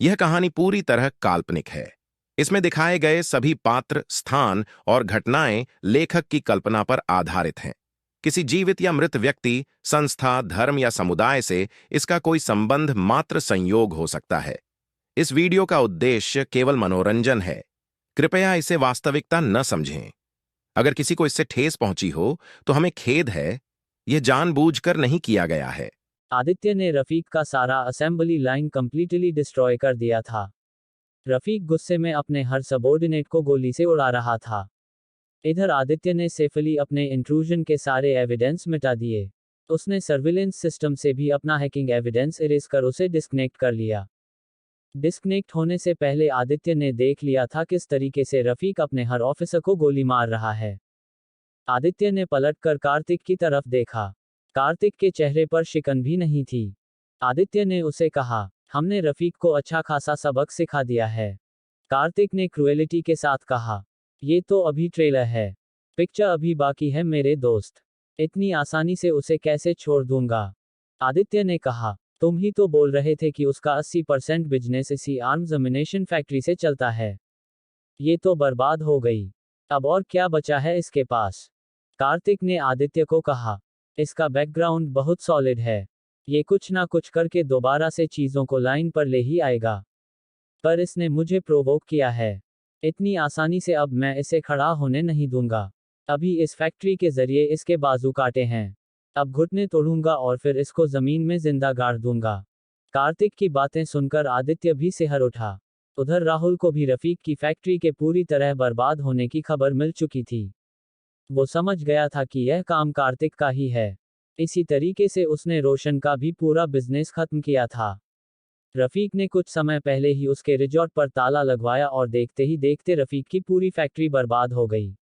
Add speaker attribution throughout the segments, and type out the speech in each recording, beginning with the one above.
Speaker 1: यह कहानी पूरी तरह काल्पनिक है। इसमें दिखाए गए सभी पात्र, स्थान और घटनाएं लेखक की कल्पना पर आधारित हैं। किसी जीवित या मृत व्यक्ति, संस्था, धर्म या समुदाय से इसका कोई संबंध मात्र संयोग हो सकता है। इस वीडियो का उद्देश्य केवल मनोरंजन है। कृपया इसे वास्तविकता न समझें। अगर किसी को इससे ठेस पहुंची हो, तो हमें खेद है। यह जानबूझकर नहीं किया गया है।
Speaker 2: आदित्य ने रफीक का सारा असेंबली लाइन कंप्लीटली डिस्ट्रॉय कर दिया था। रफीक गुस्से में अपने हर सबॉर्डिनेट को गोली से उड़ा रहा था। इधर आदित्य ने सेफली अपने इंट्रूजन के सारे एविडेंस मिटा दिए। उसने सर्विलेंस सिस्टम से भी अपना हैकिंग एविडेंस इरेज कर उसे डिस्कनेक्ट कर लिया। डिस्कनेक्ट होने से पहले आदित्य ने देख लिया था किस तरीके से रफीक अपने हर ऑफिसर को गोली मार रहा है। आदित्य ने पलटकर कार्तिक की तरफ देखा। कार्तिक के चेहरे पर शिकन भी नहीं थी। आदित्य ने उसे कहा, हमने रफीक को अच्छा खासा सबक सिखा दिया है। कार्तिक ने क्रुएलिटी के साथ कहा, ये तो अभी ट्रेलर है। पिक्चर अभी बाकी है मेरे दोस्त। इतनी आसानी से उसे कैसे छोड़ दूंगा। आदित्य ने कहा, तुम ही तो बोल रहे थे कि उसका 80% बिजनेस इसी आर्म्स अम्युनिशन फैक्ट्री से चलता है। ये तो बर्बाद हो गई। अब और क्या बचा है इसके पास। कार्तिक ने आदित्य को कहा, इसका बैकग्राउंड बहुत सॉलिड है। ये कुछ ना कुछ करके दोबारा से चीजों को लाइन पर ले ही आएगा। पर इसने मुझे प्रोवोक किया है। इतनी आसानी से अब मैं इसे खड़ा होने नहीं दूंगा। अभी इस फैक्ट्री के जरिए इसके बाजू काटे हैं। अब घुटने तोड़ूंगा और फिर इसको जमीन में जिंदा गाड़ दूंगा। कार्तिक की बातें सुनकर आदित्य भी सिहर उठा। उधर राहुल को भी रफीक की फैक्ट्री के पूरी तरह बर्बाद होने की खबर मिल चुकी थी। वो समझ गया था कि यह काम कार्तिक का ही है। इसी तरीके से उसने रोशन का भी पूरा बिजनेस खत्म किया था। रफीक ने कुछ समय पहले ही उसके रिजॉर्ट पर ताला लगवाया और देखते ही देखते रफीक की पूरी फैक्ट्री बर्बाद हो गई।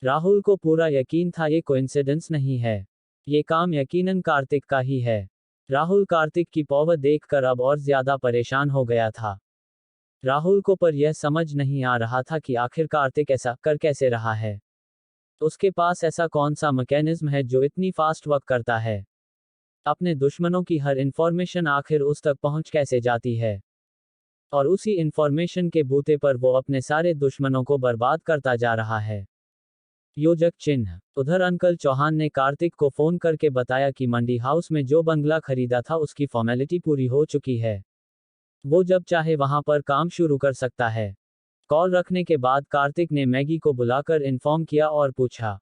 Speaker 2: राहुल को पूरा यकीन था ये कोइंसिडेंस नहीं है। ये काम यकीनन कार्तिक का ही है। राहुल कार्तिक की पावर देखकर अब और ज्यादा परेशान हो गया था। राहुल को पर यह समझ नहीं आ रहा था कि आखिर कार्तिक ऐसा कर कैसे रहा है। उसके पास ऐसा कौन सा मैकेनिज्म है जो इतनी फास्ट वर्क करता है। अपने दुश्मनों की हर इंफॉर्मेशन आखिर उस तक पहुंच कैसे जाती है। और उसी इंफॉर्मेशन के बूते पर वो अपने सारे दुश्मनों को बर्बाद करता जा रहा है। योजक चिन्ह। उधर अंकल चौहान ने कार्तिक को फोन करके बताया कि मंडी हाउस में जो बंगला खरीदा था उसकी फॉर्मेलिटी पूरी हो चुकी है। वो जब चाहे वहां पर काम शुरू कर सकता है। कॉल रखने के बाद कार्तिक ने मैगी को बुलाकर इन्फॉर्म किया और पूछा,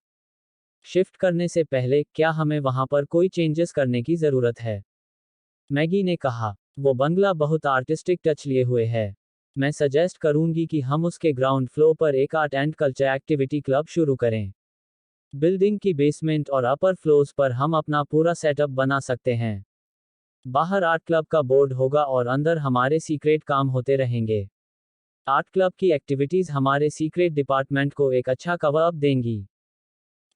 Speaker 2: शिफ्ट करने से पहले क्या हमें वहां पर कोई चेंजेस करने की जरूरत है। मैगी ने कहा, वो बंगला बहुत आर्टिस्टिक टच लिए हुए है। मैं सजेस्ट करूंगी कि हम उसके ग्राउंड फ्लोर पर एक art and culture activity club शुरू करें। बिल्डिंग की बेसमेंट और अपर फ्लोर्स पर हम अपना पूरा सेटअप बना सकते हैं। बाहर आर्ट क्लब का बोर्ड होगा और अंदर हमारे सीक्रेट काम होते रहेंगे। आर्ट क्लब की एक्टिविटीज हमारे सीक्रेट डिपार्टमेंट को एक अच्छा कवर अप देंगी।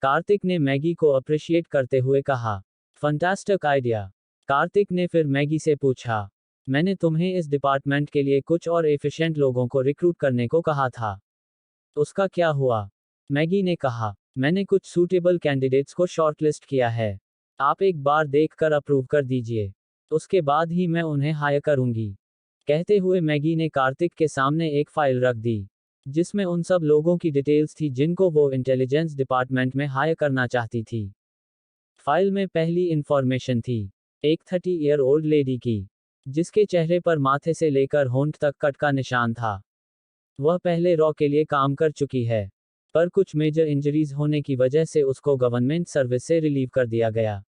Speaker 2: कार्तिक ने मैगी को अप्रिशिएट करते हुए कहा, फंटास्टिक आइडिया। कार्तिक ने फिर मैगी से पूछा, मैंने तुम्हें इस डिपार्टमेंट के लिए कुछ और एफिशिएंट लोगों को रिक्रूट करने को कहा था। उसका क्या हुआ। मैगी ने कहा, मैंने कुछ सूटेबल कैंडिडेट्स को शॉर्टलिस्ट किया है। आप एक बार देखकर अप्रूव कर दीजिए। उसके बाद ही मैं उन्हें हायर करूंगी। कहते हुए मैगी ने कार्तिक के सामने एक फाइल रख दी, जिसमें उन सब लोगों की डिटेल्स थी जिनको वो इंटेलिजेंस डिपार्टमेंट में हायर करना चाहती थी। फाइल में पहली इंफॉर्मेशन थी एक 30 ईयर ओल्ड लेडी की, जिसके चेहरे पर माथे से लेकर होंठ तक कट का निशान था। वह पहले रॉ के लिए काम कर चुकी है, पर कुछ मेजर इंजरीज होने की वजह से उसको गवर्नमेंट सर्विस से रिलीव कर दिया गया।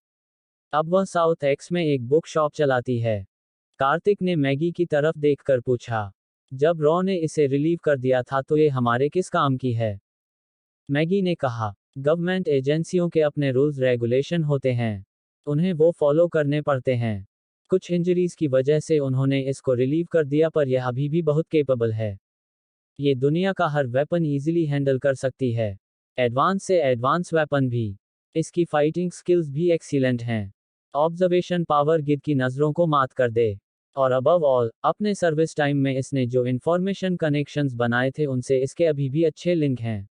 Speaker 2: अब वह साउथ एक्स में एक बुक शॉप चलाती है। कार्तिक ने मैगी की तरफ देखकर पूछा, जब रॉ ने इसे रिलीव कर दिया था तो ये हमारे किस काम की है। मैगी ने कहा, गवर्नमेंट एजेंसियों के अपने रूल्स रेगुलेशन होते हैं, उन्हें वो फॉलो करने पड़ते हैं। कुछ इंजरीज की वजह से उन्होंने इसको रिलीव कर दिया, पर यह अभी भी बहुत केपेबल है। ये दुनिया का हर वेपन इजीली हैंडल कर सकती है, एडवांस से एडवांस वेपन भी। इसकी फाइटिंग स्किल्स भी एक्सीलेंट हैं। ऑब्जर्वेशन पावर गिद्ध की नज़रों को मात कर दे। और अबव ऑल, अपने सर्विस टाइम में इसने जो इंफॉर्मेशन कनेक्शंस बनाए थे उनसे इसके अभी भी अच्छे लिंक हैं,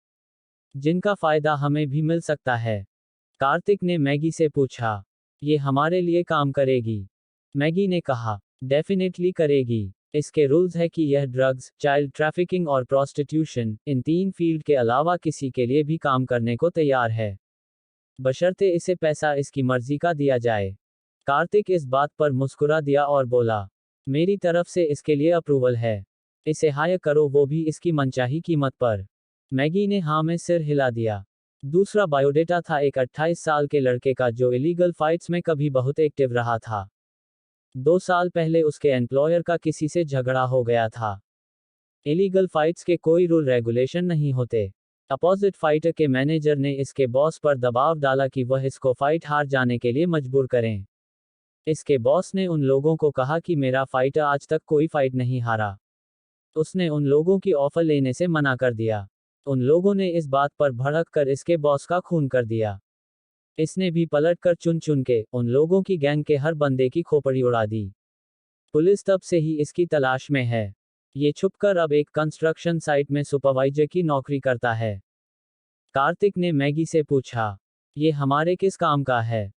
Speaker 2: जिनका फायदा हमें भी मिल सकता है। कार्तिक ने मैगी से पूछा, ये हमारे लिए काम करेगी। मैगी ने कहा, डेफिनेटली करेगी। इसके रूल्स है कि यह ड्रग्स, चाइल्ड ट्रैफिकिंग और प्रोस्टिट्यूशन, इन 3 फील्ड के अलावा किसी के लिए भी काम करने को तैयार है, बशर्ते इसे पैसा इसकी मर्जी का दिया जाए। कार्तिक इस बात पर मुस्कुरा दिया और बोला, मेरी तरफ से इसके लिए अप्रूवल है। इसे हायर करो, वो भी इसकी मनचाही कीमत पर। मैगी ने हाँ में सिर हिला दिया। दूसरा बायोडेटा था एक 28 साल के लड़के का जो इलीगल फाइट्स में कभी बहुत एक्टिव रहा था। 2 साल पहले उसके एम्प्लॉयर का किसी से झगड़ा हो गया था। इलीगल फाइट्स के कोई रूल रेगुलेशन नहीं होते। अपोजिट फाइटर के मैनेजर ने इसके बॉस पर दबाव डाला कि वह इसको फाइट हार जाने के लिए मजबूर करें। इसके बॉस ने उन लोगों को कहा कि मेरा फाइटर आज तक कोई फाइट नहीं हारा। उसने उन लोगों की ऑफर लेने से मना कर दिया। उन लोगों ने इस बात पर भड़क कर इसके बॉस का खून कर दिया। इसने भी पलटकर चुन चुन के उन लोगों की गैंग के हर बंदे की खोपड़ी उड़ा दी। पुलिस तब से ही इसकी तलाश में है। ये छुपकर अब एक कंस्ट्रक्शन साइट में सुपरवाइजर की नौकरी करता है। कार्तिक ने मैगी से पूछा, ये हमारे किस काम का है?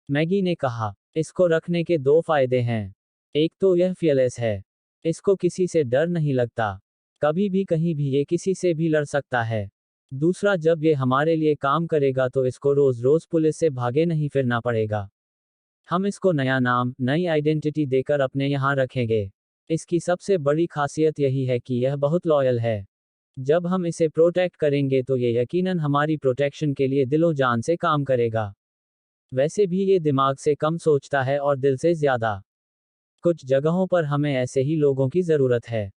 Speaker 2: मैगी ने कहा, इसको रखने के 2 फायदे हैं। एक तो यह फियरलेस है। इसको किसी से डर नहीं लगता। कभी भी कहीं भी ये किसी से भी लड़ सकता है। दूसरा, जब ये हमारे लिए काम करेगा तो इसको रोज रोज पुलिस से भागे नहीं फिरना पड़ेगा। हम इसको नया नाम, नई आइडेंटिटी देकर अपने यहाँ रखेंगे। इसकी सबसे बड़ी खासियत यही है कि यह बहुत लॉयल है। जब हम इसे प्रोटेक्ट करेंगे तो ये यकीनन हमारी प्रोटेक्शन के लिए दिलो जान से काम करेगा। वैसे भी ये दिमाग से कम सोचता है और दिल से ज्यादा। कुछ जगहों पर हमें ऐसे ही लोगों की जरूरत है।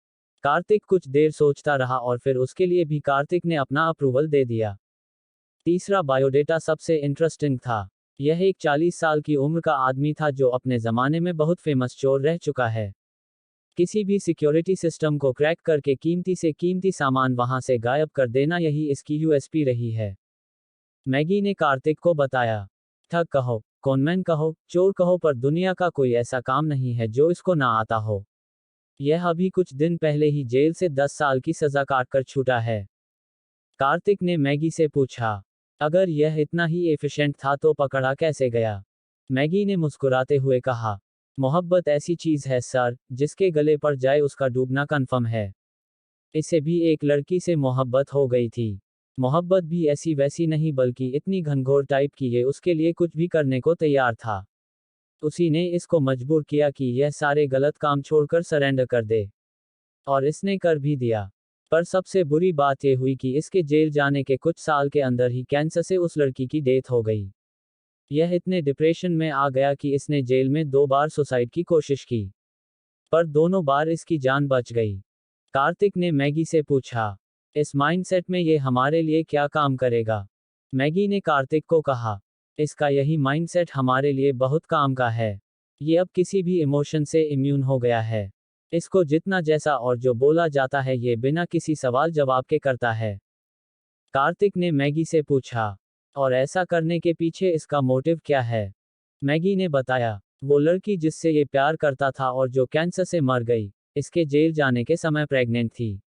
Speaker 2: कार्तिक कुछ देर सोचता रहा और फिर उसके लिए भी कार्तिक ने अपना अप्रूवल दे दिया। तीसरा बायोडेटा सबसे इंटरेस्टिंग था। यह एक 40 साल की उम्र का आदमी था जो अपने जमाने में बहुत फेमस चोर रह चुका है। किसी भी सिक्योरिटी सिस्टम को क्रैक करके कीमती से कीमती सामान वहां से गायब कर देना, यही इसकी यूएसपी रही है। मैगी ने कार्तिक को बताया, ठग कहो, कॉनमैन कहो, चोर कहो, पर दुनिया का कोई ऐसा काम नहीं है जो इसको ना आता हो। यह अभी कुछ दिन पहले ही जेल से 10 साल की सजा काटकर छूटा है। कार्तिक ने मैगी से पूछा, अगर यह इतना ही एफिशिएंट था तो पकड़ा कैसे गया? मैगी ने मुस्कुराते हुए कहा, मोहब्बत ऐसी चीज है सर, जिसके गले पड़ जाए उसका डूबना कन्फर्म है। इसे भी एक लड़की से मोहब्बत हो गई थी। मोहब्बत भी ऐसी वैसी नहीं, बल्कि इतनी घनघोर टाइप की ये उसके लिए कुछ भी करने को तैयार था। उसी ने इसको मजबूर किया कि यह सारे गलत काम छोड़कर सरेंडर कर दे। और इसने कर भी दिया। पर सबसे बुरी बात यह हुई कि इसके जेल जाने के कुछ साल के अंदर ही कैंसर से उस लड़की की डेथ हो गई। यह इतने डिप्रेशन में आ गया कि इसने जेल में 2 बार सुसाइड की कोशिश की, पर दोनों बार इसकी जान बच गई। कार्तिक ने मैगी से पूछा, इस माइंडसेट में ये हमारे लिए क्या काम करेगा? मैगी ने कार्तिक को कहा, इसका यही माइंडसेट हमारे लिए बहुत काम का है। ये अब किसी भी इमोशन से इम्यून हो गया है। इसको जितना जैसा और जो बोला जाता है ये बिना किसी सवाल जवाब के करता है। कार्तिक ने मैगी से पूछा, और ऐसा करने के पीछे इसका मोटिव क्या है? मैगी ने बताया, वो लड़की जिससे ये प्यार करता था और जो कैंसर से मर गई, इसके जेल जाने के समय प्रेग्नेंट थी।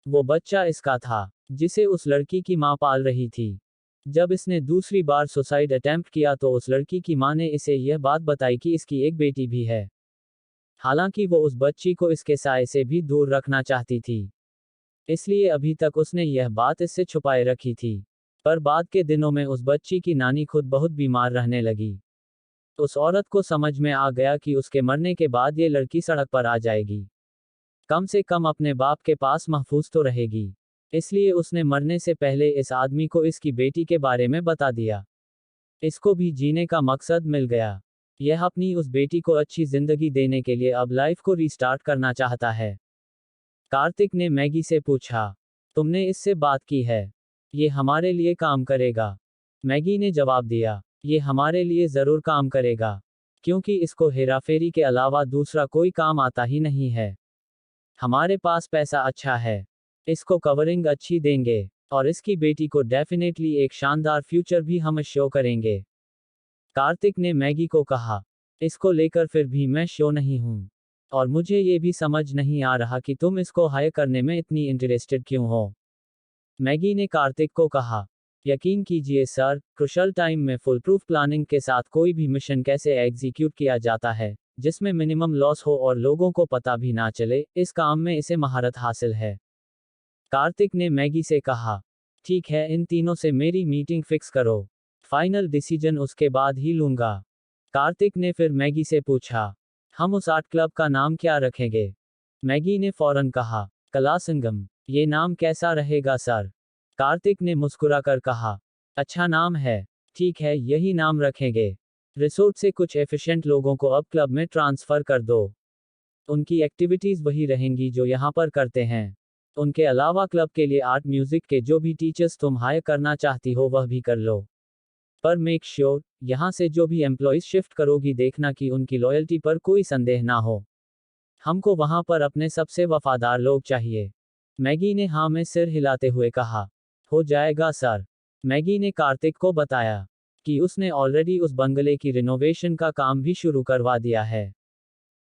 Speaker 2: वो बच्चा इसका था, जिसे उस लड़की की माँ पाल रही थी। जब इसने दूसरी बार सुसाइड अटेम्प्ट किया तो उस लड़की की माँ ने इसे यह बात बताई कि इसकी एक बेटी भी है। हालांकि वो उस बच्ची को इसके साए से भी दूर रखना चाहती थी, इसलिए अभी तक उसने यह बात इससे छुपाए रखी थी। पर बाद के दिनों में उस बच्ची की नानी खुद बहुत बीमार रहने लगी। उस औरत को समझ में आ गया कि उसके मरने के बाद ये लड़की सड़क पर आ जाएगी, कम से कम अपने बाप के पास महफूज तो रहेगी। इसलिए उसने मरने से पहले इस आदमी को इसकी बेटी के बारे में बता दिया। इसको भी जीने का मकसद मिल गया। यह अपनी उस बेटी को अच्छी जिंदगी देने के लिए अब लाइफ को रीस्टार्ट करना चाहता है। कार्तिक ने मैगी से पूछा, तुमने इससे बात की है? ये हमारे लिए काम करेगा? मैगी ने जवाब दिया, ये हमारे लिए जरूर काम करेगा, क्योंकि इसको हेराफेरी के अलावा दूसरा कोई काम आता ही नहीं है। हमारे पास पैसा अच्छा है, इसको कवरिंग अच्छी देंगे, और इसकी बेटी को डेफिनेटली एक शानदार फ्यूचर भी हम शो करेंगे। कार्तिक ने मैगी को कहा, इसको लेकर फिर भी मैं शो नहीं हूं, और मुझे ये भी समझ नहीं आ रहा कि तुम इसको हायर करने में इतनी इंटरेस्टेड क्यों हो। मैगी ने कार्तिक को कहा, यकीन कीजिए सर, क्रुशल टाइम में फुल प्रूफ प्लानिंग के साथ कोई भी मिशन कैसे एग्जीक्यूट किया जाता है, जिसमें मिनिमम लॉस हो और लोगों को पता भी ना चले, इस काम में इसे महारत हासिल है। कार्तिक ने मैगी से कहा, ठीक है, इन तीनों से मेरी मीटिंग फिक्स करो। फाइनल डिसीजन उसके बाद ही लूंगा। कार्तिक ने फिर मैगी से पूछा, हम उस आर्ट क्लब का नाम क्या रखेंगे? मैगी ने फौरन कहा, कला संगम। ये नाम कैसा रहेगा सर? कार्तिक ने मुस्कुराकर कहा, अच्छा नाम है। ठीक है, यही नाम रखेंगे। रिसोर्ट से कुछ एफिशिएंट लोगों को अब क्लब में ट्रांसफर कर दो। उनकी एक्टिविटीज वही रहेंगी जो यहाँ पर करते हैं। उनके अलावा क्लब के लिए आर्ट म्यूजिक के जो भी टीचर्स तुम हायर करना चाहती हो वह भी कर लो। पर मेक श्योर, यहाँ से जो भी एम्प्लॉयज शिफ्ट करोगी देखना कि उनकी लॉयल्टी पर कोई संदेह ना हो। हमको वहाँ पर अपने सबसे वफादार लोग चाहिए। मैगी ने हाँ में सिर हिलाते हुए कहा, हो जाएगा सर। मैगी ने कार्तिक को बताया कि उसने ऑलरेडी उस बंगले की रिनोवेशन का काम भी शुरू करवा दिया है।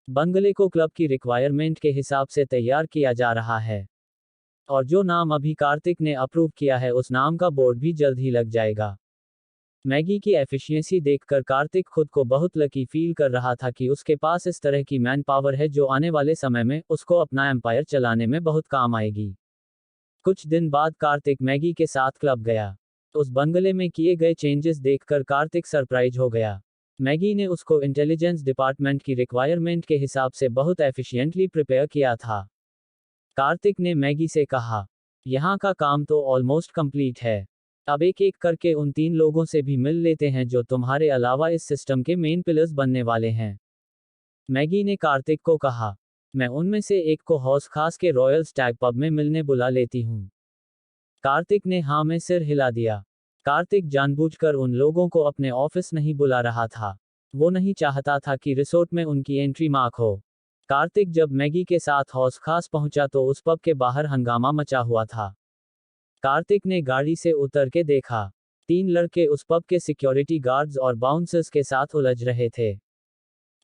Speaker 2: बंगले को क्लब की रिक्वायरमेंट के हिसाब से तैयार किया जा रहा है और जो नाम अभी कार्तिक ने अप्रूव किया है उस नाम का बोर्ड भी जल्द ही लग जाएगा। मैगी की एफिशिएंसी देखकर कार्तिक खुद को बहुत लकी फील कर रहा था कि उसके पास इस तरह की मैन पावर है जो आने वाले समय में उसको अपना एम्पायर चलाने में बहुत काम आएगी। कुछ दिन बाद कार्तिक मैगी के साथ क्लब गया। उस बंगले में किए गए चेंजेस देखकर कार्तिक सरप्राइज हो गया। मैगी ने उसको इंटेलिजेंस डिपार्टमेंट की रिक्वायरमेंट के हिसाब से बहुत एफिशिएंटली प्रिपेयर किया था। कार्तिक ने मैगी से कहा, यहाँ का काम तो ऑलमोस्ट कंप्लीट है। अब एक एक करके उन 3 लोगों से भी मिल लेते हैं जो तुम्हारे अलावा इस सिस्टम के मेन पिलर्स बनने वाले हैं। मैगी ने कार्तिक को कहा, मैं उनमें से एक को हौस खास के रॉयल स्टैग पब में मिलने बुला लेती हूँ। कार्तिक ने हाँ में सिर हिला दिया। कार्तिक जानबूझकर उन लोगों को अपने ऑफिस नहीं बुला रहा था। वो नहीं चाहता था कि रिसोर्ट में उनकी एंट्री मार्क हो। कार्तिक जब मैगी के साथ हौस खास पहुंचा तो उस पब के बाहर हंगामा मचा हुआ था। कार्तिक ने गाड़ी से उतर के देखा। 3 लड़के उस पब के सिक्योरिटी गार्ड्स और बाउंसर्स के साथ उलझ रहे थे।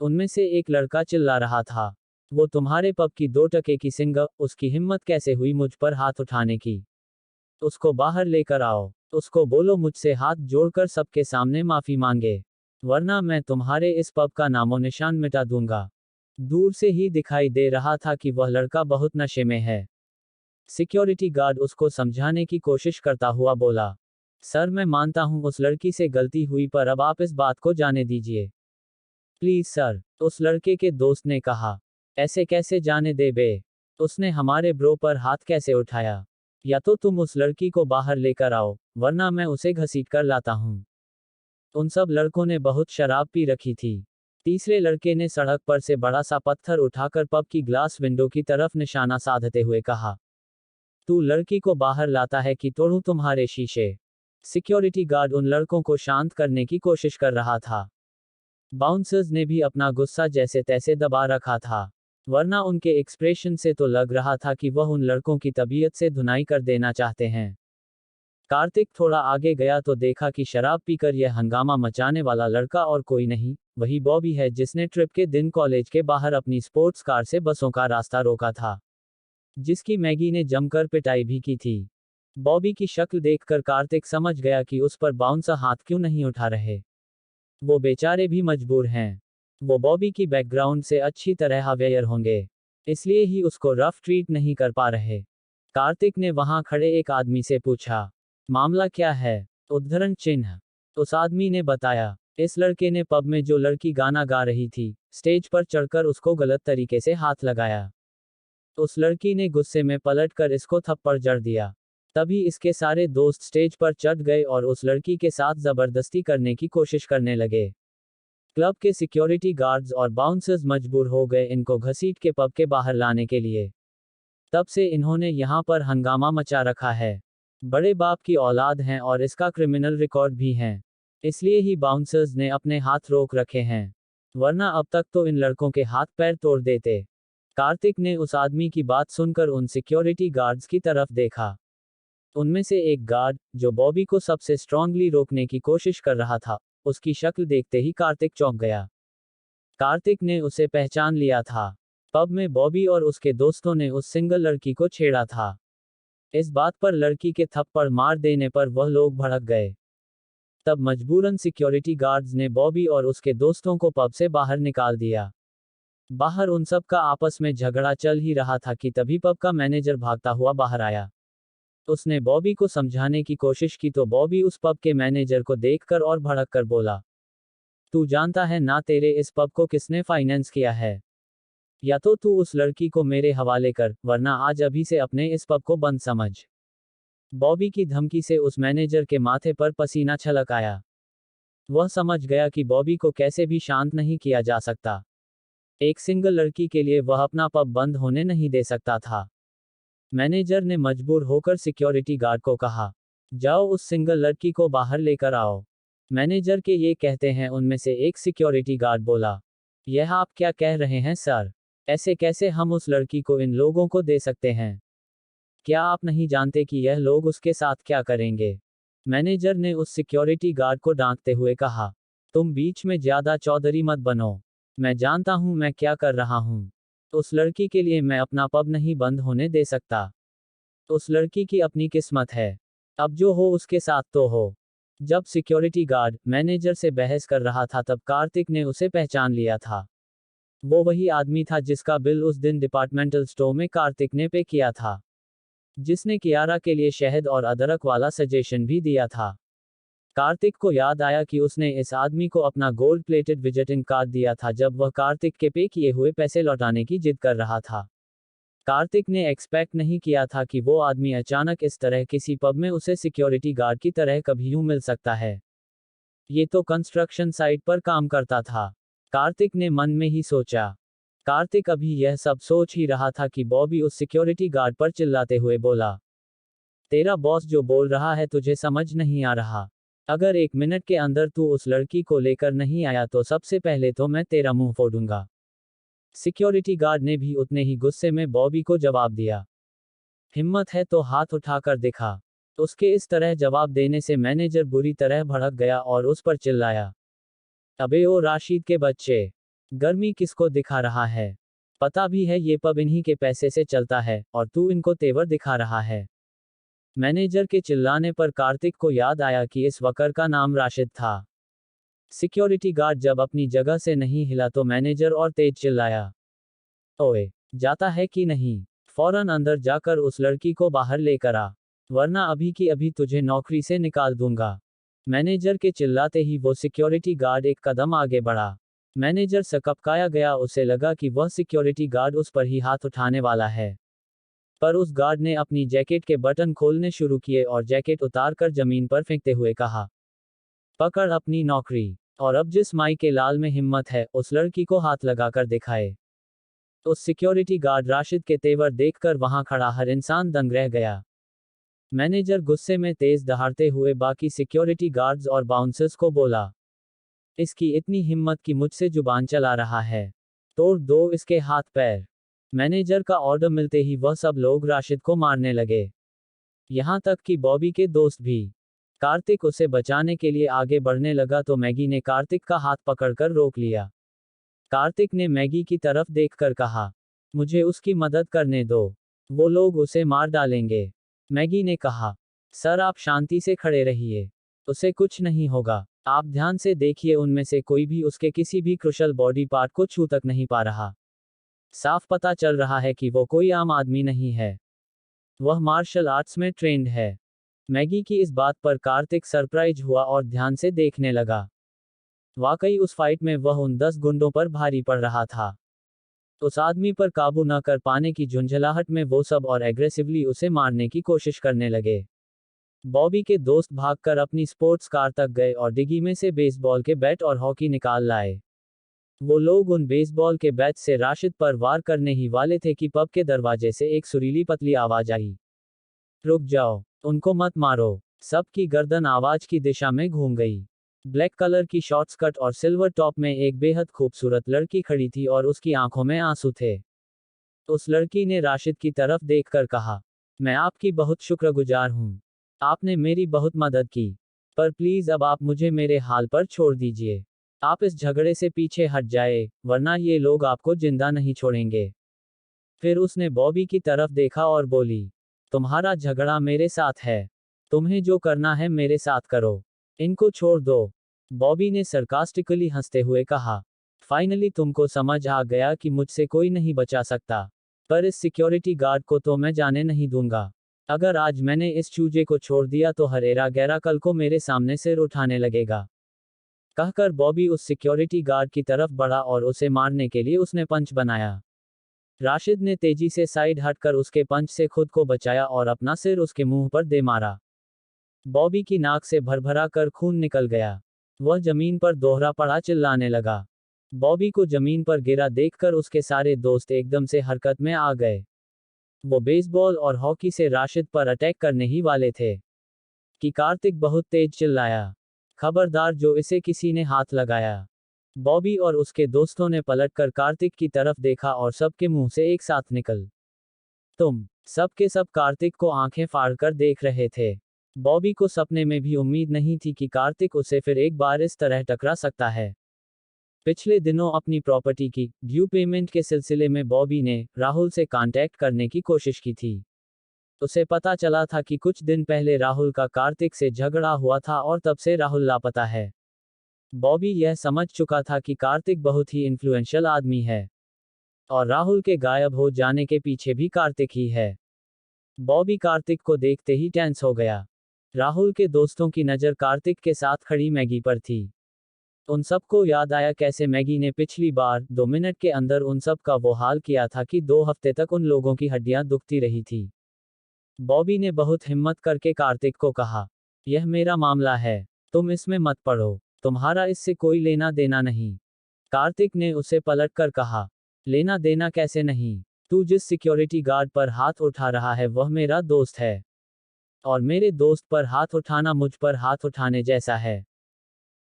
Speaker 2: उनमें से एक लड़का चिल्ला रहा था, वो तुम्हारे पब की 2 टके की सिंगर, उसकी हिम्मत कैसे हुई मुझ पर हाथ उठाने की? उसको बाहर लेकर आओ। उसको बोलो मुझसे हाथ जोड़कर सबके सामने माफी मांगे, वरना मैं तुम्हारे इस पब का नामो निशान मिटा दूंगा। दूर से ही दिखाई दे रहा था कि वह लड़का बहुत नशे में है। सिक्योरिटी गार्ड उसको समझाने की कोशिश करता हुआ बोला, सर मैं मानता हूं उस लड़की से गलती हुई पर अब आप इस बात को जाने दीजिए। प्लीज सर, उस लड़के के दोस्त ने कहा। ऐसे कैसे जाने दे बे? उसने हमारे ब्रो पर हाथ कैसे उठाया? या तो तुम उस लड़की को बाहर लेकर आओ, वरना मैं उसे घसीट कर लाता हूं। उन सब लड़कों ने बहुत शराब पी रखी थी। तीसरे लड़के ने सड़क पर से बड़ा सा पत्थर उठाकर पब की ग्लास विंडो की तरफ निशाना साधते हुए कहा, तू लड़की को बाहर लाता है कि तोड़ूं तुम्हारे शीशे? सिक्योरिटी गार्ड उन लड़कों को शांत करने की कोशिश कर रहा था। बाउंसर्स ने भी अपना गुस्सा जैसे तैसे दबा रखा था, वरना उनके एक्सप्रेशन से तो लग रहा था कि वह उन लड़कों की तबीयत से धुनाई कर देना चाहते हैं। कार्तिक थोड़ा आगे गया तो देखा कि शराब पीकर यह हंगामा मचाने वाला लड़का और कोई नहीं, वही बॉबी है जिसने ट्रिप के दिन कॉलेज के बाहर अपनी स्पोर्ट्स कार से बसों का रास्ता रोका था, जिसकी मैगी ने जमकर पिटाई भी की थी। बॉबी की शक्ल देखकर कार्तिक समझ गया कि उस पर बाउंसर हाथ क्यों नहीं उठा रहे। वो बेचारे भी मजबूर हैं। वो बॉबी की बैकग्राउंड से अच्छी तरह अवेयर होंगे, इसलिए ही उसको रफ ट्रीट नहीं कर पा रहे। कार्तिक ने वहां खड़े एक आदमी से पूछा, मामला क्या है? उद्धरण चिन्ह। उस आदमी ने बताया, इस लड़के ने पब में जो लड़की गाना गा रही थी, स्टेज पर चढ़कर उसको गलत तरीके से हाथ लगाया। उस लड़की ने गुस्से में पलटकर इसको थप्पड़ जड़ दिया। तभी इसके सारे दोस्त स्टेज पर चढ़ गए और उस लड़की के साथ जबरदस्ती करने की कोशिश करने लगे। क्लब के सिक्योरिटी गार्ड्स और बाउंसर्स मजबूर हो गए इनको घसीट के पब के बाहर लाने के लिए। तब से इन्होंने यहाँ पर हंगामा मचा रखा है। बड़े बाप की औलाद हैं और इसका क्रिमिनल रिकॉर्ड भी हैं, इसलिए ही बाउंसर्स ने अपने हाथ रोक रखे हैं, वरना अब तक तो इन लड़कों के हाथ पैर तोड़ देते। कार्तिक ने उस आदमी की बात सुनकर उन सिक्योरिटी गार्ड्स की तरफ देखा। उनमें से एक गार्ड, जो बॉबी को सबसे स्ट्रांगली रोकने की कोशिश कर रहा था, उसकी शक्ल देखते ही कार्तिक चौंक गया। कार्तिक ने उसे पहचान लिया था। पब में बॉबी और उसके दोस्तों ने उस सिंगल लड़की को छेड़ा था। इस बात पर लड़की के थप्पड़ मार देने पर वह लोग भड़क गए। तब मजबूरन सिक्योरिटी गार्ड्स ने बॉबी और उसके दोस्तों को पब से बाहर निकाल दिया। बाहर उन सब का आपस में झगड़ा चल ही रहा था कि तभी पब का मैनेजर भागता हुआ बाहर आया। उसने बॉबी को समझाने की कोशिश की तो बॉबी उस पब के मैनेजर को देखकर और भड़क कर बोला, तू जानता है ना तेरे इस पब को किसने फाइनेंस किया है? या तो तू उस लड़की को मेरे हवाले कर, वरना आज अभी से अपने इस पब को बंद समझ। बॉबी की धमकी से उस मैनेजर के माथे पर पसीना छलक आया। वह समझ गया कि बॉबी को कैसे भी शांत नहीं किया जा सकता। एक सिंगल लड़की के लिए वह अपना पब बंद होने नहीं दे सकता था। मैनेजर ने मजबूर होकर सिक्योरिटी गार्ड को कहा, जाओ उस सिंगल लड़की को बाहर लेकर आओ। मैनेजर के ये कहते हैं उनमें से एक सिक्योरिटी गार्ड बोला, यह आप क्या कह रहे हैं सर? ऐसे कैसे हम उस लड़की को इन लोगों को दे सकते हैं? क्या आप नहीं जानते कि यह लोग उसके साथ क्या करेंगे? मैनेजर ने उस सिक्योरिटी गार्ड को डांटते हुए कहा, तुम बीच में ज्यादा चौधरी मत बनो। मैं जानता हूं मैं क्या कर रहा हूं। उस लड़की के लिए मैं अपना पब नहीं बंद होने दे सकता। उस लड़की की अपनी किस्मत है। अब जो हो उसके साथ तो हो। जब सिक्योरिटी गार्ड मैनेजर से बहस कर रहा था तब कार्तिक ने उसे पहचान लिया था। वो वही आदमी था जिसका बिल उस दिन डिपार्टमेंटल स्टोर में कार्तिक ने पे किया था, जिसने कियारा के लिए शहद और अदरक वाला सजेशन भी दिया था। कार्तिक को याद आया कि उसने इस आदमी को अपना गोल्ड प्लेटेड विजिटिंग कार्ड दिया था जब वह कार्तिक के पे किए हुए पैसे लौटाने की जिद कर रहा था। कार्तिक ने एक्सपेक्ट नहीं किया था कि वो आदमी अचानक इस तरह किसी पब में उसे सिक्योरिटी गार्ड की तरह कभी यूं मिल सकता है। ये तो कंस्ट्रक्शन साइट पर काम करता था, कार्तिक ने मन में ही सोचा। कार्तिक अभी यह सब सोच ही रहा था कि बॉबी उस सिक्योरिटी गार्ड पर चिल्लाते हुए बोला, तेरा बॉस जो बोल रहा है तुझे समझ नहीं आ रहा? अगर 1 मिनट के अंदर तू उस लड़की को लेकर नहीं आया तो सबसे पहले तो मैं तेरा मुंह फोड़ूंगा। सिक्योरिटी गार्ड ने भी उतने ही गुस्से में बॉबी को जवाब दिया, हिम्मत है तो हाथ उठाकर दिखा। उसके इस तरह जवाब देने से मैनेजर बुरी तरह भड़क गया और उस पर चिल्लाया, अबे ओ राशिद के बच्चे, गर्मी किसको दिखा रहा है? पता भी है ये पब इन्हीं के पैसे से चलता है और तू इनको तेवर दिखा रहा है। मैनेजर के चिल्लाने पर कार्तिक को याद आया कि इस वकर का नाम राशिद था। सिक्योरिटी गार्ड जब अपनी जगह से नहीं हिला तो मैनेजर और तेज चिल्लाया, ओए, जाता है कि नहीं? फौरन अंदर जाकर उस लड़की को बाहर लेकर आ, वरना अभी की अभी तुझे नौकरी से निकाल दूंगा। मैनेजर के चिल्लाते ही वो सिक्योरिटी गार्ड एक कदम आगे बढ़ा। मैनेजर सकपकाया गया, उसे लगा कि वह सिक्योरिटी गार्ड उस पर ही हाथ उठाने वाला है। पर उस गार्ड ने अपनी जैकेट के बटन खोलने शुरू किए और जैकेट उतारकर जमीन पर फेंकते हुए कहा, पकड़ अपनी नौकरी, और अब जिस माई के लाल में हिम्मत है उस लड़की को हाथ लगाकर दिखाए। उस सिक्योरिटी गार्ड राशिद के तेवर देखकर वहां खड़ा हर इंसान दंग रह गया। मैनेजर गुस्से में तेज दहाड़ते हुए बाकी सिक्योरिटी गार्ड्स और बाउंसर्स को बोला, इसकी इतनी हिम्मत कि मुझसे जुबान चला रहा है, तोड़ दो इसके हाथ पैर। मैनेजर का ऑर्डर मिलते ही वह सब लोग राशिद को मारने लगे, यहां तक कि बॉबी के दोस्त भी। कार्तिक उसे बचाने के लिए आगे बढ़ने लगा तो मैगी ने कार्तिक का हाथ पकड़कर रोक लिया। कार्तिक ने मैगी की तरफ देखकर कहा, मुझे उसकी मदद करने दो, वो लोग उसे मार डालेंगे। मैगी ने कहा, सर आप शांति से खड़े रहिए, उसे कुछ नहीं होगा। आप ध्यान से देखिए, उनमें से कोई भी उसके किसी भी क्रुशल बॉडी पार्ट को छू तक नहीं पा रहा। साफ पता चल रहा है कि वो कोई आम आदमी नहीं है, वह मार्शल आर्ट्स में ट्रेंड है। मैगी की इस बात पर कार्तिक सरप्राइज हुआ और ध्यान से देखने लगा। वाकई उस फाइट में वह उन 10 गुंडों पर भारी पड़ रहा था। उस आदमी पर काबू न कर पाने की झुंझलाहट में वो सब और एग्रेसिवली उसे मारने की कोशिश करने लगे। बॉबी के दोस्त भागकर अपनी स्पोर्ट्स कार तक गए और डिग्गी में से बेसबॉल के बैट और हॉकी निकाल लाए। वो लोग उन बेसबॉल के बैट से राशिद पर वार करने ही वाले थे कि पब के दरवाजे से एक सुरीली पतली आवाज आई, रुक जाओ, उनको मत मारो। सबकी गर्दन आवाज की दिशा में घूम गई। ब्लैक कलर की शॉर्ट स्कर्ट और सिल्वर टॉप में एक बेहद खूबसूरत लड़की खड़ी थी और उसकी आंखों में आंसू थे। उस लड़की ने राशिद की तरफ देखकर कहा, मैं आपकी बहुत शुक्रगुजार हूँ, आपने मेरी बहुत मदद की, पर प्लीज अब आप मुझे मेरे हाल पर छोड़ दीजिए। आप इस झगड़े से पीछे हट जाए, वरना ये लोग आपको जिंदा नहीं छोड़ेंगे। फिर उसने बॉबी की तरफ देखा और बोली, तुम्हारा झगड़ा मेरे साथ है, तुम्हें जो करना है मेरे साथ करो, इनको छोड़ दो। बॉबी ने सरकास्टिकली हंसते हुए कहा। फाइनली तुमको समझ आ गया कि मुझसे कोई नहीं बचा सकता। पर इस सिक्योरिटी गार्ड को तो मैं जाने नहीं दूंगा। अगर आज मैंने इस चूजे को छोड़ दिया तो हरेरा गहरा कल को मेरे सामने सिर उठाने लगेगा। कहकर बॉबी उस सिक्योरिटी गार्ड की तरफ बढ़ा और उसे मारने के लिए उसने पंच बनाया। राशिद ने तेजी से साइड हटकर उसके पंच से खुद को बचाया और अपना सिर उसके मुंह पर दे मारा। बॉबी की नाक से भरभरा कर खून निकल गया। वह जमीन पर दोहरा पड़ा चिल्लाने लगा। बॉबी को जमीन पर गिरा देखकर उसके सारे दोस्त एकदम से हरकत में आ गए। वो बेसबॉल और हॉकी से राशिद पर अटैक करने ही वाले थे कि कार्तिक बहुत तेज चिल्लाया, खबरदार जो इसे किसी ने हाथ लगाया। बॉबी और उसके दोस्तों ने पलटकर कार्तिक की तरफ देखा और सबके मुंह से एक साथ निकल, तुम। सब के सब कार्तिक को आंखें फाड़कर देख रहे थे। बॉबी को सपने में भी उम्मीद नहीं थी कि कार्तिक उसे फिर एक बार इस तरह टकरा सकता है। पिछले दिनों अपनी प्रॉपर्टी की ड्यू पेमेंट के सिलसिले में बॉबी ने राहुल से कांटेक्ट करने की कोशिश की थी। उसे पता चला था कि कुछ दिन पहले राहुल का कार्तिक से झगड़ा हुआ था और तब से राहुल लापता है। बॉबी यह समझ चुका था कि कार्तिक बहुत ही इन्फ्लुएंशियल आदमी है और राहुल के गायब हो जाने के पीछे भी कार्तिक ही है। बॉबी कार्तिक को देखते ही टेंस हो गया। राहुल के दोस्तों की नज़र कार्तिक के साथ खड़ी मैगी पर थी। उन सबको याद आया कैसे मैगी ने पिछली बार 2 मिनट के अंदर उन सब का वो हाल किया था कि 2 हफ्ते तक उन लोगों की हड्डियां दुखती रही थी। बॉबी ने बहुत हिम्मत करके कार्तिक को कहा, यह मेरा मामला है, तुम इसमें मत पड़ो, तुम्हारा इससे कोई लेना देना नहीं। कार्तिक ने उसे पलटकर कहा, लेना देना कैसे नहीं? तू जिस सिक्योरिटी गार्ड पर हाथ उठा रहा है वह मेरा दोस्त है और मेरे दोस्त पर हाथ उठाना मुझ पर हाथ उठाने जैसा है।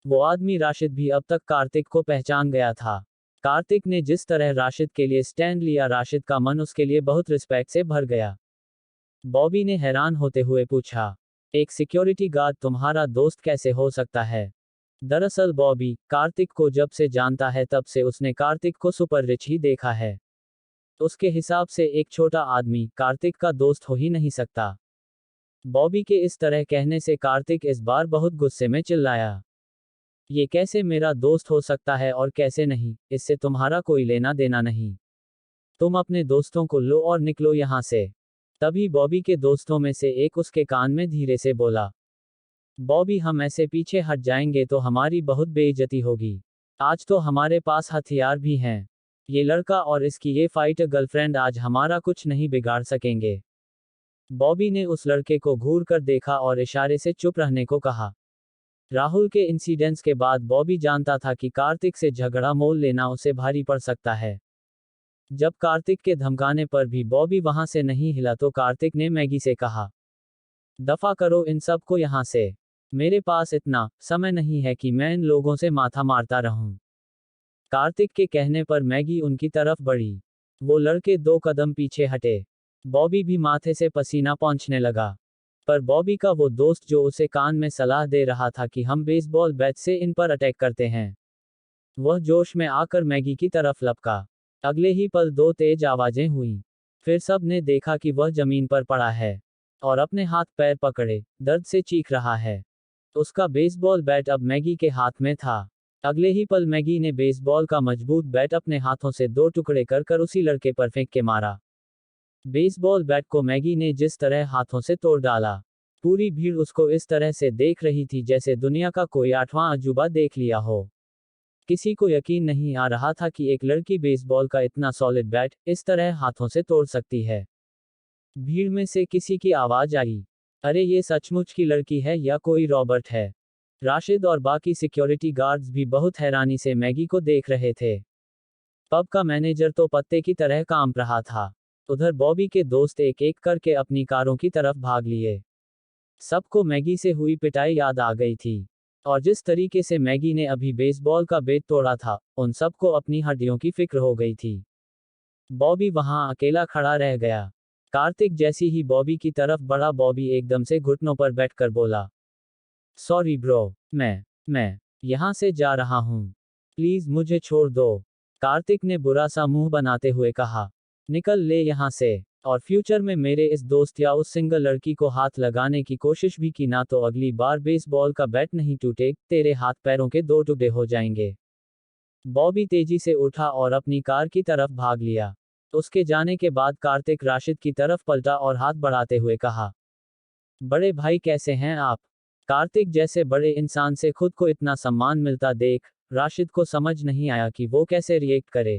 Speaker 2: वो आदमी राशिद भी अब तक कार्तिक को पहचान गया था। कार्तिक ने जिस तरह राशिद के लिए स्टैंड लिया, राशिद का मन उसके लिए बहुत रिस्पेक्ट से भर गया। बॉबी ने हैरान होते हुए पूछा, एक सिक्योरिटी गार्ड तुम्हारा दोस्त कैसे हो सकता है? दरअसल बॉबी कार्तिक को जब से जानता है तब से उसने कार्तिक को सुपर रिच ही देखा है। उसके हिसाब से एक छोटा आदमी कार्तिक का दोस्त हो ही नहीं सकता। बॉबी के इस तरह कहने से कार्तिक इस बार बहुत गुस्से में चिल्लाया, ये कैसे मेरा दोस्त हो सकता है और कैसे नहीं? इससे तुम्हारा कोई लेना देना नहीं। तुम अपने दोस्तों को लो और निकलो यहाँ से। तभी बॉबी के दोस्तों में से एक उसके कान में धीरे से बोला, बॉबी हम ऐसे पीछे हट जाएंगे तो हमारी बहुत बेइज्जती होगी। आज तो हमारे पास हथियार भी हैं। ये लड़का और इसकी ये फाइटर गर्लफ्रेंड आज हमारा कुछ नहीं बिगाड़ सकेंगे। बॉबी ने उस लड़के को घूर कर देखा और इशारे से चुप रहने को कहा। राहुल के इंसिडेंट्स के बाद बॉबी जानता था कि कार्तिक से झगड़ा मोल लेना उसे भारी पड़ सकता है। जब कार्तिक के धमकाने पर भी बॉबी वहां से नहीं हिला तो कार्तिक ने मैगी से कहा, दफा करो इन सब को यहाँ से। मेरे पास इतना समय नहीं है कि मैं इन लोगों से माथा मारता रहूं। कार्तिक के कहने पर मैगी उनकी तरफ बढ़ी। वो लड़के 2 कदम पीछे हटे। बॉबी भी माथे से पसीना पोंछने लगा। पर बॉबी का वो दोस्त जो उसे कान में सलाह दे रहा था कि हम बेसबॉल बैट से इन पर अटैक करते हैं, वह जोश में आकर मैगी की तरफ लपका। अगले ही पल 2 तेज आवाजें हुईं। फिर सब ने देखा कि वह जमीन पर पड़ा है और अपने हाथ पैर पकड़े दर्द से चीख रहा है। उसका बेसबॉल बैट अब मैगी के हाथ में था। अगले ही पल मैगी ने बेसबॉल का मजबूत बैट अपने हाथों से 2 टुकड़े कर कर उसी लड़के पर फेंक के मारा। बेसबॉल बैट को मैगी ने जिस तरह हाथों से तोड़ डाला, पूरी भीड़ उसको इस तरह से देख रही थी जैसे दुनिया का कोई 8वां अजूबा देख लिया हो। किसी को यकीन नहीं आ रहा था कि एक लड़की बेसबॉल का इतना सॉलिड बैट इस तरह हाथों से तोड़ सकती है। भीड़ में से किसी की आवाज आई, अरे ये सचमुच की लड़की है या कोई रॉबर्ट है? राशिद और बाकी सिक्योरिटी गार्ड्स भी बहुत हैरानी से मैगी को देख रहे थे। पब का मैनेजर तो पत्ते की तरह कांप रहा था। उधर बॉबी के दोस्त एक एक करके अपनी कारों की तरफ भाग लिए। सबको मैगी से हुई पिटाई याद आ गई थी और जिस तरीके से मैगी ने अभी बेसबॉल का बैट तोड़ा था, उन सबको अपनी हड्डियों की फिक्र हो गई थी। बॉबी वहां अकेला खड़ा रह गया। कार्तिक जैसी ही बॉबी की तरफ बढ़ा, बॉबी एकदम से घुटनों पर बैठकर बोला, सॉरी ब्रो, मैं यहां से जा रहा हूं, प्लीज मुझे छोड़ दो। कार्तिक ने बुरा सा मुंह बनाते हुए कहा, निकल ले यहां से, और फ्यूचर में मेरे इस दोस्त या उस सिंगल लड़की को हाथ लगाने की कोशिश भी की ना तो अगली बार बेसबॉल का बैट नहीं टूटे, तेरे हाथ पैरों के 2 टुकड़े हो जाएंगे। बॉबी तेजी से उठा और अपनी कार की तरफ भाग लिया। उसके जाने के बाद कार्तिक राशिद की तरफ पलटा और हाथ बढ़ाते हुए कहा, बड़े भाई कैसे हैं आप? कार्तिक जैसे बड़े इंसान से खुद को इतना सम्मान मिलता देख राशिद को समझ नहीं आया कि वो कैसे रिएक्ट करे।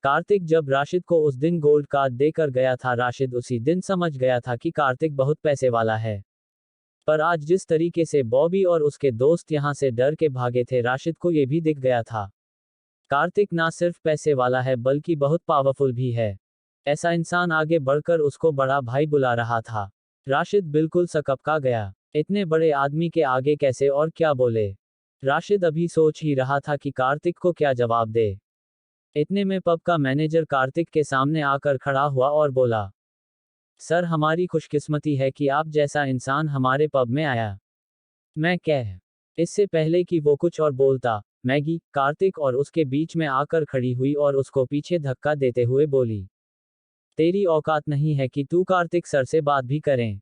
Speaker 2: कार्तिक जब राशिद को उस दिन गोल्ड कार्ड देकर गया था, राशिद उसी दिन समझ गया था कि कार्तिक बहुत पैसे वाला है। पर आज जिस तरीके से बॉबी और उसके दोस्त यहां से डर के भागे थे, राशिद को ये भी दिख गया था। कार्तिक ना सिर्फ पैसे वाला है बल्कि बहुत पावरफुल भी है। ऐसा इंसान आगे बढ़कर उसको बड़ा भाई बुला रहा था। राशिद बिल्कुल सकपका गया। इतने बड़े आदमी के आगे कैसे और क्या बोले। राशिद अभी सोच ही रहा था कि कार्तिक को क्या जवाब दे। इतने में पब का मैनेजर कार्तिक के सामने आकर खड़ा हुआ और बोला, सर हमारी खुशकिस्मती है कि आप जैसा इंसान हमारे पब में आया। मैं कह इससे पहले कि वो कुछ और बोलता, मैगी कार्तिक और उसके बीच में आकर खड़ी हुई और उसको पीछे धक्का देते हुए बोली, तेरी औकात नहीं है कि तू कार्तिक सर से बात भी करें।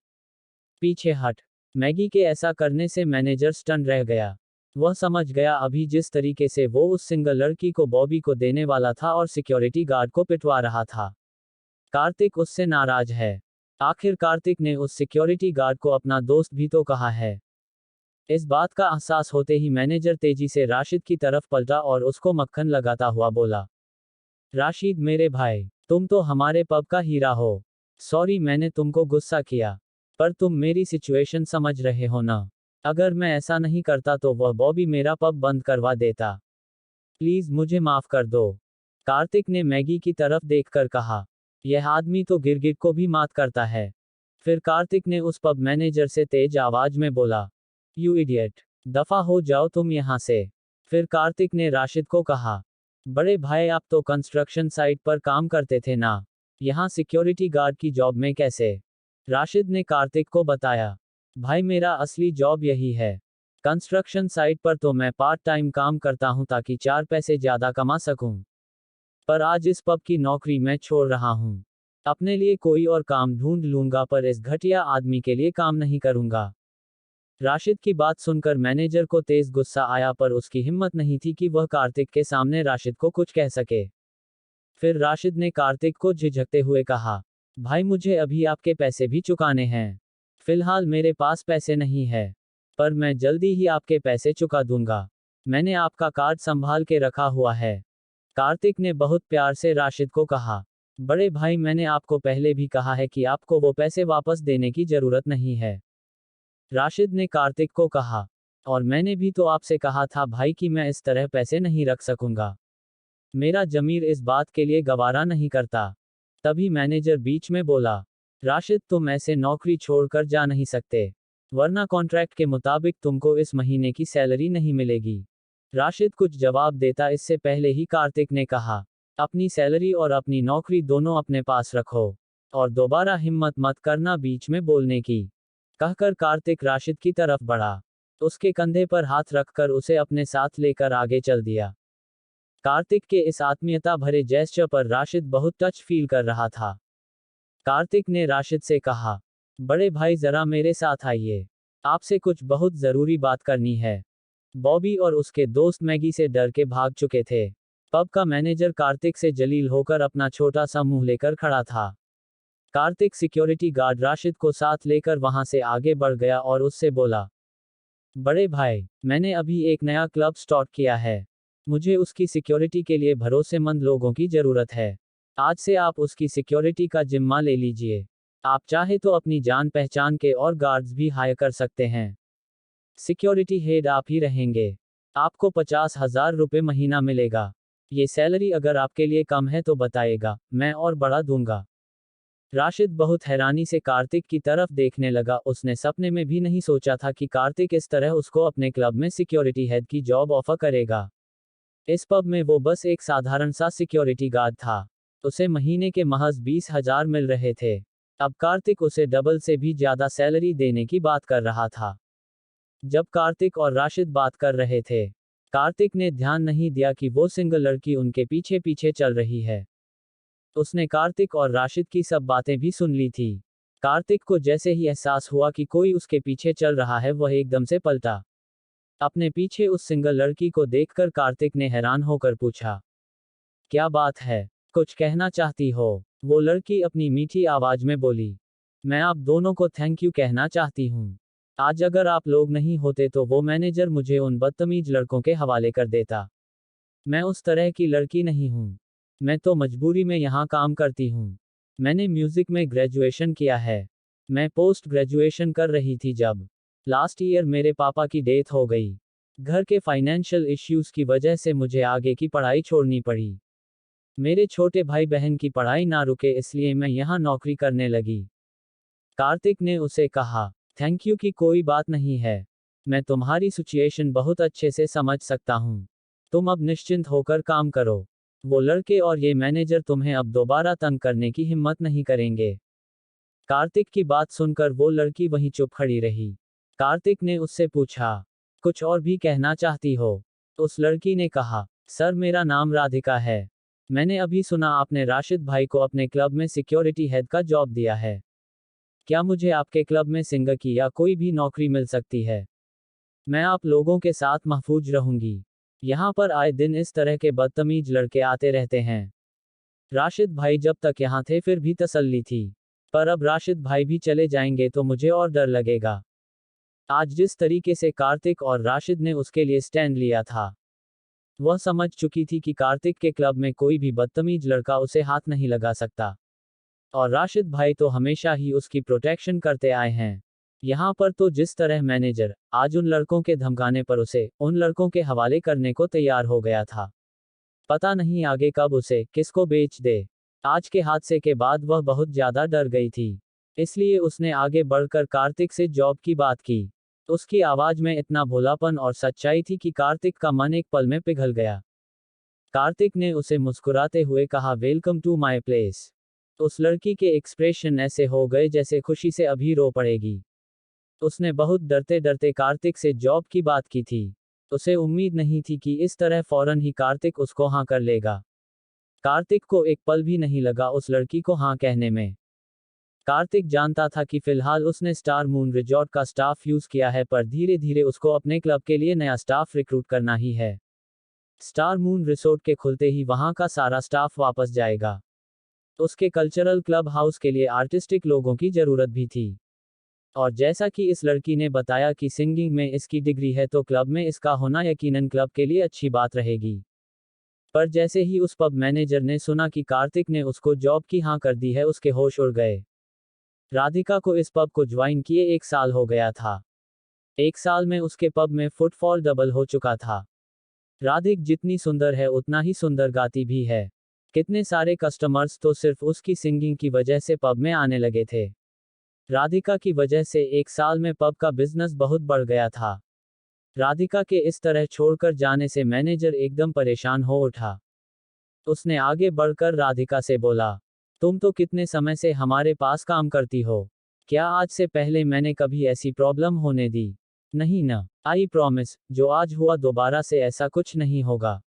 Speaker 2: पीछे हट। मैगी के ऐसा करने से मैनेजर स्टन रह गया। वह समझ गया अभी जिस तरीके से वो उस सिंगल लड़की को बॉबी को देने वाला था और सिक्योरिटी गार्ड को पिटवा रहा था, कार्तिक उससे नाराज है। आखिर कार्तिक ने उस सिक्योरिटी गार्ड को अपना दोस्त भी तो कहा है। इस बात का एहसास होते ही मैनेजर तेजी से राशिद की तरफ पलटा और उसको मक्खन लगाता हुआ बोला, राशिद मेरे भाई, तुम तो हमारे पब का हीरा हो। सॉरी मैंने तुमको गुस्सा किया, पर तुम मेरी सिचुएशन समझ रहे हो ना। अगर मैं ऐसा नहीं करता तो वह बॉबी मेरा पब बंद करवा देता। प्लीज मुझे माफ कर दो। कार्तिक ने मैगी की तरफ देखकर कहा, यह आदमी तो गिरगिट को भी मात करता है। फिर कार्तिक ने उस पब मैनेजर से तेज आवाज में बोला, यू इडियट, दफा हो जाओ तुम यहां से। फिर कार्तिक ने राशिद को कहा, बड़े भाई आप तो कंस्ट्रक्शन साइट पर काम करते थे ना, यहाँ सिक्योरिटी गार्ड की जॉब में कैसे? राशिद ने कार्तिक को बताया, भाई मेरा असली जॉब यही है। कंस्ट्रक्शन साइट पर तो मैं पार्ट टाइम काम करता हूँ ताकि 4 पैसे ज्यादा कमा सकूं। पर आज इस पब की नौकरी मैं छोड़ रहा हूँ। अपने लिए कोई और काम ढूंढ लूंगा पर इस घटिया आदमी के लिए काम नहीं करूंगा। राशिद की बात सुनकर मैनेजर को तेज गुस्सा आया पर उसकी हिम्मत नहीं थी कि वह कार्तिक के सामने राशिद को कुछ कह सके। फिर राशिद ने कार्तिक को झिझकते हुए कहा, भाई मुझे अभी आपके पैसे भी चुकाने हैं। फिलहाल मेरे पास पैसे नहीं है, पर मैं जल्दी ही आपके पैसे चुका दूंगा। मैंने आपका कार्ड संभाल के रखा हुआ है। कार्तिक ने बहुत प्यार से राशिद को कहा, बड़े भाई मैंने आपको पहले भी कहा है कि आपको वो पैसे वापस देने की जरूरत नहीं है। राशिद ने कार्तिक को कहा, और मैंने भी तो आपसे कहा था भाई कि मैं इस तरह पैसे नहीं रख सकूंगा। मेरा जमीर इस बात के लिए गवारा नहीं करता। तभी मैनेजर बीच में बोला, राशिद तुम ऐसे नौकरी छोड़कर जा नहीं सकते, वरना कॉन्ट्रैक्ट के मुताबिक तुमको इस महीने की सैलरी नहीं मिलेगी। राशिद कुछ जवाब देता इससे पहले ही कार्तिक ने कहा, अपनी सैलरी और अपनी नौकरी दोनों अपने पास रखो, और दोबारा हिम्मत मत करना बीच में बोलने की। कहकर कार्तिक राशिद की तरफ बढ़ा, उसके कंधे पर हाथ रखकर उसे अपने साथ लेकर आगे चल दिया। कार्तिक के इस आत्मीयता भरे जेस्चर पर राशिद बहुत टच फील कर रहा था। कार्तिक ने राशिद से कहा, बड़े भाई जरा मेरे साथ आइए, आपसे कुछ बहुत जरूरी बात करनी है। बॉबी और उसके दोस्त मैगी से डर के भाग चुके थे। पब का मैनेजर कार्तिक से जलील होकर अपना छोटा सा मुंह लेकर खड़ा था। कार्तिक सिक्योरिटी गार्ड राशिद को साथ लेकर वहां से आगे बढ़ गया और उससे बोला, बड़े भाई मैंने अभी एक नया क्लब स्टार्ट किया है। मुझे उसकी सिक्योरिटी के लिए भरोसेमंद लोगों की जरूरत है। आज से आप उसकी सिक्योरिटी का जिम्मा ले लीजिए। आप चाहे तो अपनी जान पहचान के और गार्ड्स भी हायर कर सकते हैं। सिक्योरिटी हेड आप ही रहेंगे। आपको 50,000 रुपये महीना मिलेगा। ये सैलरी अगर आपके लिए कम है तो बताएगा, मैं और बढ़ा दूंगा। राशिद बहुत हैरानी से कार्तिक की तरफ देखने लगा। उसने सपने में भी नहीं सोचा था कि कार्तिक इस तरह उसको अपने क्लब में सिक्योरिटी हेड की जॉब ऑफर करेगा। इस पब में वो बस एक साधारण सा सिक्योरिटी गार्ड था। उसे महीने के महज 20,000 मिल रहे थे। अब कार्तिक उसे डबल से भी ज्यादा सैलरी देने की बात कर रहा था। जब कार्तिक और राशिद बात कर रहे थे, कार्तिक ने ध्यान नहीं दिया कि वो सिंगल लड़की उनके पीछे पीछे चल रही है। उसने कार्तिक और राशिद की सब बातें भी सुन ली थी। कार्तिक को जैसे ही एहसास हुआ कि कोई उसके पीछे चल रहा है, वह एकदम से पलटा। अपने पीछे उस सिंगल लड़की को देखकर कार्तिक ने हैरान होकर पूछा, क्या बात है, कुछ कहना चाहती हो? वो लड़की अपनी मीठी आवाज में बोली, मैं आप दोनों को थैंक यू कहना चाहती हूँ। आज अगर आप लोग नहीं होते तो वो मैनेजर मुझे उन बदतमीज लड़कों के हवाले कर देता। मैं उस तरह की लड़की नहीं हूँ। मैं तो मजबूरी में यहाँ काम करती हूँ। मैंने म्यूजिक में ग्रेजुएशन किया है। मैं पोस्ट ग्रेजुएशन कर रही थी जब लास्ट ईयर मेरे पापा की डेथ हो गई। घर के फाइनेंशियल इश्यूज की वजह से मुझे आगे की पढ़ाई छोड़नी पड़ी। मेरे छोटे भाई बहन की पढ़ाई ना रुके इसलिए मैं यहाँ नौकरी करने लगी। कार्तिक ने उसे कहा, थैंक यू की कोई बात नहीं है। मैं तुम्हारी सिचुएशन बहुत अच्छे से समझ सकता हूँ। तुम अब निश्चिंत होकर काम करो। वो लड़के और ये मैनेजर तुम्हें अब दोबारा तंग करने की हिम्मत नहीं करेंगे। कार्तिक की बात सुनकर वो लड़की वहीं चुप खड़ी रही। कार्तिक ने उससे पूछा, कुछ और भी कहना चाहती हो? उस लड़की ने कहा, सर मेरा नाम राधिका है। मैंने अभी सुना आपने राशिद भाई को अपने क्लब में सिक्योरिटी हेड का जॉब दिया है। क्या मुझे आपके क्लब में सिंगर की या कोई भी नौकरी मिल सकती है? मैं आप लोगों के साथ महफूज रहूंगी। यहाँ पर आए दिन इस तरह के बदतमीज लड़के आते रहते हैं। राशिद भाई जब तक यहाँ थे फिर भी तसल्ली थी, पर अब राशिद भाई भी चले जाएंगे तो मुझे और डर लगेगा। आज जिस तरीके से कार्तिक और राशिद ने उसके लिए स्टैंड लिया था, वह समझ चुकी थी कि कार्तिक के क्लब में कोई भी बदतमीज लड़का उसे हाथ नहीं लगा सकता। और राशिद भाई तो हमेशा ही उसकी प्रोटेक्शन करते आए हैं। यहाँ पर तो जिस तरह मैनेजर आज उन लड़कों के धमकाने पर उसे उन लड़कों के हवाले करने को तैयार हो गया था। पता नहीं आगे कब उसे किसको बेच दे। आज के हादसे के बाद वह बहुत ज्यादा डर गई थी। इसलिए उसने आगे बढ़कर कार्तिक से जॉब की बात की। उसकी आवाज में इतना भोलापन और सच्चाई थी कि कार्तिक का मन एक पल में पिघल गया। कार्तिक ने उसे मुस्कुराते हुए कहा, वेलकम टू माय प्लेस। उस लड़की के एक्सप्रेशन ऐसे हो गए जैसे खुशी से अभी रो पड़ेगी। उसने बहुत डरते डरते कार्तिक से जॉब की बात की थी। उसे उम्मीद नहीं थी कि इस तरह फौरन ही कार्तिक उसको हाँ कर लेगा। कार्तिक को एक पल भी नहीं लगा उस लड़की को हाँ कहने में। कार्तिक जानता था कि फिलहाल उसने स्टार मून रिजॉर्ट का स्टाफ यूज किया है, पर धीरे धीरे उसको अपने क्लब के लिए नया स्टाफ रिक्रूट करना ही है। स्टार मून रिसोर्ट के खुलते ही वहां का सारा स्टाफ वापस जाएगा। उसके कल्चरल क्लब हाउस के लिए आर्टिस्टिक लोगों की जरूरत भी थी। और जैसा कि इस लड़की ने बताया कि सिंगिंग में इसकी डिग्री है तो क्लब में इसका होना यकीनन क्लब के लिए अच्छी बात रहेगी। पर जैसे ही उस पब मैनेजर ने सुना कि कार्तिक ने उसको जॉब की हाँ कर दी है, उसके होश उड़ गए। राधिका को इस पब को ज्वाइन किए 1 साल हो गया था। 1 साल में उसके पब में फुटफॉल डबल हो चुका था। राधिक जितनी सुंदर है उतना ही सुंदर गाती भी है। कितने सारे कस्टमर्स तो सिर्फ उसकी सिंगिंग की वजह से पब में आने लगे थे। राधिका की वजह से 1 साल में पब का बिजनेस बहुत बढ़ गया था। राधिका के इस तरह छोड़कर जाने से मैनेजर एकदम परेशान हो उठा। उसने आगे बढ़कर राधिका से बोला, तुम तो कितने समय से हमारे पास काम करती हो। क्या आज से पहले मैंने कभी ऐसी प्रॉब्लम होने दी? नहीं ना। आई प्रॉमिस, जो आज हुआ दोबारा से ऐसा कुछ नहीं होगा।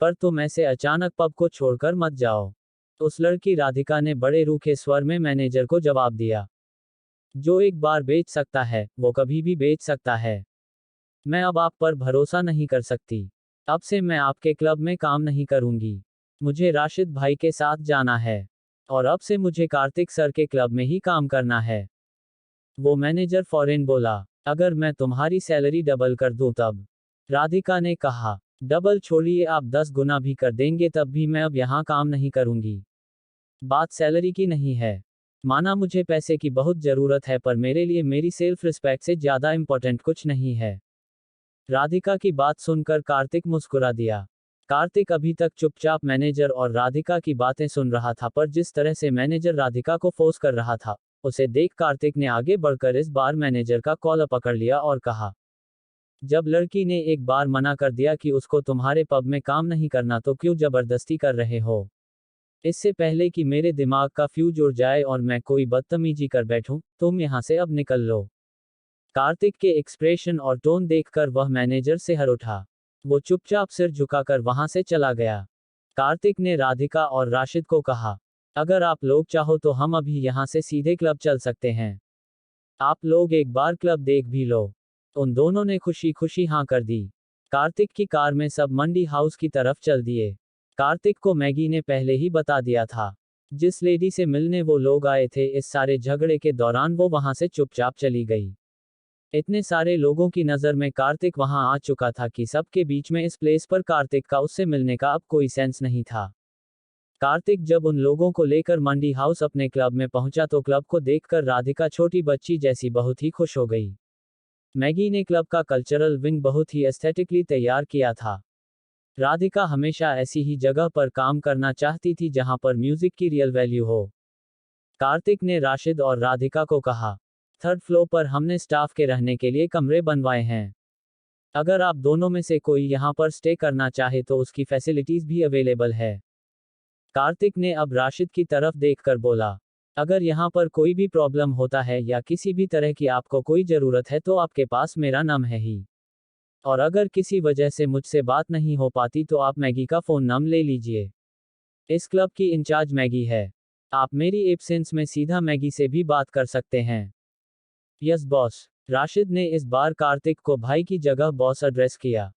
Speaker 2: पर तुम ऐसे अचानक पब को छोड़कर मत जाओ। उस लड़की राधिका ने बड़े रूखे स्वर में मैनेजर को जवाब दिया, जो एक बार बेच सकता है वो कभी भी बेच सकता है। मैं अब आप पर भरोसा नहीं कर सकती। अब से मैं आपके क्लब में काम नहीं करूंगी। मुझे राशिद भाई के साथ जाना है। और अब से मुझे कार्तिक सर के क्लब में ही काम करना है। वो मैनेजर फौरन बोला, अगर मैं तुम्हारी सैलरी डबल कर दूं तब? राधिका ने कहा, डबल छोड़िए, आप 10 गुना भी कर देंगे तब भी मैं अब यहाँ काम नहीं करूंगी। बात सैलरी की नहीं है। माना मुझे पैसे की बहुत जरूरत है, पर मेरे लिए मेरी सेल्फ रिस्पेक्ट से ज्यादा इंपॉर्टेंट कुछ नहीं है। राधिका की बात सुनकर कार्तिक मुस्कुरा दिया। कार्तिक अभी तक चुपचाप मैनेजर और राधिका की बातें सुन रहा था, पर जिस तरह से मैनेजर राधिका को फोर्स कर रहा था, उसे देख कार्तिक ने आगे बढ़कर इस बार मैनेजर का कॉलर पकड़ लिया और कहा, जब लड़की ने एक बार मना कर दिया कि उसको तुम्हारे पब में काम नहीं करना तो क्यों जबरदस्ती कर रहे हो? इससे पहले कि मेरे दिमाग का फ्यूज उड़ जाए और मैं कोई बदतमीजी कर बैठूं, तुम यहाँ से अब निकल लो। कार्तिक के एक्सप्रेशन और टोन देखकर वह मैनेजर से हर उठा। वो चुपचाप सिर झुकाकर वहां से चला गया। कार्तिक ने राधिका और राशिद को कहा, अगर आप लोग चाहो तो हम अभी यहाँ से सीधे क्लब चल सकते हैं। आप लोग एक बार क्लब देख भी लो। उन दोनों ने खुशी खुशी हाँ कर दी। कार्तिक की कार में सब मंडी हाउस की तरफ चल दिए। कार्तिक को मैगी ने पहले ही बता दिया था। जिस लेडी से मिलने वो लोग आए थे, इस सारे झगड़े के दौरान वो वहां से चुपचाप चली गई। इतने सारे लोगों की नज़र में कार्तिक वहां आ चुका था कि सबके बीच में इस प्लेस पर कार्तिक का उससे मिलने का अब कोई सेंस नहीं था। कार्तिक जब उन लोगों को लेकर मंडी हाउस अपने क्लब में पहुंचा तो क्लब को देखकर राधिका छोटी बच्ची जैसी बहुत ही खुश हो गई। मैगी ने क्लब का कल्चरल विंग बहुत ही एस्थेटिकली तैयार किया था। राधिका हमेशा ऐसी ही जगह पर काम करना चाहती थी जहां पर म्यूजिक की रियल वैल्यू हो। कार्तिक ने राशिद और राधिका को कहा, थर्ड फ्लोर पर हमने स्टाफ के रहने के लिए कमरे बनवाए हैं। अगर आप दोनों में से कोई यहाँ पर स्टे करना चाहे तो उसकी फैसिलिटीज भी अवेलेबल है। कार्तिक ने अब राशिद की तरफ देखकर बोला, अगर यहाँ पर कोई भी प्रॉब्लम होता है या किसी भी तरह की आपको कोई ज़रूरत है तो आपके पास मेरा नंबर है ही। और अगर किसी वजह से मुझसे बात नहीं हो पाती तो आप मैगी का फ़ोन नंबर ले लीजिए। इस क्लब की इंचार्ज मैगी है। आप मेरी एब्सेंस में सीधा मैगी से भी बात कर सकते हैं। Yes boss. राशिद ने इस बार कार्तिक को भाई की जगह बॉस एड्रेस किया।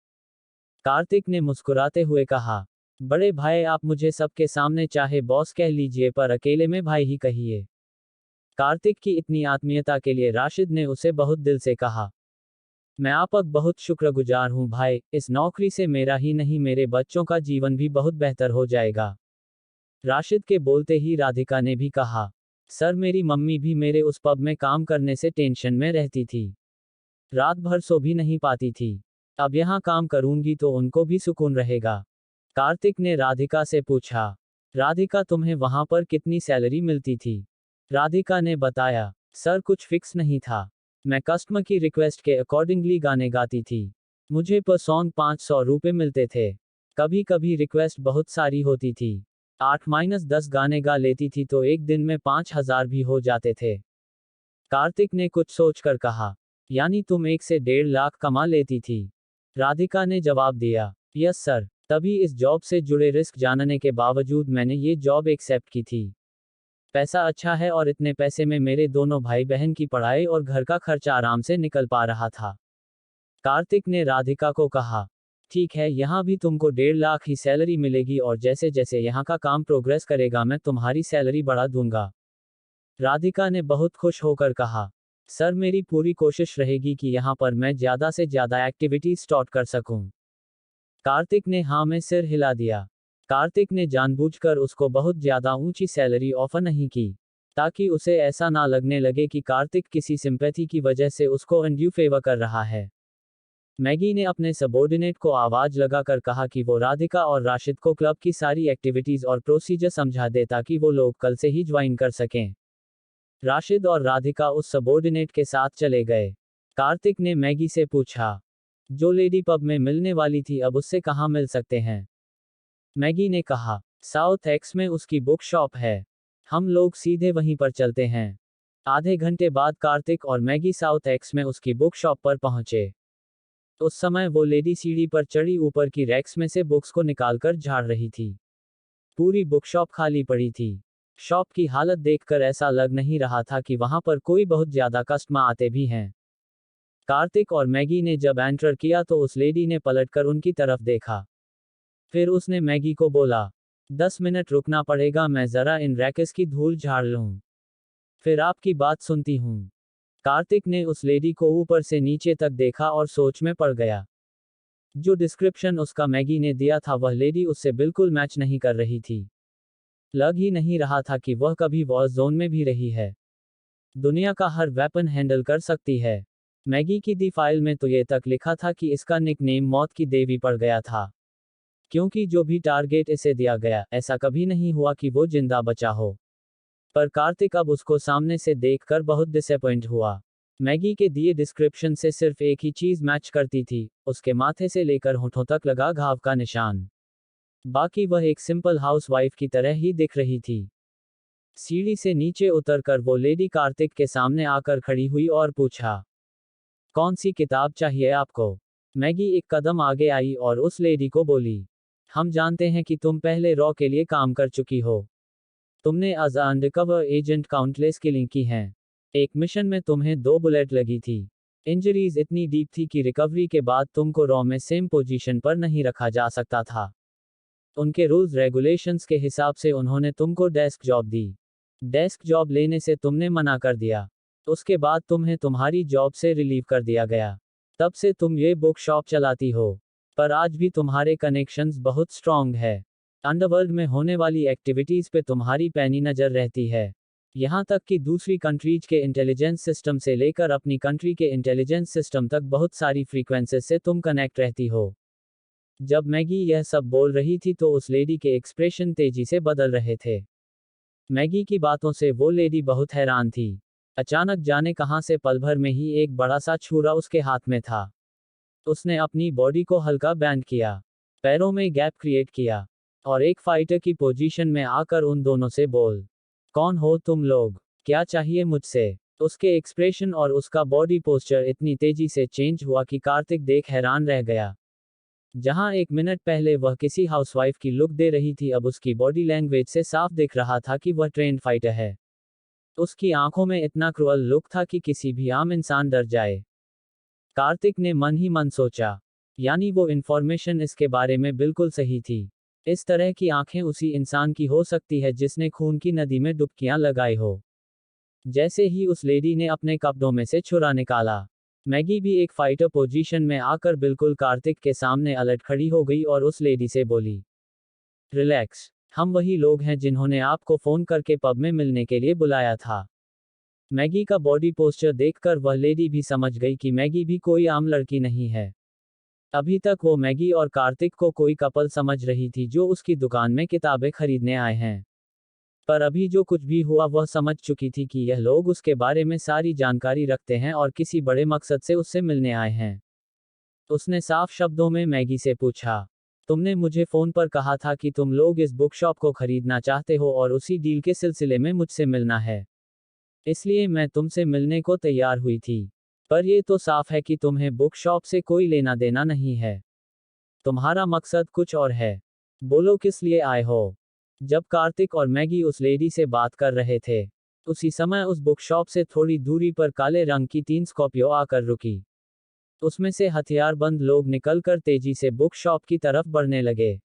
Speaker 2: कार्तिक ने मुस्कुराते हुए कहा, बड़े भाई आप मुझे सबके सामने चाहे बॉस कह लीजिए पर अकेले में भाई ही कहिए। कार्तिक की इतनी आत्मीयता के लिए राशिद ने उसे बहुत दिल से कहा, मैं आपका बहुत शुक्रगुजार हूँ भाई, इस नौकरी से मेरा ही नहीं मेरे बच्चों का जीवन भी बहुत बेहतर हो जाएगा। राशिद के बोलते ही राधिका ने भी कहा, सर मेरी मम्मी भी मेरे उस पब में काम करने से टेंशन में रहती थी। रात भर सो भी नहीं पाती थी। अब यहाँ काम करूंगी तो उनको भी सुकून रहेगा। कार्तिक ने राधिका से पूछा, राधिका तुम्हें वहां पर कितनी सैलरी मिलती थी? राधिका ने बताया, सर कुछ फिक्स नहीं था। मैं कस्टमर की रिक्वेस्ट के अकॉर्डिंगली गाने गाती थी। मुझे पर सॉन्ग 500 रुपये मिलते थे। कभी कभी रिक्वेस्ट बहुत सारी होती थी, 8-10 गाने गा लेती थी तो एक दिन में 5,000 भी हो जाते थे। कार्तिक ने कुछ सोचकर कहा, यानी तुम 1 से 1.5 लाख कमा लेती थी? राधिका ने जवाब दिया, यस सर। तभी इस जॉब से जुड़े रिस्क जानने के बावजूद मैंने ये जॉब एक्सेप्ट की थी। पैसा अच्छा है और इतने पैसे में मेरे दोनों भाई बहन की पढ़ाई और घर का खर्चा आराम से निकल पा रहा था। कार्तिक ने राधिका को कहा, ठीक है यहाँ भी तुमको 1.5 लाख ही सैलरी मिलेगी और जैसे जैसे यहाँ का काम प्रोग्रेस करेगा मैं तुम्हारी सैलरी बढ़ा दूंगा। राधिका ने बहुत खुश होकर कहा, सर मेरी पूरी कोशिश रहेगी कि यहाँ पर मैं ज़्यादा से ज़्यादा एक्टिविटीज स्टार्ट कर सकूं। कार्तिक ने हाँ में सिर हिला दिया। कार्तिक ने जानबूझकर उसको बहुत ज़्यादा ऊंची सैलरी ऑफर नहीं की, ताकि उसे ऐसा ना लगने लगे कि कार्तिक किसी सिंपैथी की वजह से उसको अनड्यू फेवर कर रहा है। मैगी ने अपने सबॉर्डिनेट को आवाज लगाकर कहा कि वो राधिका और राशिद को क्लब की सारी एक्टिविटीज और प्रोसीजर समझा दे ताकि वो लोग कल से ही ज्वाइन कर सकें। राशिद और राधिका उस सबॉर्डिनेट के साथ चले गए। कार्तिक ने मैगी से पूछा, जो लेडी पब में मिलने वाली थी अब उससे कहाँ मिल सकते हैं? मैगी ने कहा, साउथ एक्स में उसकी बुक शॉप है, हम लोग सीधे वहीं पर चलते हैं। आधे घंटे बाद कार्तिक और मैगी साउथ एक्स में उसकी बुक शॉप पर पहुंचे। उस समय वो लेडी सीढ़ी पर चढ़ी ऊपर की रैक्स में से बुक्स को निकालकर झाड़ रही थी। पूरी बुक शॉप खाली पड़ी थी। शॉप की हालत देखकर ऐसा लग नहीं रहा था कि वहां पर कोई बहुत ज्यादा कस्टमर आते भी हैं। कार्तिक और मैगी ने जब एंटर किया तो उस लेडी ने पलटकर उनकी तरफ देखा। फिर उसने मैगी को बोला, 10 मिनट रुकना पड़ेगा, मैं जरा इन रैकेस की धूल झाड़ लूं, फिर आपकी बात सुनती हूं। कार्तिक ने उस लेडी को ऊपर से नीचे तक देखा और सोच में पड़ गया। जो डिस्क्रिप्शन उसका मैगी ने दिया था वह लेडी उससे बिल्कुल मैच नहीं कर रही थी। लग ही नहीं रहा था कि वह कभी वॉर जोन में भी रही है। दुनिया का हर वेपन हैंडल कर सकती है। मैगी की दी फाइल में तो ये तक लिखा था कि इसका निकनेम मौत की देवी पड़ गया था, क्योंकि जो भी टारगेट इसे दिया गया ऐसा कभी नहीं हुआ कि वो जिंदा बचा हो। पर कार्तिक अब उसको सामने से देखकर बहुत डिसअपॉइंट हुआ। मैगी के दिए डिस्क्रिप्शन से सिर्फ एक ही चीज मैच करती थी, उसके माथे से लेकर होठों तक लगा घाव का निशान। बाकी वह एक सिंपल हाउसवाइफ की तरह ही दिख रही थी। सीढ़ी से नीचे उतरकर वो लेडी कार्तिक के सामने आकर खड़ी हुई और पूछा, कौन सी किताब चाहिए आपको? मैगी एक कदम आगे आई और उस लेडी को बोली, हम जानते हैं कि तुम पहले रॉ के लिए काम कर चुकी हो। तुमने as undercover agent countless killing की हैं। एक मिशन में तुम्हें 2 बुलेट लगी थी। इंजरीज इतनी डीप थी कि रिकवरी के बाद तुमको रॉ में सेम पोजीशन पर नहीं रखा जा सकता था। उनके रूल्स रेगुलेशंस के हिसाब से उन्होंने तुमको डेस्क जॉब दी। डेस्क जॉब लेने से तुमने मना कर दिया। उसके बाद तुम्हें तुम्हारी जॉब से रिलीव कर दिया गया। तब से तुम ये बुक शॉप चलाती हो। पर आज भी तुम्हारे कनेक्शंस बहुत स्ट्रांग है। अंडरवर्ल्ड में होने वाली एक्टिविटीज पे तुम्हारी पैनी नजर रहती है। यहाँ तक कि दूसरी कंट्रीज के इंटेलिजेंस सिस्टम से लेकर अपनी कंट्री के इंटेलिजेंस सिस्टम तक बहुत सारी फ्रीक्वेंसीज से तुम कनेक्ट रहती हो। जब मैगी यह सब बोल रही थी तो उस लेडी के एक्सप्रेशन तेजी से बदल रहे थे। मैगी की बातों से वो लेडी बहुत हैरान थी। अचानक जाने कहां से पल भर में ही एक बड़ा सा छुरा उसके हाथ में था। उसने अपनी बॉडी को हल्का बैंड किया, पैरों में गैप क्रिएट किया और एक फाइटर की पोजीशन में आकर उन दोनों से बोल, कौन हो तुम लोग, क्या चाहिए मुझसे। उसके एक्सप्रेशन और उसका बॉडी पोस्चर इतनी तेजी से चेंज हुआ कि कार्तिक देख हैरान रह गया। जहां एक मिनट पहले वह किसी हाउसवाइफ की लुक दे रही थी, अब उसकी बॉडी लैंग्वेज से साफ दिख रहा था कि वह ट्रेंड फाइटर है। उसकी आंखों में इतना क्रूअल लुक था कि किसी भी आम इंसान डर जाए। कार्तिक ने मन ही मन सोचा, यानी वो इंफॉर्मेशन इसके बारे में बिल्कुल सही थी। इस तरह की आंखें उसी इंसान की हो सकती है जिसने खून की नदी में डुबकियां लगाई हो। जैसे ही उस लेडी ने अपने कपड़ों में से छुरा निकाला, मैगी भी एक फाइटर पोजीशन में आकर बिल्कुल कार्तिक के सामने अलट खड़ी हो गई और उस लेडी से बोली, रिलैक्स, हम वही लोग हैं जिन्होंने आपको फोन करके पब में मिलने के लिए बुलाया था। मैगी का बॉडी पोस्चर देखकर वह लेडी भी समझ गई कि मैगी भी कोई आम लड़की नहीं है। अभी तक वो मैगी और कार्तिक को कोई कपल समझ रही थी जो उसकी दुकान में किताबें खरीदने आए हैं। पर अभी जो कुछ भी हुआ वह समझ चुकी थी कि यह लोग उसके बारे में सारी जानकारी रखते हैं और किसी बड़े मकसद से उससे मिलने आए हैं। उसने साफ शब्दों में मैगी से पूछा, तुमने मुझे फोन पर कहा था कि तुम लोग इस बुक शॉप को खरीदना चाहते हो और उसी डील के सिलसिले में मुझसे मिलना है। इसलिए मैं तुमसे मिलने को तैयार हुई थी। पर यह तो साफ है कि तुम्हें बुक शॉप से कोई लेना देना नहीं है। तुम्हारा मकसद कुछ और है। बोलो किस लिए आए हो। जब कार्तिक और मैगी उस लेडी से बात कर रहे थे, उसी समय उस बुक शॉप से थोड़ी दूरी पर काले रंग की 3 स्कॉर्पियो आकर रुकी। उसमें से हथियारबंद लोग निकलकर तेजी से बुक शॉप की तरफ बढ़ने लगे।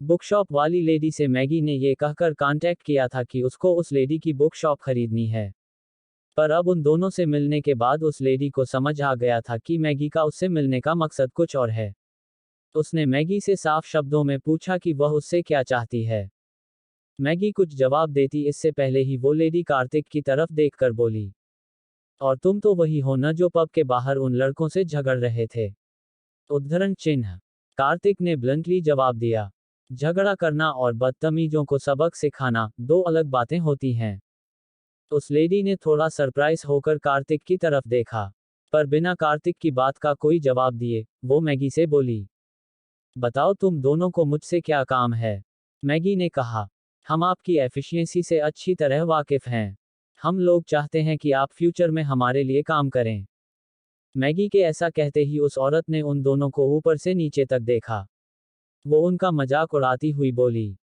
Speaker 2: बुक शॉप वाली लेडी से मैगी ने ये कहकर कांटेक्ट किया था कि उसको उस लेडी की बुक शॉप खरीदनी है। पर अब उन दोनों से मिलने के बाद उस लेडी को समझ आ गया था कि मैगी का उससे मिलने का मकसद कुछ और है। उसने मैगी से साफ शब्दों में पूछा कि वह उससे क्या चाहती है। मैगी कुछ जवाब देती इससे पहले ही वो लेडी कार्तिक की तरफ देखकर बोली, और तुम तो वही हो न जो पब के बाहर उन लड़कों से झगड़ रहे थे। उद्धरण चिन्ह। कार्तिक ने ब्लंटली जवाब दिया, झगड़ा करना और बदतमीजों को सबक सिखाना दो अलग बातें होती हैं। उस लेडी ने थोड़ा सरप्राइज होकर कार्तिक की तरफ देखा, पर बिना कार्तिक की बात का कोई जवाब दिए वो मैगी से बोली, बताओ तुम दोनों को मुझसे क्या काम है। मैगी ने कहा, हम आपकी एफिशिएंसी से अच्छी तरह वाकिफ हैं। हम लोग चाहते हैं कि आप फ्यूचर में हमारे लिए काम करें। मैगी के ऐसा कहते ही उस औरत ने उन दोनों को ऊपर से नीचे तक देखा। वो उनका मजाक उड़ाती हुई बोली,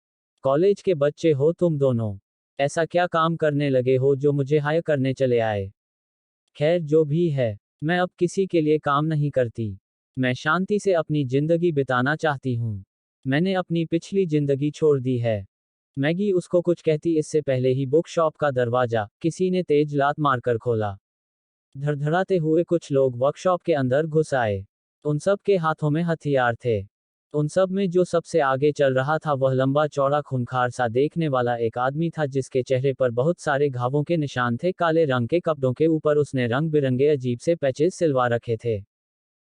Speaker 2: कॉलेज के बच्चे हो तुम दोनों, ऐसा क्या काम करने लगे हो जो मुझे हायर करने चले आए। खैर जो भी है, मैं अब किसी के लिए काम नहीं करती। मैं शांति से अपनी जिंदगी बिताना चाहती हूँ। मैंने अपनी पिछली जिंदगी छोड़ दी है। मैगी उसको कुछ कहती इससे पहले ही बुक शॉप का दरवाजा किसी ने तेज लात मारकर खोला। धड़धड़ाते हुए कुछ लोग वर्कशॉप के अंदर घुस आए। उन सब के हाथों में हथियार थे। उन सब में जो सबसे आगे चल रहा था वह लंबा चौड़ा खूंखार सा देखने वाला एक आदमी था जिसके चेहरे पर बहुत सारे घावों के निशान थे। काले रंग के कपड़ों के ऊपर उसने रंग बिरंगे अजीब से पैचेस सिलवा रखे थे।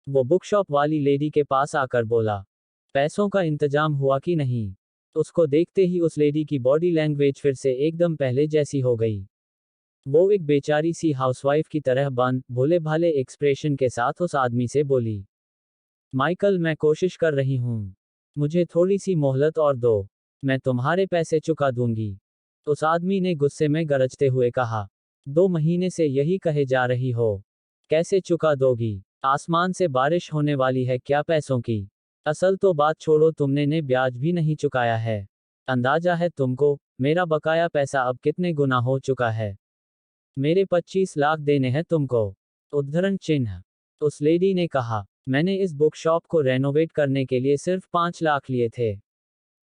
Speaker 2: वो बुक शॉप वाली लेडी के पास आकर बोला, पैसों का इंतजाम हुआ कि नहीं। उसको देखते ही उस लेडी की बॉडी लैंग्वेज फिर से एकदम पहले जैसी हो गई। वो एक बेचारी सी हाउसवाइफ की तरह बंद भोले भाले एक्सप्रेशन के साथ उस आदमी से बोली, माइकल मैं कोशिश कर रही हूँ, मुझे थोड़ी सी मोहलत और दो, मैं तुम्हारे पैसे चुका दूंगी। उस आदमी ने गुस्से में गरजते हुए कहा, 2 महीने से यही कहे जा रही हो, कैसे चुका दोगी। आसमान से बारिश होने वाली है क्या पैसों की। असल तो बात छोड़ो, तुमने ने ब्याज भी नहीं चुकाया है। अंदाजा है तुमको मेरा बकाया पैसा अब कितने गुना हो चुका है। मेरे 25 लाख देने हैं तुमको। उद्धरण चिन्ह। उस लेडी ने कहा, मैंने इस बुक शॉप को रेनोवेट करने के लिए सिर्फ 5 लाख लिए थे।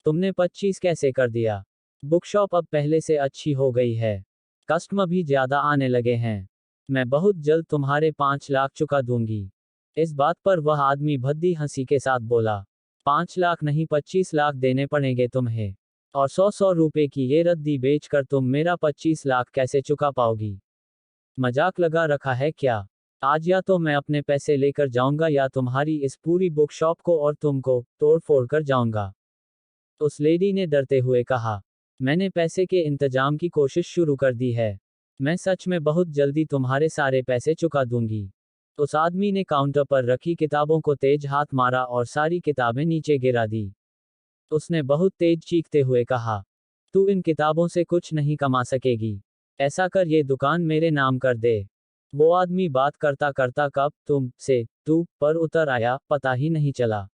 Speaker 2: तुमने 25 कैसे कर दिया? बुक शॉप अब पहले से अच्छी हो गई है। कस्टमर भी ज्यादा आने लगे हैं। मैं बहुत जल्द तुम्हारे 5 लाख चुका दूंगी। इस बात पर वह आदमी भद्दी हंसी के साथ बोला, 5 लाख नहीं 25 लाख देने पड़ेंगे तुम्हें। और 100 रुपए की ये रद्दी बेचकर तुम मेरा 25 लाख कैसे चुका पाओगी? मजाक लगा रखा है क्या? आज या तो मैं अपने पैसे लेकर जाऊंगा या तुम्हारी इस पूरी बुक शॉप को और तुमको तोड़ फोड़ कर जाऊंगा। उस लेडी ने डरते हुए कहा, मैंने पैसे के इंतजाम की कोशिश शुरू कर दी है। मैं सच में बहुत जल्दी तुम्हारे सारे पैसे चुका दूंगी। उस आदमी ने काउंटर पर रखी किताबों को तेज हाथ मारा और सारी किताबें नीचे गिरा दी। उसने बहुत तेज चीखते हुए कहा, तू इन किताबों से कुछ नहीं कमा सकेगी। ऐसा कर ये दुकान मेरे नाम कर दे। वो आदमी बात करता करता कब तुम से तू पर उतर आया, पता ही नहीं चला।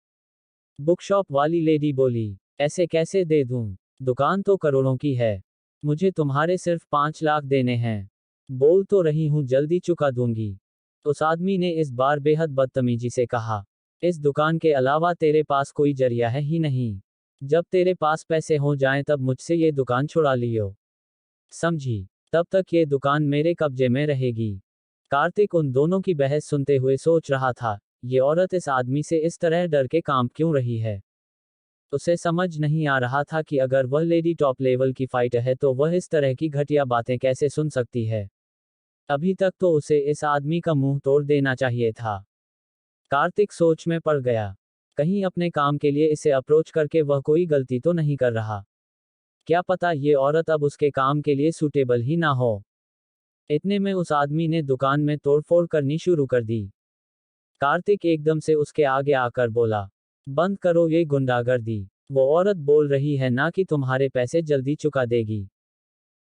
Speaker 2: बुक शॉप वाली लेडी बोली, ऐसे कैसे दे दूं? दुकान तो करोड़ों की है। मुझे तुम्हारे सिर्फ 5 लाख देने हैं। बोल तो रही हूं जल्दी चुका दूंगी। उस आदमी ने इस बार बेहद बदतमीजी से कहा, इस दुकान के अलावा तेरे पास कोई जरिया है ही नहीं। जब तेरे पास पैसे हो जाएं तब मुझसे ये दुकान छुड़ा लियो। समझी? तब तक ये दुकान मेरे कब्जे में रहेगी। कार्तिक उन दोनों की बहस सुनते हुए सोच रहा था, ये औरत इस आदमी से इस तरह डर के काम क्यों रही है? उसे समझ नहीं आ रहा था कि अगर वह लेडी टॉप लेवल की फाइटर है तो वह इस तरह की घटिया बातें कैसे सुन सकती है। अभी तक तो उसे इस आदमी का मुंह तोड़ देना चाहिए था। कार्तिक सोच में पड़ गया, कहीं अपने काम के लिए इसे अप्रोच करके वह कोई गलती तो नहीं कर रहा। क्या पता ये औरत अब उसके काम के लिए सूटेबल ही ना हो। इतने में उस आदमी ने दुकान में तोड़फोड़ करनी शुरू कर दी। कार्तिक एकदम से उसके आगे आकर बोला, बंद करो ये गुंडागर्दी। वो औरत बोल रही है ना कि तुम्हारे पैसे जल्दी चुका देगी।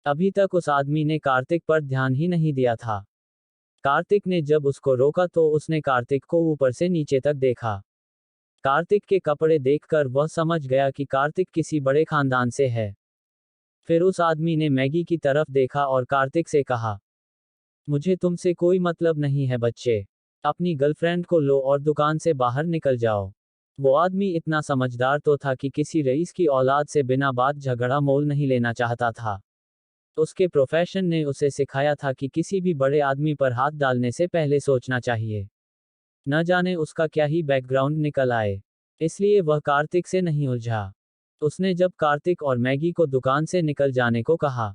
Speaker 2: अभी तक उस आदमी ने कार्तिक पर ध्यान ही नहीं दिया था। कार्तिक ने जब उसको रोका तो उसने कार्तिक को ऊपर से नीचे तक देखा। कार्तिक के कपड़े देखकर वह समझ गया कि कार्तिक किसी बड़े खानदान से है। फिर उस आदमी ने मैगी की तरफ देखा और कार्तिक से कहा, मुझे तुमसे कोई मतलब नहीं है बच्चे। अपनी गर्लफ्रेंड को लो और दुकान से बाहर निकल जाओ। वो आदमी इतना समझदार तो था कि किसी रईस की औलाद से बिना बात झगड़ा मोल नहीं लेना चाहता था। उसके प्रोफेशन ने उसे सिखाया था कि किसी भी बड़े आदमी पर हाथ डालने से पहले सोचना चाहिए। न जाने उसका क्या ही बैकग्राउंड निकल आए। इसलिए वह कार्तिक से नहीं उलझा। उसने जब कार्तिक और मैगी को दुकान से निकल जाने को कहा,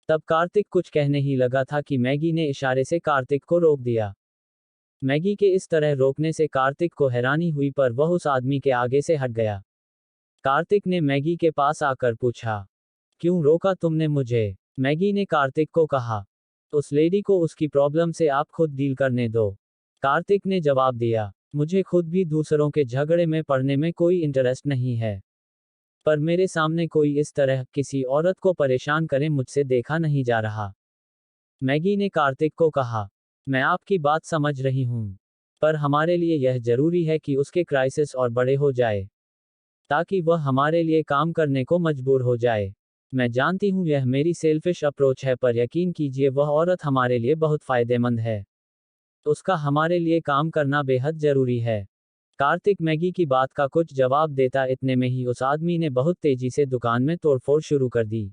Speaker 2: तब कार्तिक कुछ कहने ही लगा था कि मैगी ने इशारे से कार्तिक को रोक दिया। मैगी के इस तरह रोकने से कार्तिक को हैरानी हुई पर वह उस आदमी के आगे से हट गया। कार्तिक ने मैगी के पास आकर पूछा, क्यों रोका तुमने मुझे? मैगी ने कार्तिक को कहा, उस लेडी को उसकी प्रॉब्लम से आप खुद डील करने दो। कार्तिक ने जवाब दिया, मुझे खुद भी दूसरों के झगड़े में पड़ने में कोई इंटरेस्ट नहीं है। पर मेरे सामने कोई इस तरह किसी औरत को परेशान करे मुझसे देखा नहीं जा रहा। मैगी ने कार्तिक को कहा, मैं आपकी बात समझ रही हूँ, पर हमारे लिए यह जरूरी है कि उसके क्राइसिस और बड़े हो जाए, ताकि वह हमारे लिए काम करने को मजबूर हो जाए। मैं जानती हूँ यह मेरी सेल्फिश अप्रोच है पर यकीन कीजिए वह औरत हमारे लिए बहुत फायदेमंद है। उसका हमारे लिए काम करना बेहद जरूरी है। कार्तिक मैगी की बात का कुछ जवाब देता इतने में ही उस आदमी ने बहुत तेजी से दुकान में तोड़फोड़ शुरू कर दी।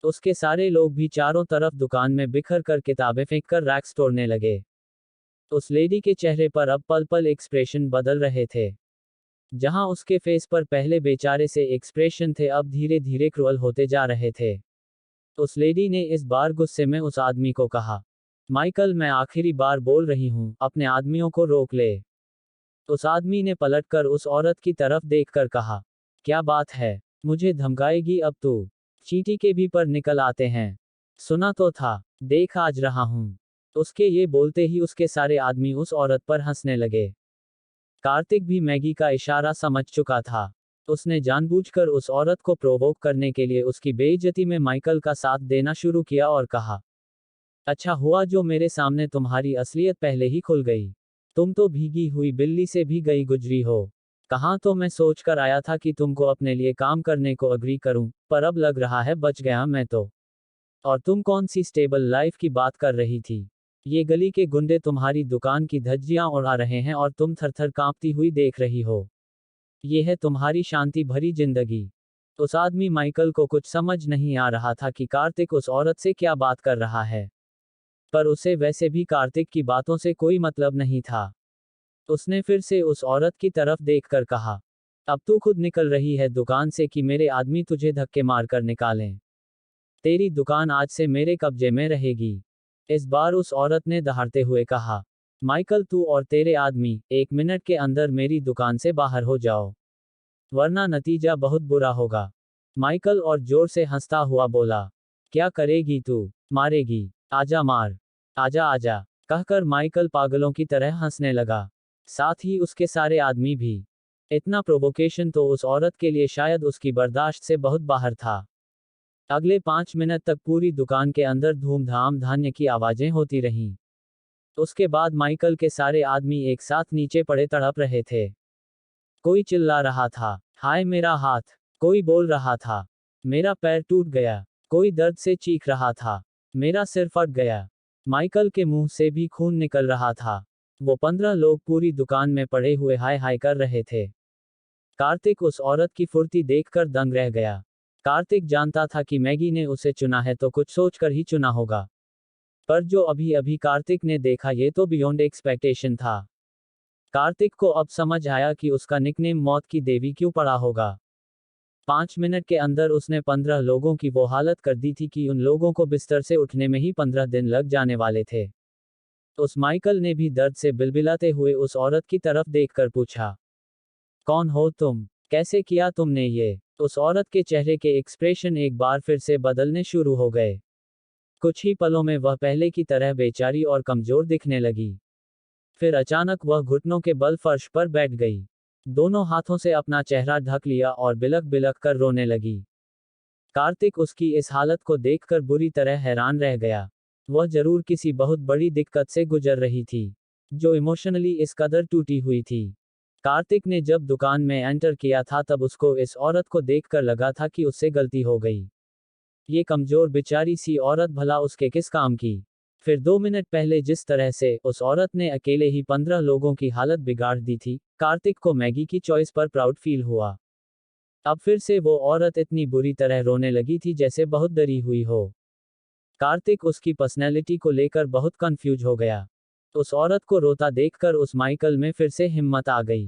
Speaker 2: उसके सारे लोग भी चारों तरफ दुकान में बिखर कर किताबें फेंक कर रैक्स तोड़ने लगे। उस लेडी के चेहरे पर अब पल पल एक्सप्रेशन बदल रहे थे। जहां उसके फेस पर पहले बेचारे से एक्सप्रेशन थे अब धीरे धीरे क्रूअल होते जा रहे थे। उस लेडी ने इस बार गुस्से में उस आदमी को कहा, माइकल मैं आखिरी बार बोल रही हूं, अपने आदमियों को रोक ले। उस आदमी ने पलटकर उस औरत की तरफ देखकर कहा, क्या बात है, मुझे धमकाएगी अब तू? चींटी के भी पर निकल आते हैं। सुना तो था, देख आज रहा हूं। उसके ये बोलते ही उसके सारे आदमी उस औरत पर हंसने लगे। कार्तिक भी मैगी का इशारा समझ चुका था। उसने जानबूझकर उस औरत को प्रोवोक करने के लिए उसकी बेइज्जती में माइकल का साथ देना शुरू किया और कहा, अच्छा हुआ जो मेरे सामने तुम्हारी असलियत पहले ही खुल गई। तुम तो भीगी हुई बिल्ली से भी गई गुजरी हो। कहाँ तो मैं सोच कर आया था कि तुमको अपने लिए काम करने को अग्री करूं, पर अब लग रहा है बच गया मैं तो। और तुम कौन सी स्टेबल लाइफ की बात कर रही थी? ये गली के गुंडे तुम्हारी दुकान की धज्जियां उड़ा रहे हैं और तुम थरथर कांपती हुई देख रही हो। ये है तुम्हारी शांति भरी जिंदगी। उस आदमी माइकल को कुछ समझ नहीं आ रहा था कि कार्तिक उस औरत से क्या बात कर रहा है, पर उसे वैसे भी कार्तिक की बातों से कोई मतलब नहीं था। उसने फिर से उस औरत की तरफ देखकर कहा, अब तू खुद निकल रही है दुकान से कि मेरे आदमी तुझे धक्के मारकर निकालें? तेरी दुकान आज से मेरे कब्जे में रहेगी। इस बार उस औरत ने दहाड़ते हुए कहा, माइकल तू और तेरे आदमी 1 मिनट के अंदर मेरी दुकान से बाहर हो जाओ, वरना नतीजा बहुत बुरा होगा। माइकल और जोर से हंसता हुआ बोला, क्या करेगी तू? मारेगी? आजा मार। आजा आजा, कहकर माइकल पागलों की तरह हंसने लगा। साथ ही उसके सारे आदमी भी। इतना प्रोवोकेशन तो उस औरत के लिए शायद उसकी बर्दाश्त से बहुत बाहर था। अगले 5 मिनट तक पूरी दुकान के अंदर धूमधाम धान्य की आवाजें होती रहीं। उसके बाद माइकल के सारे आदमी एक साथ नीचे पड़े तड़प रहे थे। कोई चिल्ला रहा था, हाय मेरा हाथ। कोई बोल रहा था, मेरा पैर टूट गया। कोई दर्द से चीख रहा था, मेरा सिर फट गया। माइकल के मुंह से भी खून निकल रहा था। वो 15 लोग पूरी दुकान में पड़े हुए हाय हाय कर रहे थे। कार्तिक उस औरत की फुर्ती देखकर दंग रह गया। कार्तिक जानता था कि मैगी ने उसे चुना है तो कुछ सोचकर ही चुना होगा, पर जो अभी अभी कार्तिक ने देखा ये तो बियॉन्ड एक्सपेक्टेशन था। कार्तिक को अब समझ आया कि उसका निकनेम मौत की देवी क्यों पड़ा होगा। 5 मिनट के अंदर उसने 15 लोगों की वो हालत कर दी थी कि उन लोगों को बिस्तर से उठने में ही 15 दिन लग जाने वाले थे। उस माइकल ने भी दर्द से बिलबिलाते हुए उस औरत की तरफ देखकर पूछा, कौन हो तुम? कैसे किया तुमने ये? उस औरत के चेहरे के एक्सप्रेशन एक बार फिर से बदलने शुरू हो गए। कुछ ही पलों में वह पहले की तरह बेचारी और कमजोर दिखने लगी। फिर अचानक वह घुटनों के बल फर्श पर बैठ गई। दोनों हाथों से अपना चेहरा ढक लिया और बिलख बिलख कर रोने लगी। कार्तिक उसकी इस हालत को देखकर बुरी तरह हैरान रह गया। वह जरूर किसी बहुत बड़ी दिक्कत से गुजर रही थी, जो इमोशनली इस कदर टूटी हुई थी। कार्तिक ने जब दुकान में एंटर किया था तब उसको इस औरत को देखकर लगा था कि उससे गलती हो गई। ये कमजोर बेचारी सी औरत भला उसके किस काम की? फिर 2 मिनट पहले जिस तरह से उस औरत ने अकेले ही 15 लोगों की हालत बिगाड़ दी थी, कार्तिक को मैगी की चॉइस पर प्राउड फील हुआ। अब फिर से वो औरत इतनी बुरी तरह रोने लगी थी जैसे बहुत डरी हुई हो। कार्तिक उसकी पर्सनैलिटी को लेकर बहुत कंफ्यूज हो गया। उस औरत को रोता देखकर उस माइकल में फिर से हिम्मत आ गई।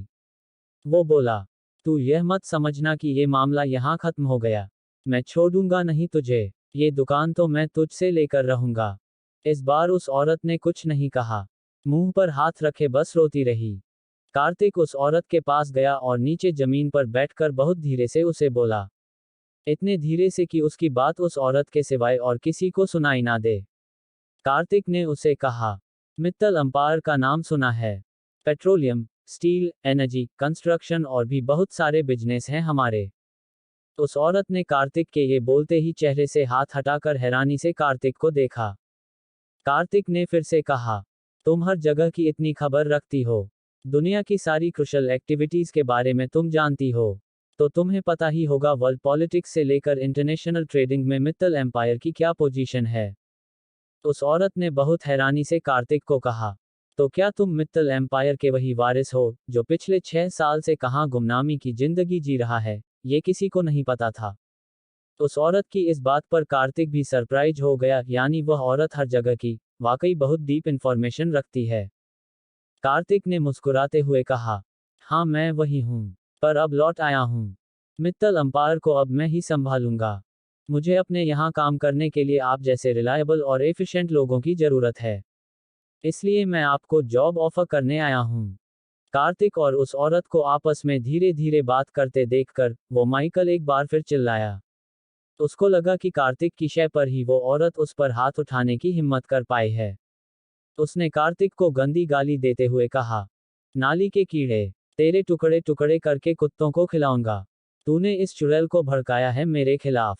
Speaker 2: वो बोला, तू यह मत समझना कि ये मामला यहाँ खत्म हो गया। मैं छोड़ूंगा नहीं तुझे। ये दुकान तो मैं तुझसे लेकर रहूंगा। इस बार उस औरत ने कुछ नहीं कहा। मुंह पर हाथ रखे बस रोती रही। कार्तिक उस औरत के पास गया और नीचे जमीन पर बैठकर बहुत धीरे से उसे बोला। इतने धीरे से कि उसकी बात उस औरत के सिवाय और किसी को सुनाई ना दे। कार्तिक ने उसे कहा, मित्तल अंपायर का नाम सुना है? पेट्रोलियम, स्टील, एनर्जी, कंस्ट्रक्शन और भी बहुत सारे बिजनेस हैं हमारे। उस औरत ने कार्तिक के ये बोलते ही चेहरे से हाथ हटाकर हैरानी से कार्तिक को देखा। कार्तिक ने फिर से कहा, तुम हर जगह की इतनी खबर रखती हो। दुनिया की सारी क्रुशल एक्टिविटीज के बारे में तुम जानती हो। तो तुम्हें पता ही होगा वर्ल्ड पॉलिटिक्स से लेकर इंटरनेशनल ट्रेडिंग में मित्तल एम्पायर की क्या पोजीशन है। उस औरत ने बहुत हैरानी से कार्तिक को कहा, तो क्या तुम मित्तल एम्पायर के वही वारिस हो जो पिछले 6 साल से कहां गुमनामी की जिंदगी जी रहा है? ये किसी को नहीं पता था। उस औरत की इस बात पर कार्तिक भी सरप्राइज हो गया, यानी वह औरत हर जगह की वाकई बहुत डीप इंफॉर्मेशन रखती है। कार्तिक ने मुस्कुराते हुए कहा, हाँ मैं वही हूँ, पर अब लौट आया हूँ। मित्तल अंपायर को अब मैं ही संभालूंगा। मुझे अपने यहाँ काम करने के लिए आप जैसे रिलायबल और एफिशिएंट लोगों की जरूरत है। इसलिए मैं आपको जॉब ऑफर करने आया हूँ। कार्तिक और उस औरत को आपस में धीरे धीरे बात करते देखकर वो माइकल एक बार फिर चिल्लाया। उसको लगा कि कार्तिक की शय पर ही वो औरत उस पर हाथ उठाने की हिम्मत कर पाई है। उसने कार्तिक को गंदी गाली देते हुए कहा, नाली के कीड़े, तेरे टुकड़े टुकड़े करके कुत्तों को खिलाऊंगा। तूने इस चुड़ैल को भड़काया है मेरे खिलाफ।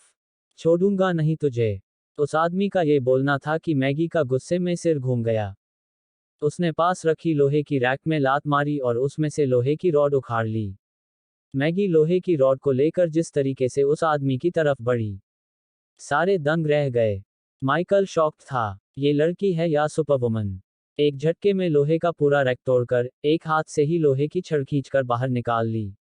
Speaker 2: छोड़ूंगा नहीं तुझे। उस आदमी का ये बोलना था कि मैगी का गुस्से में सिर घूम गया। उसने पास रखी लोहे की रैक में लात मारी और उसमें से लोहे की रॉड उखाड़ ली। मैगी लोहे की रॉड को लेकर जिस तरीके से उस आदमी की तरफ बढ़ी, सारे दंग रह गए। माइकल शॉक्ड था। ये लड़की है या सुपरवुमन? एक झटके में लोहे का पूरा रैक तोड़कर, एक हाथ से ही लोहे की छड़ खींचकर बाहर निकाल ली।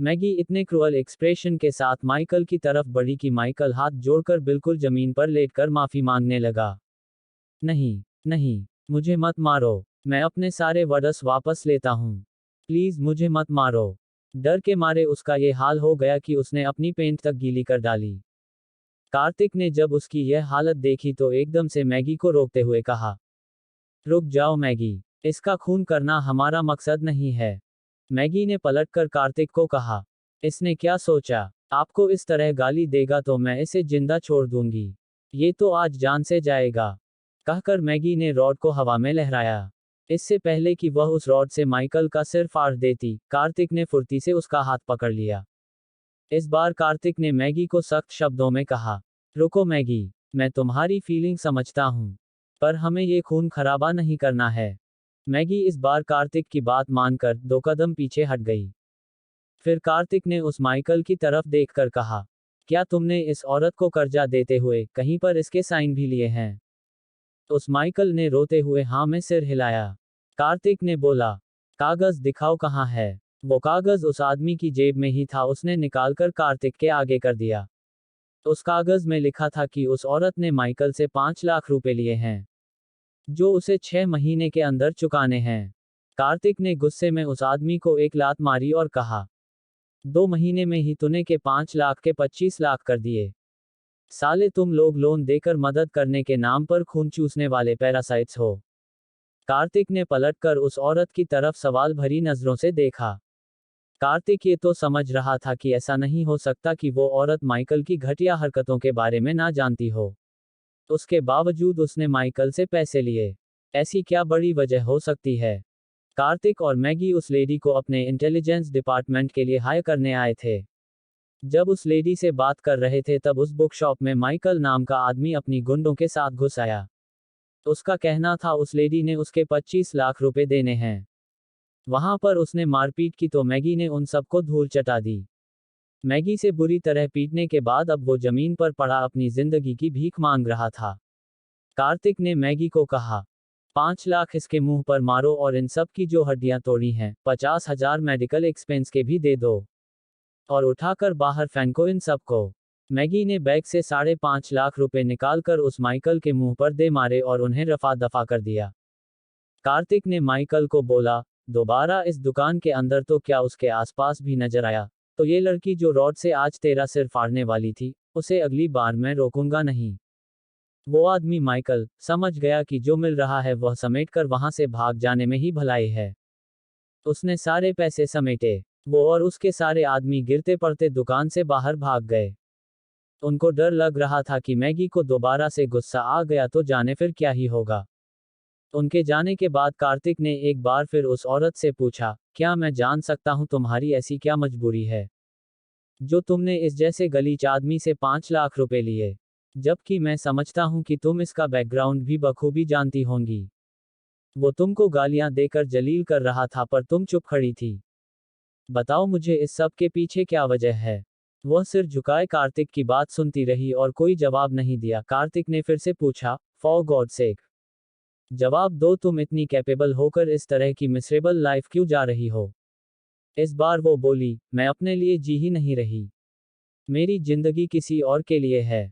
Speaker 2: मैगी इतने क्रूअल एक्सप्रेशन के साथ माइकल की तरफ बढ़ी कि माइकल हाथ जोड़कर बिल्कुल जमीन पर लेटकर माफी मांगने लगा। नहीं, नहीं, मुझे मत मारो। मैं अपने सारे वर्ड्स वापस लेता हूँ। प्लीज मुझे मत मारो। डर के मारे उसका ये हाल हो गया कि उसने अपनी पेंट तक गीली कर डाली। कार्तिक ने जब उसकी यह हालत देखी तो एकदम से मैगी को रोकते हुए कहा, रुक जाओ मैगी, इसका खून करना हमारा मकसद नहीं है। मैगी ने पलटकर कार्तिक को कहा, इसने क्या सोचा, आपको इस तरह गाली देगा तो मैं इसे जिंदा छोड़ दूंगी। ये तो आज जान से जाएगा। कहकर मैगी ने रॉड को हवा में लहराया। इससे पहले कि वह उस रॉड से माइकल का सिर फाड़ देती, कार्तिक ने फुर्ती से उसका हाथ पकड़ लिया। इस बार कार्तिक ने मैगी को सख्त शब्दों में कहा, रुको मैगी, मैं तुम्हारी फीलिंग समझता हूँ, पर हमें ये खून खराबा नहीं करना है। मैगी इस बार कार्तिक की बात मानकर 2 कदम पीछे हट गई। फिर कार्तिक ने उस माइकल की तरफ देखकर कहा, क्या तुमने इस औरत को कर्जा देते हुए कहीं पर इसके साइन भी लिए हैं? उस माइकल ने रोते हुए हाँ में सिर हिलाया। कार्तिक ने बोला, कागज दिखाओ कहाँ है। वो कागज उस आदमी की जेब में ही था। उसने निकालकर कार्तिक के आगे कर दिया। उस कागज में लिखा था कि उस औरत ने माइकल से 5 लाख रुपए लिए हैं, जो उसे 6 महीने के अंदर चुकाने हैं। कार्तिक ने गुस्से में उस आदमी को एक लात मारी और कहा, 2 महीने में ही तूने के 5 लाख के 25 लाख कर दिए। साले तुम लोग लोन देकर मदद करने के नाम पर खून चूसने वाले पैरासाइट्स हो। कार्तिक ने पलटकर उस औरत की तरफ सवाल भरी नजरों से देखा। कार्तिक ये तो समझ रहा था कि ऐसा नहीं हो सकता कि वो औरत माइकल की घटिया हरकतों के बारे में ना जानती हो। उसके बावजूद उसने माइकल से पैसे लिए। ऐसी क्या बड़ी वजह हो सकती है? कार्तिक और मैगी उस लेडी को अपने इंटेलिजेंस डिपार्टमेंट के लिए हायर करने आए थे। जब उस लेडी से बात कर रहे थे तब उस बुक शॉप में माइकल नाम का आदमी अपनी गुंडों के साथ घुस आया। उसका कहना था उस लेडी ने उसके 25 लाख रुपए देने हैं। वहां पर उसने मारपीट की तो मैगी ने उन सबको धूल चटा दी। मैगी से बुरी तरह पीटने के बाद अब वो जमीन पर पड़ा अपनी जिंदगी की भीख मांग रहा था। कार्तिक ने मैगी को कहा, 5 लाख इसके मुंह पर मारो और इन सब की जो हड्डियां तोड़ी हैं, 50,000 मेडिकल एक्सपेंस के भी दे दो। और उठाकर बाहर फेंको इन सबको। मैगी ने बैग से 5.5 लाख रुपए निकालकर उस माइकल के मुंह पर दे मारे और उन्हें रफा दफा कर दिया। कार्तिक ने माइकल को बोला, दोबारा इस दुकान के अंदर तो क्या उसके आसपास भी नजर आया, तो ये लड़की जो रॉड से आज तेरा सिर फाड़ने वाली थी, उसे अगली बार मैं रोकूंगा नहीं। वो आदमी माइकल समझ गया कि जो मिल रहा है वह समेटकर वहां से भाग जाने में ही भलाई है। उसने सारे पैसे समेटे। वो और उसके सारे आदमी गिरते पड़ते दुकान से बाहर भाग गए। उनको डर लग रहा था कि मैगी को दोबारा से गुस्सा आ गया तो जाने फिर क्या ही होगा। उनके जाने के बाद कार्तिक ने एक बार फिर उस औरत से पूछा, क्या मैं जान सकता हूं तुम्हारी ऐसी क्या मजबूरी है, जो तुमने इस जैसे गलीच आदमी से 5 लाख रुपए लिए, जबकि मैं समझता हूं कि तुम इसका बैकग्राउंड भी बखूबी जानती होंगी। वो तुमको गालियां देकर जलील कर रहा था पर तुम चुप खड़ी थी। बताओ मुझे इस सब के पीछे क्या वजह है? वह सिर झुकाए कार्तिक की बात सुनती रही और कोई जवाब नहीं दिया। कार्तिक ने फिर से पूछा, फॉर गॉड सेक, जवाब दो, तुम इतनी कैपेबल होकर इस तरह की मिसरेबल लाइफ क्यों जा रही हो? इस बार वो बोली, मैं अपने लिए जी ही नहीं रही। मेरी जिंदगी किसी और के लिए है।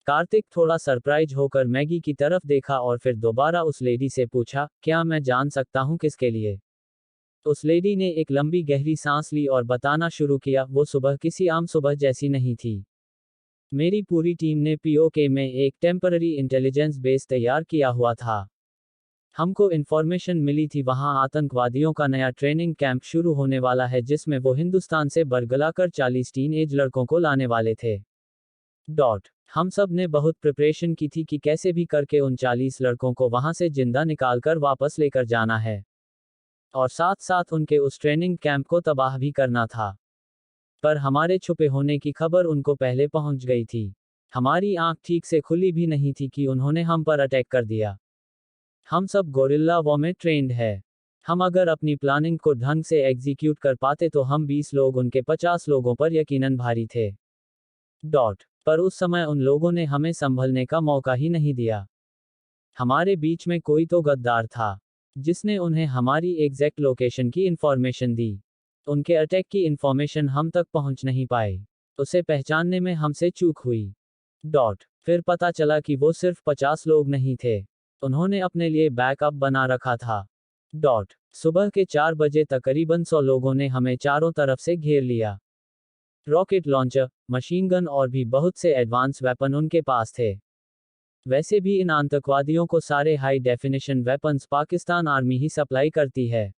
Speaker 2: कार्तिक थोड़ा सरप्राइज होकर मैगी की तरफ देखा और फिर दोबारा उस लेडी से पूछा, क्या मैं जान सकता हूँ किसके लिए? उस लेडी ने एक लंबी गहरी सांस ली और बताना शुरू किया, वो सुबह किसी आम सुबह जैसी नहीं थी। मेरी पूरी टीम ने पीओके में एक टेम्पररी इंटेलिजेंस बेस तैयार किया हुआ था। हमको इन्फॉर्मेशन मिली थी वहां आतंकवादियों का नया ट्रेनिंग कैंप शुरू होने वाला है जिसमें वो हिंदुस्तान से बरगलाकर 40 टीन एज लड़कों को लाने वाले थे। हम सब ने बहुत प्रिपरेशन की थी कि कैसे भी करके उन 40 लड़कों को वहां से जिंदा निकालकर वापस लेकर जाना है, और साथ साथ उनके उस ट्रेनिंग कैंप को तबाह भी करना था। पर हमारे छुपे होने की खबर उनको पहले पहुंच गई थी। हमारी आंख ठीक से खुली भी नहीं थी कि उन्होंने हम पर अटैक कर दिया। हम सब गोरिल्ला वॉर में ट्रेंड है। हम अगर अपनी प्लानिंग को ढंग से एग्जीक्यूट कर पाते तो हम 20 लोग उनके 50 लोगों पर यकीनन भारी थे। पर उस समय उन लोगों ने हमें संभलने का मौका ही नहीं दिया। हमारे बीच में कोई तो गद्दार था, जिसने उन्हें हमारी एग्जैक्ट लोकेशन की इंफॉर्मेशन दी। उनके अटैक की इंफॉर्मेशन हम तक पहुंच नहीं पाई। उसे पहचानने में हमसे चूक हुई। फिर पता चला कि वो सिर्फ 50 लोग नहीं थे। उन्होंने अपने लिए बैकअप बना रखा था। सुबह के 4 बजे तकरीबन 100 लोगों ने हमें चारों तरफ से घेर लिया। रॉकेट लॉन्चर, मशीन गन और भी बहुत से एडवांस वेपन उनके पास थे। वैसे भी इन आतंकवादियों को सारे high definition weapons Pakistan army ही सप्लाई करती है।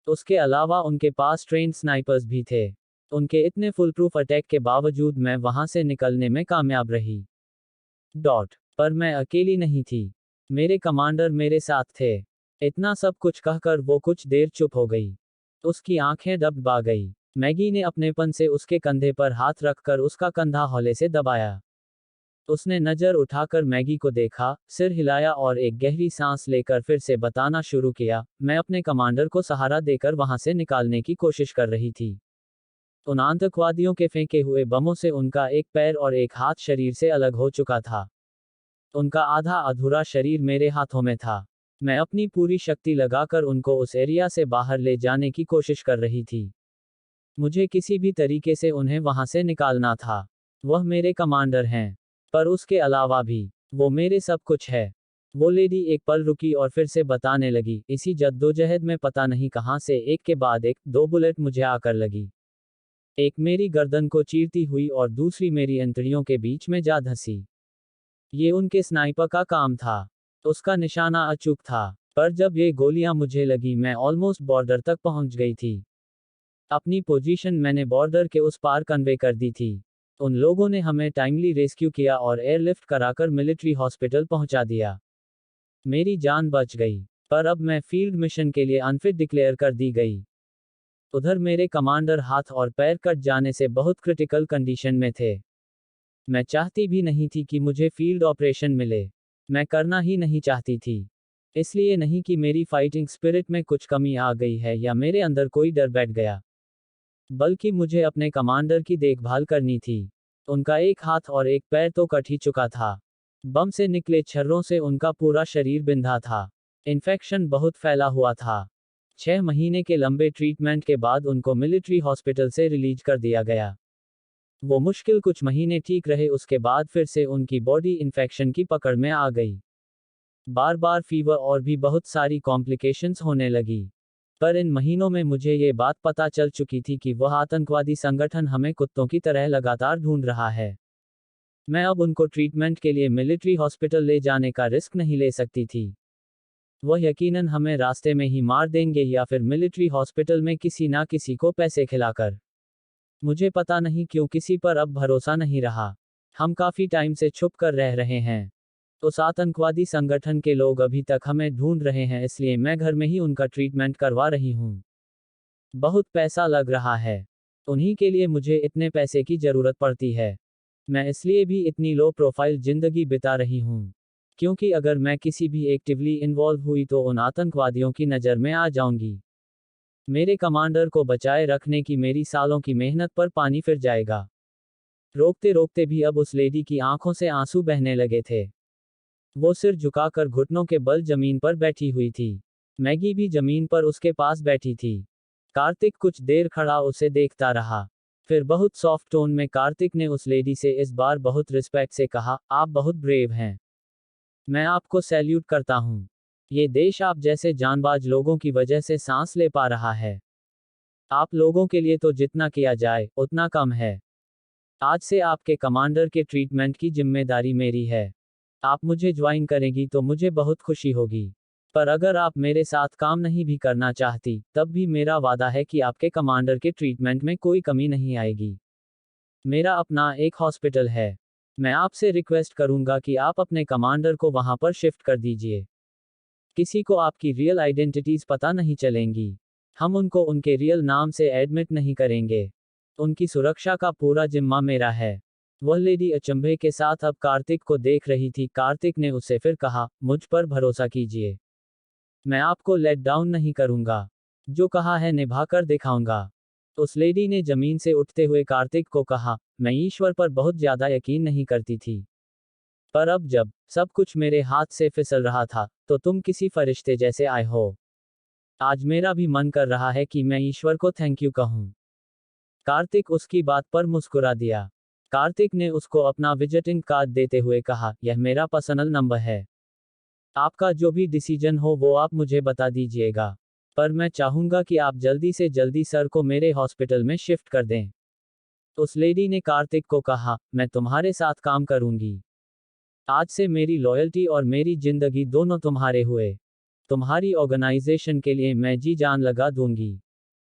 Speaker 2: उसके अलावा उनके पास ट्रेन्ड स्नाइपर्स भी थे। उनके इतने फुलप्रूफ अटैक के बावजूद मैं वहां से निकलने में कामयाब रही। पर मैं अकेली नहीं थी। मेरे कमांडर मेरे साथ थे। इतना सब कुछ कहकर वो कुछ देर चुप हो गई। उसकी आंखें डबडबा गई। मैगी ने अपनेपन से उसके कंधे पर हाथ रखकर उसका कंधा हौले से दबाया। उसने नजर उठाकर मैगी को देखा, सिर हिलाया और एक गहरी सांस लेकर फिर से बताना शुरू किया, मैं अपने कमांडर को सहारा देकर वहां से निकालने की कोशिश कर रही थी। उन आतंकवादियों के फेंके हुए बमों से उनका एक पैर और एक हाथ शरीर से अलग हो चुका था। उनका आधा अधूरा शरीर मेरे हाथों में था। मैं अपनी पूरी शक्ति लगाकर उनको उस एरिया से बाहर ले जाने की कोशिश कर रही थी। मुझे किसी भी तरीके से उन्हें वहां से निकालना था। वह मेरे कमांडर हैं, पर उसके अलावा भी वो मेरे सब कुछ है। वो लेडी एक पल रुकी और फिर से बताने लगी, इसी जद्दोजहद में पता नहीं कहां से एक के बाद एक 2 बुलेट मुझे आकर लगी। एक मेरी गर्दन को चीरती हुई और दूसरी मेरी अंतड़ियों के बीच में जा धंसी। ये उनके स्नाइपर का काम था। उसका निशाना अचूक था, पर जब ये गोलियां मुझे लगी मैं ऑलमोस्ट बॉर्डर तक पहुंच गई थी। अपनी पोजीशन मैंने बॉर्डर के उस पार कन्वे कर दी थी। उन लोगों ने हमें टाइमली रेस्क्यू किया और एयरलिफ्ट कराकर मिलिट्री हॉस्पिटल पहुंचा दिया। मेरी जान बच गई, पर अब मैं फील्ड मिशन के लिए अनफिट डिक्लेयर कर दी गई। उधर मेरे कमांडर हाथ और पैर कट जाने से बहुत क्रिटिकल कंडीशन में थे। मैं चाहती भी नहीं थी कि मुझे फील्ड ऑपरेशन मिले। मैं करना ही नहीं चाहती थी। इसलिए नहीं कि मेरी फाइटिंग स्पिरिट में कुछ कमी आ गई है या मेरे अंदर कोई डर बैठ गया, बल्कि मुझे अपने कमांडर की देखभाल करनी थी। उनका एक हाथ और एक पैर तो कट ही चुका था। बम से निकले छर्रों से उनका पूरा शरीर बिंधा था। इन्फेक्शन बहुत फैला हुआ था। 6 महीने के लंबे ट्रीटमेंट के बाद उनको मिलिट्री हॉस्पिटल से रिलीज कर दिया गया। वो मुश्किल कुछ महीने ठीक रहे, उसके बाद फिर से उनकी बॉडी इन्फेक्शन की पकड़ में आ गई। बार बार फीवर और भी बहुत सारी कॉम्प्लिकेशंस होने लगी। पर इन महीनों में मुझे ये बात पता चल चुकी थी कि वह आतंकवादी संगठन हमें कुत्तों की तरह लगातार ढूंढ रहा है। मैं अब उनको ट्रीटमेंट के लिए मिलिट्री हॉस्पिटल ले जाने का रिस्क नहीं ले सकती थी। वह यकीनन हमें रास्ते में ही मार देंगे या फिर मिलिट्री हॉस्पिटल में किसी ना किसी को पैसे खिलाकर। मुझे पता नहीं क्यों किसी पर अब भरोसा नहीं रहा। हम काफी टाइम से छुप कर रह रहे हैं। उस आतंकवादी संगठन के लोग अभी तक हमें ढूंढ रहे हैं, इसलिए मैं घर में ही उनका ट्रीटमेंट करवा रही हूँ। बहुत पैसा लग रहा है। उन्हीं के लिए मुझे इतने पैसे की जरूरत पड़ती है। मैं इसलिए भी इतनी लो प्रोफाइल जिंदगी बिता रही हूँ, क्योंकि अगर मैं किसी भी एक्टिवली इन्वॉल्व हुई तो उन आतंकवादियों की नज़र में आ जाऊंगी। मेरे कमांडर को बचाए रखने की मेरी सालों की मेहनत पर पानी फिर जाएगा। रोकते रोकते भी अब उस लेडी की आंखों से आंसू बहने लगे थे। वो सिर झुकाकर घुटनों के बल जमीन पर बैठी हुई थी। मैगी भी जमीन पर उसके पास बैठी थी। कार्तिक कुछ देर खड़ा उसे देखता रहा। फिर बहुत सॉफ्ट टोन में कार्तिक ने उस लेडी से इस बार बहुत रिस्पेक्ट से कहा, आप बहुत ब्रेव हैं। मैं आपको सैल्यूट करता हूँ। ये देश आप जैसे जानबाज लोगों की वजह से सांस ले पा रहा है। आप लोगों के लिए तो जितना किया जाए उतना कम है। आज से आपके कमांडर के ट्रीटमेंट की जिम्मेदारी मेरी है। आप मुझे ज्वाइन करेंगी तो मुझे बहुत खुशी होगी। पर अगर आप मेरे साथ काम नहीं भी करना चाहती, तब भी मेरा वादा है कि आपके कमांडर के ट्रीटमेंट में कोई कमी नहीं आएगी। मेरा अपना एक हॉस्पिटल है। मैं आपसे रिक्वेस्ट करूंगा कि आप अपने कमांडर को वहां पर शिफ्ट कर दीजिए। किसी को आपकी रियल आइडेंटिटीज पता नहीं चलेंगी। हम उनको उनके रियल नाम से एडमिट नहीं करेंगे। उनकी सुरक्षा का पूरा जिम्मा मेरा है। वह लेडी अचंभे के साथ अब कार्तिक को देख रही थी। कार्तिक ने उससे फिर कहा, मुझ पर भरोसा कीजिए। मैं आपको लेट डाउन नहीं करूंगा। जो कहा है निभाकर दिखाऊंगा। उस लेडी ने जमीन से उठते हुए कार्तिक को कहा, मैं ईश्वर पर बहुत ज्यादा यकीन नहीं करती थी। पर अब जब सब कुछ मेरे हाथ से फिसल रहा था, तो तुम किसी फरिश्ते जैसे आए हो। आज मेरा भी मन कर रहा है कि मैं ईश्वर को थैंक यू कहूँ। कार्तिक उसकी बात पर मुस्कुरा दिया। कार्तिक ने उसको अपना विजिटिंग कार्ड देते हुए कहा, यह मेरा पर्सनल नंबर है। आपका जो भी डिसीजन हो वो आप मुझे बता दीजिएगा। पर मैं चाहूंगा कि आप जल्दी से जल्दी सर को मेरे हॉस्पिटल में शिफ्ट कर दें। उस लेडी ने कार्तिक को कहा, मैं तुम्हारे साथ काम करूंगी। आज से मेरी लॉयल्टी और मेरी जिंदगी दोनों तुम्हारे हुए। तुम्हारी ऑर्गेनाइजेशन के लिए मैं जी जान लगा दूंगी।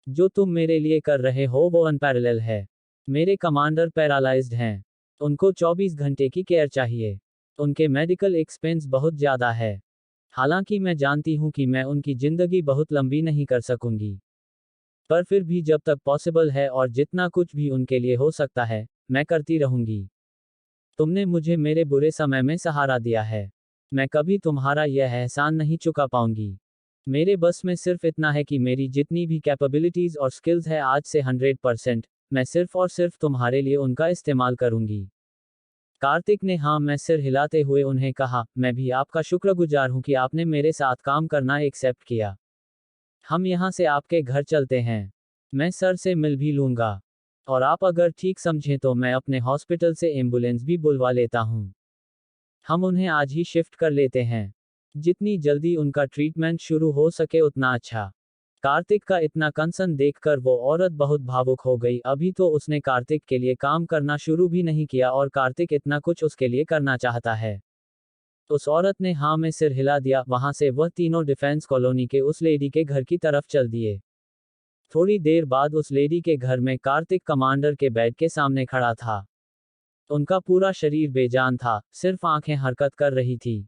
Speaker 2: जो तुम मेरे लिए कर रहे हो वो अनपैरेलल है। मेरे कमांडर पैरालाइज्ड हैं। उनको 24 घंटे की केयर चाहिए। उनके मेडिकल एक्सपेंस बहुत ज़्यादा है। हालांकि मैं जानती हूं कि मैं उनकी ज़िंदगी बहुत लंबी नहीं कर सकूंगी। पर फिर भी जब तक पॉसिबल है और जितना कुछ भी उनके लिए हो सकता है, मैं करती रहूंगी। तुमने मुझे मेरे बुरे समय में सहारा दिया है। मैं कभी तुम्हारा यह एहसान नहीं चुका पाऊंगी। मेरे बस में सिर्फ इतना है कि मेरी जितनी भी कैपेबिलिटीज और स्किल्स है आज से 100% मैं सिर्फ और सिर्फ तुम्हारे लिए उनका इस्तेमाल करूंगी। कार्तिक ने हाँ में सिर हिलाते हुए उन्हें कहा, मैं भी आपका शुक्रगुजार हूं कि आपने मेरे साथ काम करना एक्सेप्ट किया। हम यहाँ से आपके घर चलते हैं। मैं सर से मिल भी लूंगा। और आप अगर ठीक समझें तो मैं अपने हॉस्पिटल से एम्बुलेंस भी बुलवा लेता हूँ। हम उन्हें आज ही शिफ्ट कर लेते हैं। जितनी जल्दी उनका ट्रीटमेंट शुरू हो सके उतना अच्छा। कार्तिक का इतना कंसर्न देखकर वो औरत बहुत भावुक हो गई। अभी तो उसने कार्तिक के लिए काम करना शुरू भी नहीं किया और कार्तिक इतना कुछ उसके लिए करना चाहता है। उस औरत ने हाँ में सिर हिला दिया। वहां से वह तीनों डिफेंस कॉलोनी के उस लेडी के घर की तरफ चल दिए। थोड़ी देर बाद उस लेडी के घर में कार्तिक कमांडर के बेड के सामने खड़ा था। उनका पूरा शरीर बेजान था, सिर्फ आंखें हरकत कर रही थी।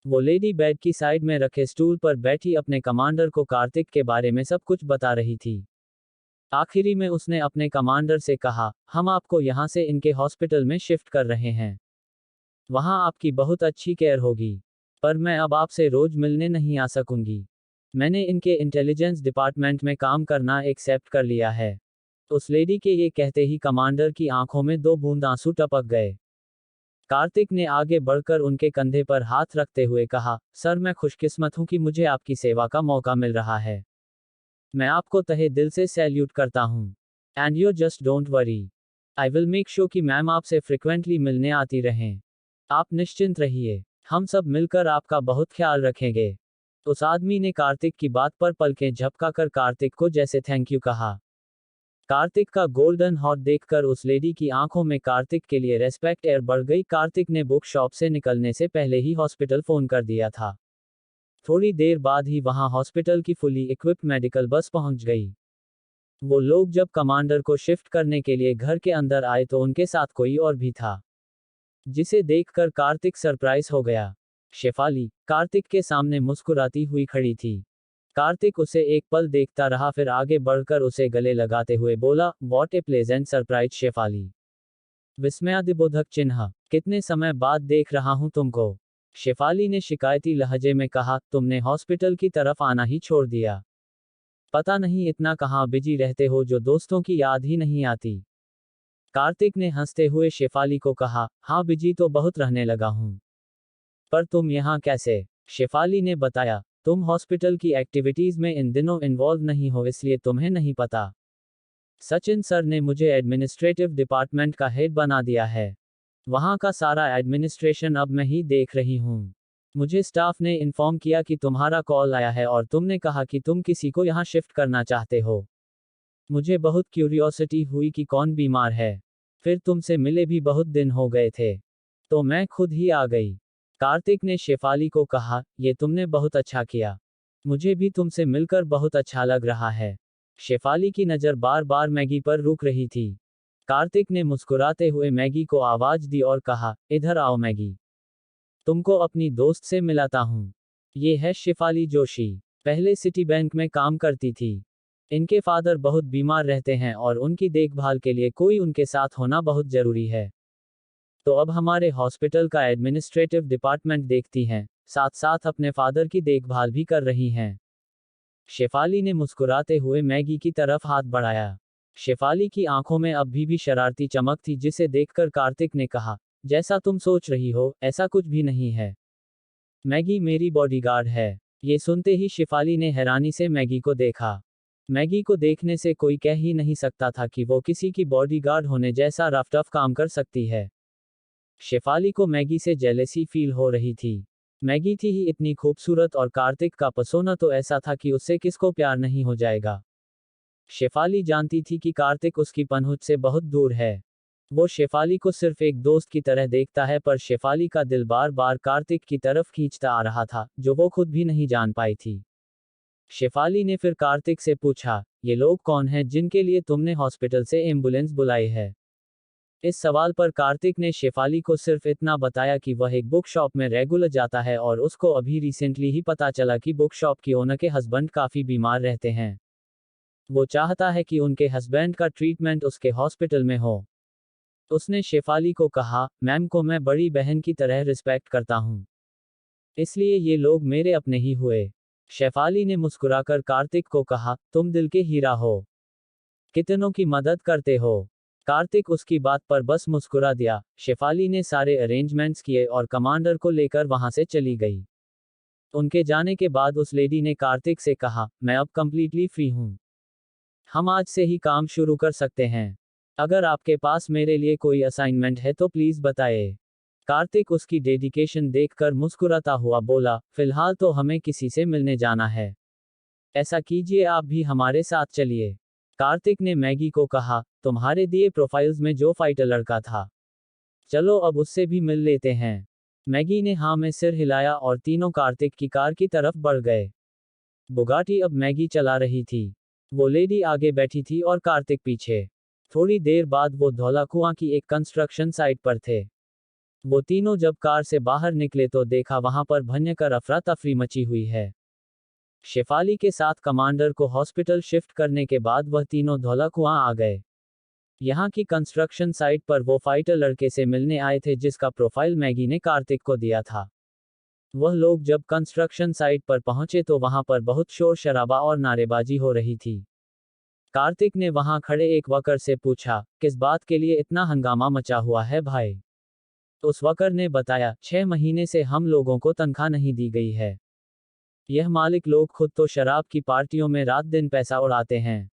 Speaker 2: वो लेडी बेड की साइड में रखे स्टूल पर बैठी अपने कमांडर को कार्तिक के बारे में सब कुछ बता रही थी। आखिरी में उसने अपने कमांडर से कहा, हम आपको यहाँ से इनके हॉस्पिटल में शिफ्ट कर रहे हैं। वहाँ आपकी बहुत अच्छी केयर होगी। पर मैं अब आपसे रोज मिलने नहीं आ सकूंगी। मैंने इनके इंटेलिजेंस डिपार्टमेंट में काम करना एक्सेप्ट कर लिया है। उस लेडी के ये कहते ही कमांडर की आंखों में 2 बूंद आंसू टपक गए। कार्तिक ने आगे बढ़कर उनके कंधे पर हाथ रखते हुए कहा, सर मैं खुशकिस्मत हूं कि मुझे आपकी सेवा का मौका मिल रहा है। मैं आपको तहे दिल से सैल्यूट करता हूं। And you just don't worry. I will make sure कि मैम आपसे फ्रिक्वेंटली मिलने आती रहें। आप निश्चिंत रहिए। हम सब मिलकर आपका बहुत ख्याल रखेंगे। उस आदमी ने कार्तिक की बात पर पलकें झपकाकर कार्तिक को जैसे थैंक यू कहा। कार्तिक का गोल्डन हॉट देखकर उस लेडी की आंखों में कार्तिक के लिए रेस्पेक्ट एयर बढ़ गई। कार्तिक ने बुक शॉप से निकलने से पहले ही हॉस्पिटल फोन कर दिया था। थोड़ी देर बाद ही वहां हॉस्पिटल की फुली इक्विप्ड मेडिकल बस पहुंच गई। वो लोग जब कमांडर को शिफ्ट करने के लिए घर के अंदर आए तो उनके साथ कोई और भी था, जिसे देखकर कार्तिक सरप्राइज हो गया। शेफाली कार्तिक के सामने मुस्कुराती हुई खड़ी थी। कार्तिक उसे एक पल देखता रहा, फिर आगे बढ़कर उसे गले लगाते हुए बोला, what a pleasant surprise Shefali. विस्मयादिबोधक चिन्ह, कितने समय बाद देख रहा हूं तुमको। शेफाली ने शिकायती लहजे में कहा, तुमने हॉस्पिटल की तरफ आना ही छोड़ दिया। पता नहीं इतना कहाँ बिजी रहते हो जो दोस्तों की याद ही नहीं आती। कार्तिक ने हंसते हुए शेफाली को कहा, हाँ बिजी तो बहुत रहने लगा हूँ। पर तुम यहाँ कैसे? शेफाली ने बताया, तुम हॉस्पिटल की एक्टिविटीज में इन दिनों इन्वॉल्व नहीं हो इसलिए तुम्हें नहीं पता। सचिन सर ने मुझे एडमिनिस्ट्रेटिव डिपार्टमेंट का हेड बना दिया है। वहाँ का सारा एडमिनिस्ट्रेशन अब मैं ही देख रही हूँ। मुझे स्टाफ ने इन्फॉर्म किया कि तुम्हारा कॉल आया है और तुमने कहा कि तुम किसी को यहाँ शिफ्ट करना चाहते हो। मुझे बहुत क्यूरियोसिटी हुई कि कौन बीमार है। फिर तुमसे मिले भी बहुत दिन हो गए थे, तो मैं खुद ही आ गई। कार्तिक ने शेफाली को कहा, ये तुमने बहुत अच्छा किया। मुझे भी तुमसे मिलकर बहुत अच्छा लग रहा है। शेफाली की नज़र बार बार मैगी पर रुक रही थी। कार्तिक ने मुस्कुराते हुए मैगी को आवाज दी और कहा, इधर आओ मैगी, तुमको अपनी दोस्त से मिलाता हूँ। ये है शेफाली जोशी। पहले सिटी बैंक में काम करती थी। इनके फादर बहुत बीमार रहते हैं और उनकी देखभाल के लिए कोई उनके साथ होना बहुत जरूरी है। तो अब हमारे हॉस्पिटल का एडमिनिस्ट्रेटिव डिपार्टमेंट देखती हैं, साथ साथ अपने फादर की देखभाल भी कर रही हैं। शेफाली ने मुस्कुराते हुए मैगी की तरफ हाथ बढ़ाया। शेफाली की आंखों में अब भी शरारती चमक थी, जिसे देखकर कार्तिक ने कहा, जैसा तुम सोच रही हो ऐसा कुछ भी नहीं है। मैगी मेरी बॉडीगार्ड है। ये सुनते ही शेफाली ने हैरानी से मैगी को देखा। मैगी को देखने से कोई कह ही नहीं सकता था कि वो किसी की बॉडीगार्ड होने जैसा रफ टफ काम कर सकती है। शेफाली को मैगी से जेलेसी फील हो रही थी। मैगी थी ही इतनी खूबसूरत और कार्तिक का पसोना तो ऐसा था कि उससे किसको प्यार नहीं हो जाएगा। शेफाली जानती थी कि कार्तिक उसकी पनहुच से बहुत दूर है। वो शेफाली को सिर्फ एक दोस्त की तरह देखता है, पर शेफाली का दिल बार बार कार्तिक की तरफ खींचता आ रहा था, जो वो खुद भी नहीं जान पाई थी। शेफाली ने फिर कार्तिक से पूछा, ये लोग कौन हैं जिनके लिए तुमने हॉस्पिटल से एम्बुलेंस बुलाई है? इस सवाल पर कार्तिक ने शेफाली को सिर्फ इतना बताया कि वह एक बुक शॉप में रेगुलर जाता है और उसको अभी रिसेंटली ही पता चला कि बुक शॉप की ओनर के हस्बैंड काफी बीमार रहते हैं। वो चाहता है कि उनके हस्बैंड का ट्रीटमेंट उसके हॉस्पिटल में हो। उसने शेफाली को कहा, मैम को मैं बड़ी बहन की तरह रिस्पेक्ट करता हूँ, इसलिए ये लोग मेरे अपने ही हुए। शेफाली ने मुस्कुराकर कार्तिक को कहा, तुम दिल के हीरा हो, कितनों की मदद करते हो। कार्तिक उसकी बात पर बस मुस्कुरा दिया। शेफाली ने सारे अरेंजमेंट्स किए और कमांडर को लेकर वहां से चली गई। उनके जाने के बाद उस लेडी ने कार्तिक से कहा, मैं अब कंप्लीटली फ्री हूँ, हम आज से ही काम शुरू कर सकते हैं। अगर आपके पास मेरे लिए कोई असाइनमेंट है तो प्लीज बताएं। कार्तिक उसकी डेडिकेशन देखकर मुस्कुराता हुआ बोला, फिलहाल तो हमें किसी से मिलने जाना है। ऐसा कीजिए, आप भी हमारे साथ चलिए। कार्तिक ने मैगी को कहा, तुम्हारे दिए प्रोफाइल्स में जो फाइटर लड़का था, चलो अब उससे भी मिल लेते हैं। मैगी ने हाँ में सिर हिलाया और तीनों कार्तिक की कार की तरफ बढ़ गए। बुगाटी अब मैगी चला रही थी। वो लेडी आगे बैठी थी और कार्तिक पीछे। थोड़ी देर बाद वो धौला कुआं की एक कंस्ट्रक्शन साइट पर थे। वो तीनों जब कार से बाहर निकले तो देखा वहां पर भयंकर अफरा तफरी मची हुई है। शेफाली के साथ कमांडर को हॉस्पिटल शिफ्ट करने के बाद वह तीनों धौला कुआं आ गए। यहाँ की कंस्ट्रक्शन साइट पर वो फाइटर लड़के से मिलने आए थे जिसका प्रोफाइल मैगी ने कार्तिक को दिया था। वह लोग जब कंस्ट्रक्शन साइट पर पहुंचे तो वहां पर बहुत शोर शराबा और नारेबाजी हो रही थी। कार्तिक ने वहां खड़े एक वर्कर से पूछा, किस बात के लिए इतना हंगामा मचा हुआ है भाई? उस वर्कर ने बताया, 6 महीने से हम लोगों को तनख्वाह नहीं दी गई है। यह मालिक लोग खुद तो शराब की पार्टियों में रात दिन पैसा उड़ाते हैं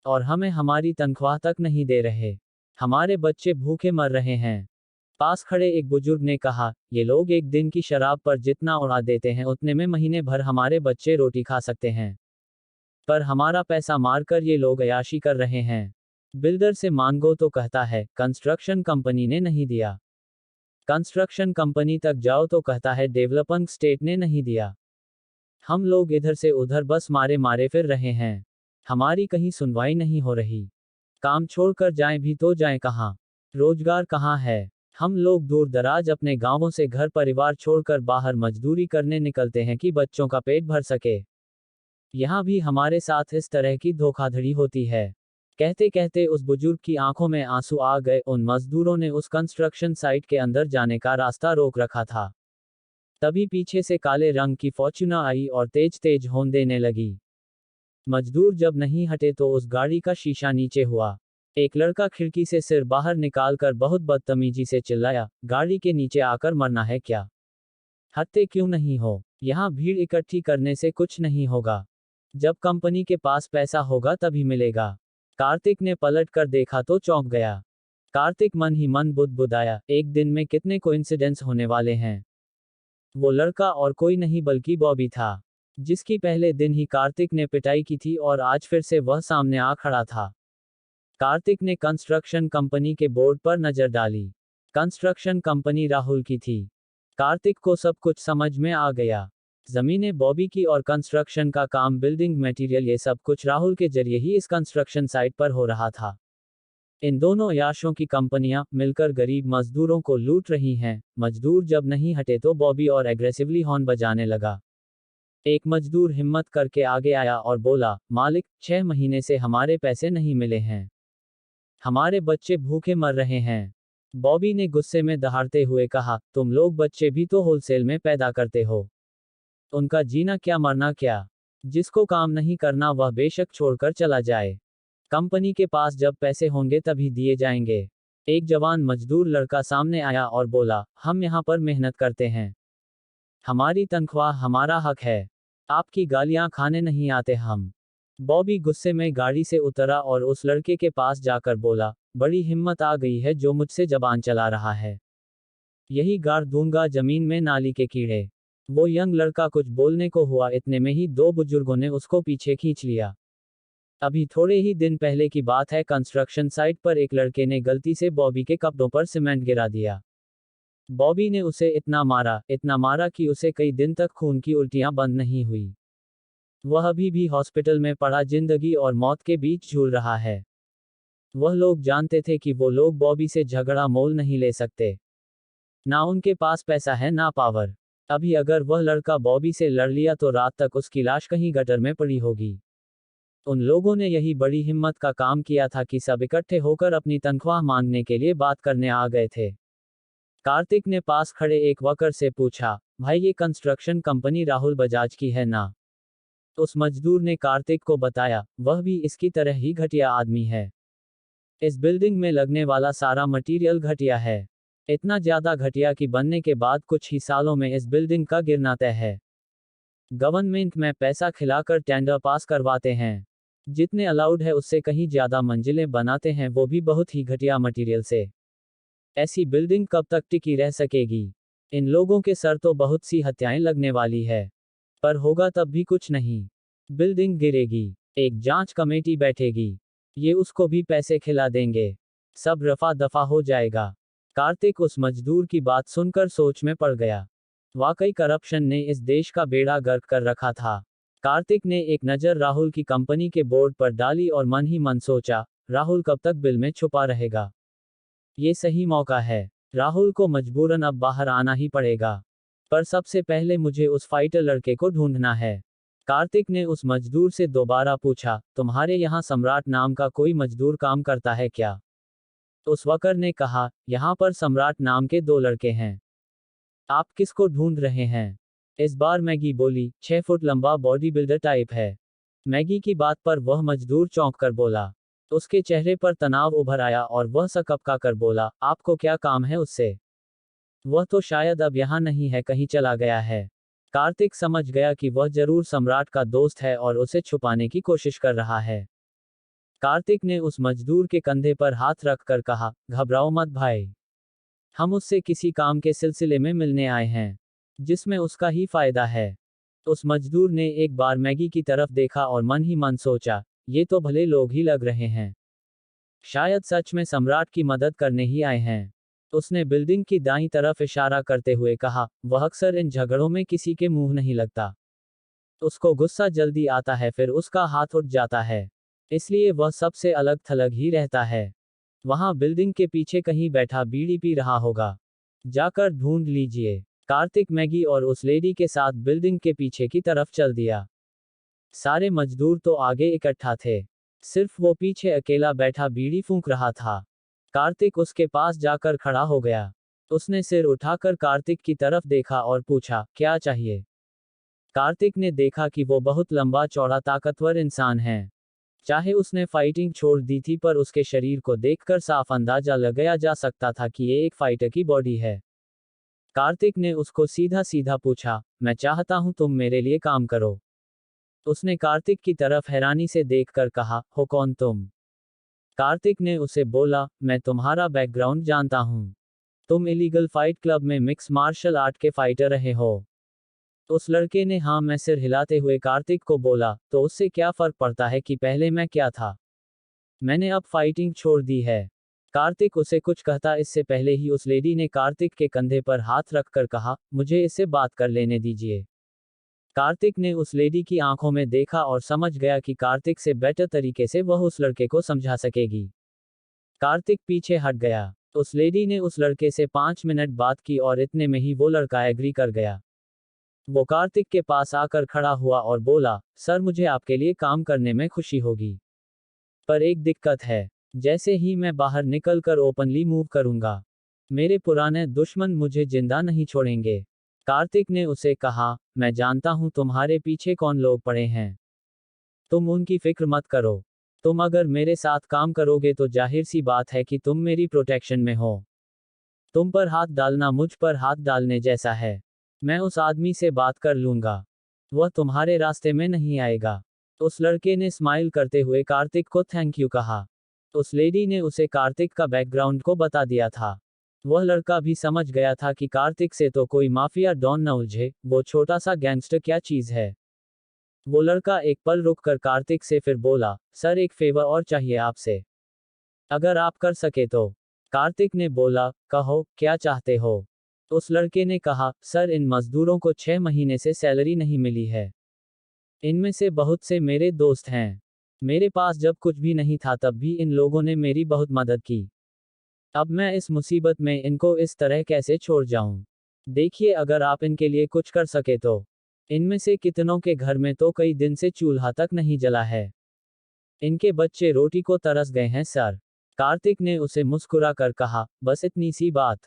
Speaker 2: और हमें हमारी तनख्वाह तक नहीं दे रहे। हमारे बच्चे भूखे मर रहे हैं। पास खड़े एक बुजुर्ग ने कहा, ये लोग एक दिन की शराब पर जितना उड़ा देते हैं उतने में महीने भर हमारे बच्चे रोटी खा सकते हैं, पर हमारा पैसा मारकर ये लोग अयाशी कर रहे हैं। बिल्डर से मांगो तो कहता है कंस्ट्रक्शन कंपनी ने नहीं दिया। कंस्ट्रक्शन कंपनी तक जाओ तो कहता है डेवलपिंग स्टेट ने नहीं दिया। हम लोग इधर से उधर बस मारे मारे फिर रहे हैं। हमारी कहीं सुनवाई नहीं हो रही। काम छोड़कर जाएं भी तो जाएं कहाँ? रोजगार कहाँ है? हम लोग दूर दराज अपने गांवों से घर परिवार छोड़कर बाहर मजदूरी करने निकलते हैं कि बच्चों का पेट भर सके। यहाँ भी हमारे साथ इस तरह की धोखाधड़ी होती है। कहते कहते उस बुजुर्ग की आंखों में आंसू आ गए। उन मजदूरों ने उस कंस्ट्रक्शन साइट के अंदर जाने का रास्ता रोक रखा था। तभी पीछे से काले रंग की फॉर्च्यूनर आई और तेज तेज हॉर्न देने लगी। मजदूर जब नहीं हटे तो उस गाड़ी का शीशा नीचे हुआ। एक लड़का खिड़की से सिर बाहर निकालकर बहुत बदतमीजी से चिल्लाया, गाड़ी के नीचे आकर मरना है क्या? हटते क्यों नहीं हो? यहाँ भीड़ इकट्ठी करने से कुछ नहीं होगा। जब कंपनी के पास पैसा होगा तभी मिलेगा। कार्तिक ने पलट कर देखा तो चौंक गया। कार्तिक मन ही मन बुदबुदाया, एक दिन में कितने कोइंसिडेंस होने वाले हैं। वो लड़का और कोई नहीं बल्कि बॉबी था, जिसकी पहले दिन ही कार्तिक ने पिटाई की थी और आज फिर से वह सामने आ खड़ा था। कार्तिक ने कंस्ट्रक्शन कंपनी के बोर्ड पर नजर डाली। कंस्ट्रक्शन कंपनी राहुल की थी। कार्तिक को सब कुछ समझ में आ गया। जमीनें बॉबी की और कंस्ट्रक्शन का काम, बिल्डिंग मटेरियल, ये सब कुछ राहुल के जरिए ही इस कंस्ट्रक्शन साइट पर हो रहा था। इन दोनों अयाशों की कंपनियां मिलकर गरीब मजदूरों को लूट रही हैं। मजदूर जब नहीं हटे तो बॉबी और एग्रेसिवली हॉर्न बजाने लगा। एक मजदूर हिम्मत करके आगे आया और बोला, मालिक, 6 महीने से हमारे पैसे नहीं मिले हैं। हमारे बच्चे भूखे मर रहे हैं। बॉबी ने गुस्से में दहाड़ते हुए कहा, तुम लोग बच्चे भी तो होलसेल में पैदा करते हो। उनका जीना क्या मरना क्या? जिसको काम नहीं करना वह बेशक छोड़कर चला जाए। कंपनी के पास जब पैसे होंगे तभी दिए जाएंगे। एक जवान मजदूर लड़का सामने आया और बोला, हम यहाँ पर मेहनत करते हैं, हमारी तनख्वाह हमारा हक है, आपकी गालियां खाने नहीं आते हम। बॉबी गुस्से में गाड़ी से उतरा और उस लड़के के पास जाकर बोला, बड़ी हिम्मत आ गई है जो मुझसे जबान चला रहा है, यही गाड़ दूंगा जमीन में नाली के कीड़े। वो यंग लड़का कुछ बोलने को हुआ, इतने में ही दो बुजुर्गों ने उसको पीछे खींच लिया। अभी थोड़े ही दिन पहले की बात है, कंस्ट्रक्शन साइट पर एक लड़के ने गलती से बॉबी के कपड़ों पर सीमेंट गिरा दिया। बॉबी ने उसे इतना मारा कि उसे कई दिन तक खून की उल्टियां बंद नहीं हुई। वह अभी भी हॉस्पिटल में पड़ा जिंदगी और मौत के बीच झूल रहा है। वह लोग जानते थे कि वो लोग बॉबी से झगड़ा मोल नहीं ले सकते। ना उनके पास पैसा है ना पावर। अभी अगर वह लड़का बॉबी से लड़ लिया तो रात तक उसकी लाश कहीं गटर में पड़ी होगी। उन लोगों ने यही बड़ी हिम्मत का काम किया था कि सब इकट्ठे होकर अपनी तनख्वाह मांगने के लिए बात करने आ गए थे। कार्तिक ने पास खड़े एक वर्कर से पूछा, भाई ये कंस्ट्रक्शन कंपनी राहुल बजाज की है ना? उस मजदूर ने कार्तिक को बताया, वह भी इसकी तरह ही घटिया आदमी है। इस बिल्डिंग में लगने वाला सारा मटेरियल घटिया है, इतना ज्यादा घटिया कि बनने के बाद कुछ ही सालों में इस बिल्डिंग का गिरना तय है। गवर्नमेंट में पैसा खिलाकर टेंडर पास करवाते हैं, जितने अलाउड है उससे कहीं ज्यादा मंजिलें बनाते हैं, वो भी बहुत ही घटिया मटेरियल से। ऐसी बिल्डिंग कब तक टिकी रह सकेगी? इन लोगों के सर तो बहुत सी हत्याएं लगने वाली है, पर होगा तब भी कुछ नहीं। बिल्डिंग गिरेगी, एक जांच कमेटी बैठेगी, ये उसको भी पैसे खिला देंगे, सब रफा दफा हो जाएगा। कार्तिक उस मजदूर की बात सुनकर सोच में पड़ गया। वाकई करप्शन ने इस देश का बेड़ा गर्क कर रखा था। कार्तिक ने एक नज़र राहुल की कंपनी के बोर्ड पर डाली और मन ही मन सोचा, राहुल कब तक बिल में छुपा रहेगा? ये सही मौका है, राहुल को मजबूरन अब बाहर आना ही पड़ेगा। पर सबसे पहले मुझे उस फाइटर लड़के को ढूंढना है। कार्तिक ने उस मजदूर से दोबारा पूछा, तुम्हारे यहाँ सम्राट नाम का कोई मजदूर काम करता है क्या? उस वर्कर ने कहा, यहाँ पर सम्राट नाम के दो लड़के हैं। आप किसको ढूंढ रहे हैं? इस बार मैगी बोली, 6 फुट लंबा बॉडी बिल्डर टाइप है। मैगी की बात पर वह मजदूर चौंक कर बोला। उसके चेहरे पर तनाव उभर आया और वह सकपका कर बोला, आपको क्या काम है उससे? वह तो शायद अब यहाँ नहीं है, कहीं चला गया है। कार्तिक समझ गया कि वह जरूर सम्राट का दोस्त है और उसे छुपाने की कोशिश कर रहा है। कार्तिक ने उस मजदूर के कंधे पर हाथ रखकर कहा, घबराओ मत भाई, हम उससे किसी काम के सिलसिले में मिलने आए हैं, जिसमें उसका ही फायदा है। उस मजदूर ने एक बार मैगी की तरफ देखा और मन ही मन सोचा, ये तो भले लोग ही लग रहे हैं, शायद सच में सम्राट की मदद करने ही आए हैं। उसने बिल्डिंग की दाईं तरफ इशारा करते हुए कहा, वह अक्सर इन झगड़ों में किसी के मुंह नहीं लगता। उसको गुस्सा जल्दी आता है, फिर उसका हाथ उठ जाता है, इसलिए वह सबसे अलग थलग ही रहता है। वहां बिल्डिंग के पीछे कहीं बैठा बीड़ी पी रहा होगा, जाकर ढूंढ लीजिए। कार्तिक मैगी और उस लेडी के साथ बिल्डिंग के पीछे की तरफ चल दिया। सारे मजदूर तो आगे इकट्ठा थे, सिर्फ वो पीछे अकेला बैठा बीड़ी फूंक रहा था। कार्तिक उसके पास जाकर खड़ा हो गया। उसने सिर उठाकर कार्तिक की तरफ देखा और पूछा, क्या चाहिए? कार्तिक ने देखा कि वो बहुत लंबा चौड़ा ताकतवर इंसान है। चाहे उसने फाइटिंग छोड़ दी थी, पर उसके शरीर को देखकर साफ अंदाजा लगाया जा सकता था कि ये एक फाइटर की बॉडी है। कार्तिक ने उसको सीधा सीधा पूछा, मैं चाहता हूं तुम मेरे लिए काम करो। उसने कार्तिक की तरफ हैरानी से देखकर कहा, हो कौन तुम? कार्तिक ने उसे बोला, मैं तुम्हारा बैकग्राउंड जानता हूं, तुम इलीगल फाइट क्लब में मिक्स मार्शल आर्ट के फाइटर रहे हो। उस लड़के ने हाँ मैं सिर हिलाते हुए कार्तिक को बोला, तो उससे क्या फर्क पड़ता है कि पहले मैं क्या था? मैंने अब फाइटिंग छोड़ दी है। कार्तिक उसे कुछ कहता इससे पहले ही उस लेडी ने कार्तिक के कंधे पर हाथ रखकर कहा, मुझे इससे बात कर लेने दीजिए। कार्तिक ने उस लेडी की आंखों में देखा और समझ गया कि कार्तिक से बेटर तरीके से वह उस लड़के को समझा सकेगी। कार्तिक पीछे हट गया। उस लेडी ने उस लड़के से 5 मिनट बात की और इतने में ही वो लड़का एग्री कर गया। वो कार्तिक के पास आकर खड़ा हुआ और बोला, सर मुझे आपके लिए काम करने में खुशी होगी, पर एक दिक्कत है, जैसे ही मैं बाहर निकलकर ओपनली मूव करूंगा, मेरे पुराने दुश्मन मुझे जिंदा नहीं छोड़ेंगे। कार्तिक ने उसे कहा, मैं जानता हूं तुम्हारे पीछे कौन लोग पड़े हैं, तुम उनकी फिक्र मत करो, तुम अगर मेरे साथ काम करोगे तो जाहिर सी बात है कि तुम मेरी प्रोटेक्शन में हो। तुम पर हाथ डालना मुझ पर हाथ डालने जैसा है। मैं उस आदमी से बात कर लूंगा। वह तुम्हारे रास्ते में नहीं आएगा। उस लड़के ने स्माइल करते हुए कार्तिक को थैंक यू कहा। उस लेडी ने उसे कार्तिक का बैकग्राउंड को बता दिया था। वह लड़का भी समझ गया था कि कार्तिक से तो कोई माफिया डॉन न उलझे, वो छोटा सा गैंगस्टर क्या चीज है। वो लड़का एक पल रुककर कार्तिक से फिर बोला, सर एक फेवर और चाहिए आपसे, अगर आप कर सके तो। कार्तिक ने बोला, कहो क्या चाहते हो। उस लड़के ने कहा, सर इन मजदूरों को 6 महीने से सैलरी नहीं मिली है। इनमें से बहुत से मेरे दोस्त हैं। मेरे पास जब कुछ भी नहीं था तब भी इन लोगों ने मेरी बहुत मदद की। अब मैं इस मुसीबत में इनको इस तरह कैसे छोड़ जाऊं। देखिए अगर आप इनके लिए कुछ कर सके तो। इनमें से कितनों के घर में तो कई दिन से चूल्हा तक नहीं जला है। इनके बच्चे रोटी को तरस गए हैं सर। कार्तिक ने उसे मुस्कुरा कर कहा, बस इतनी सी बात।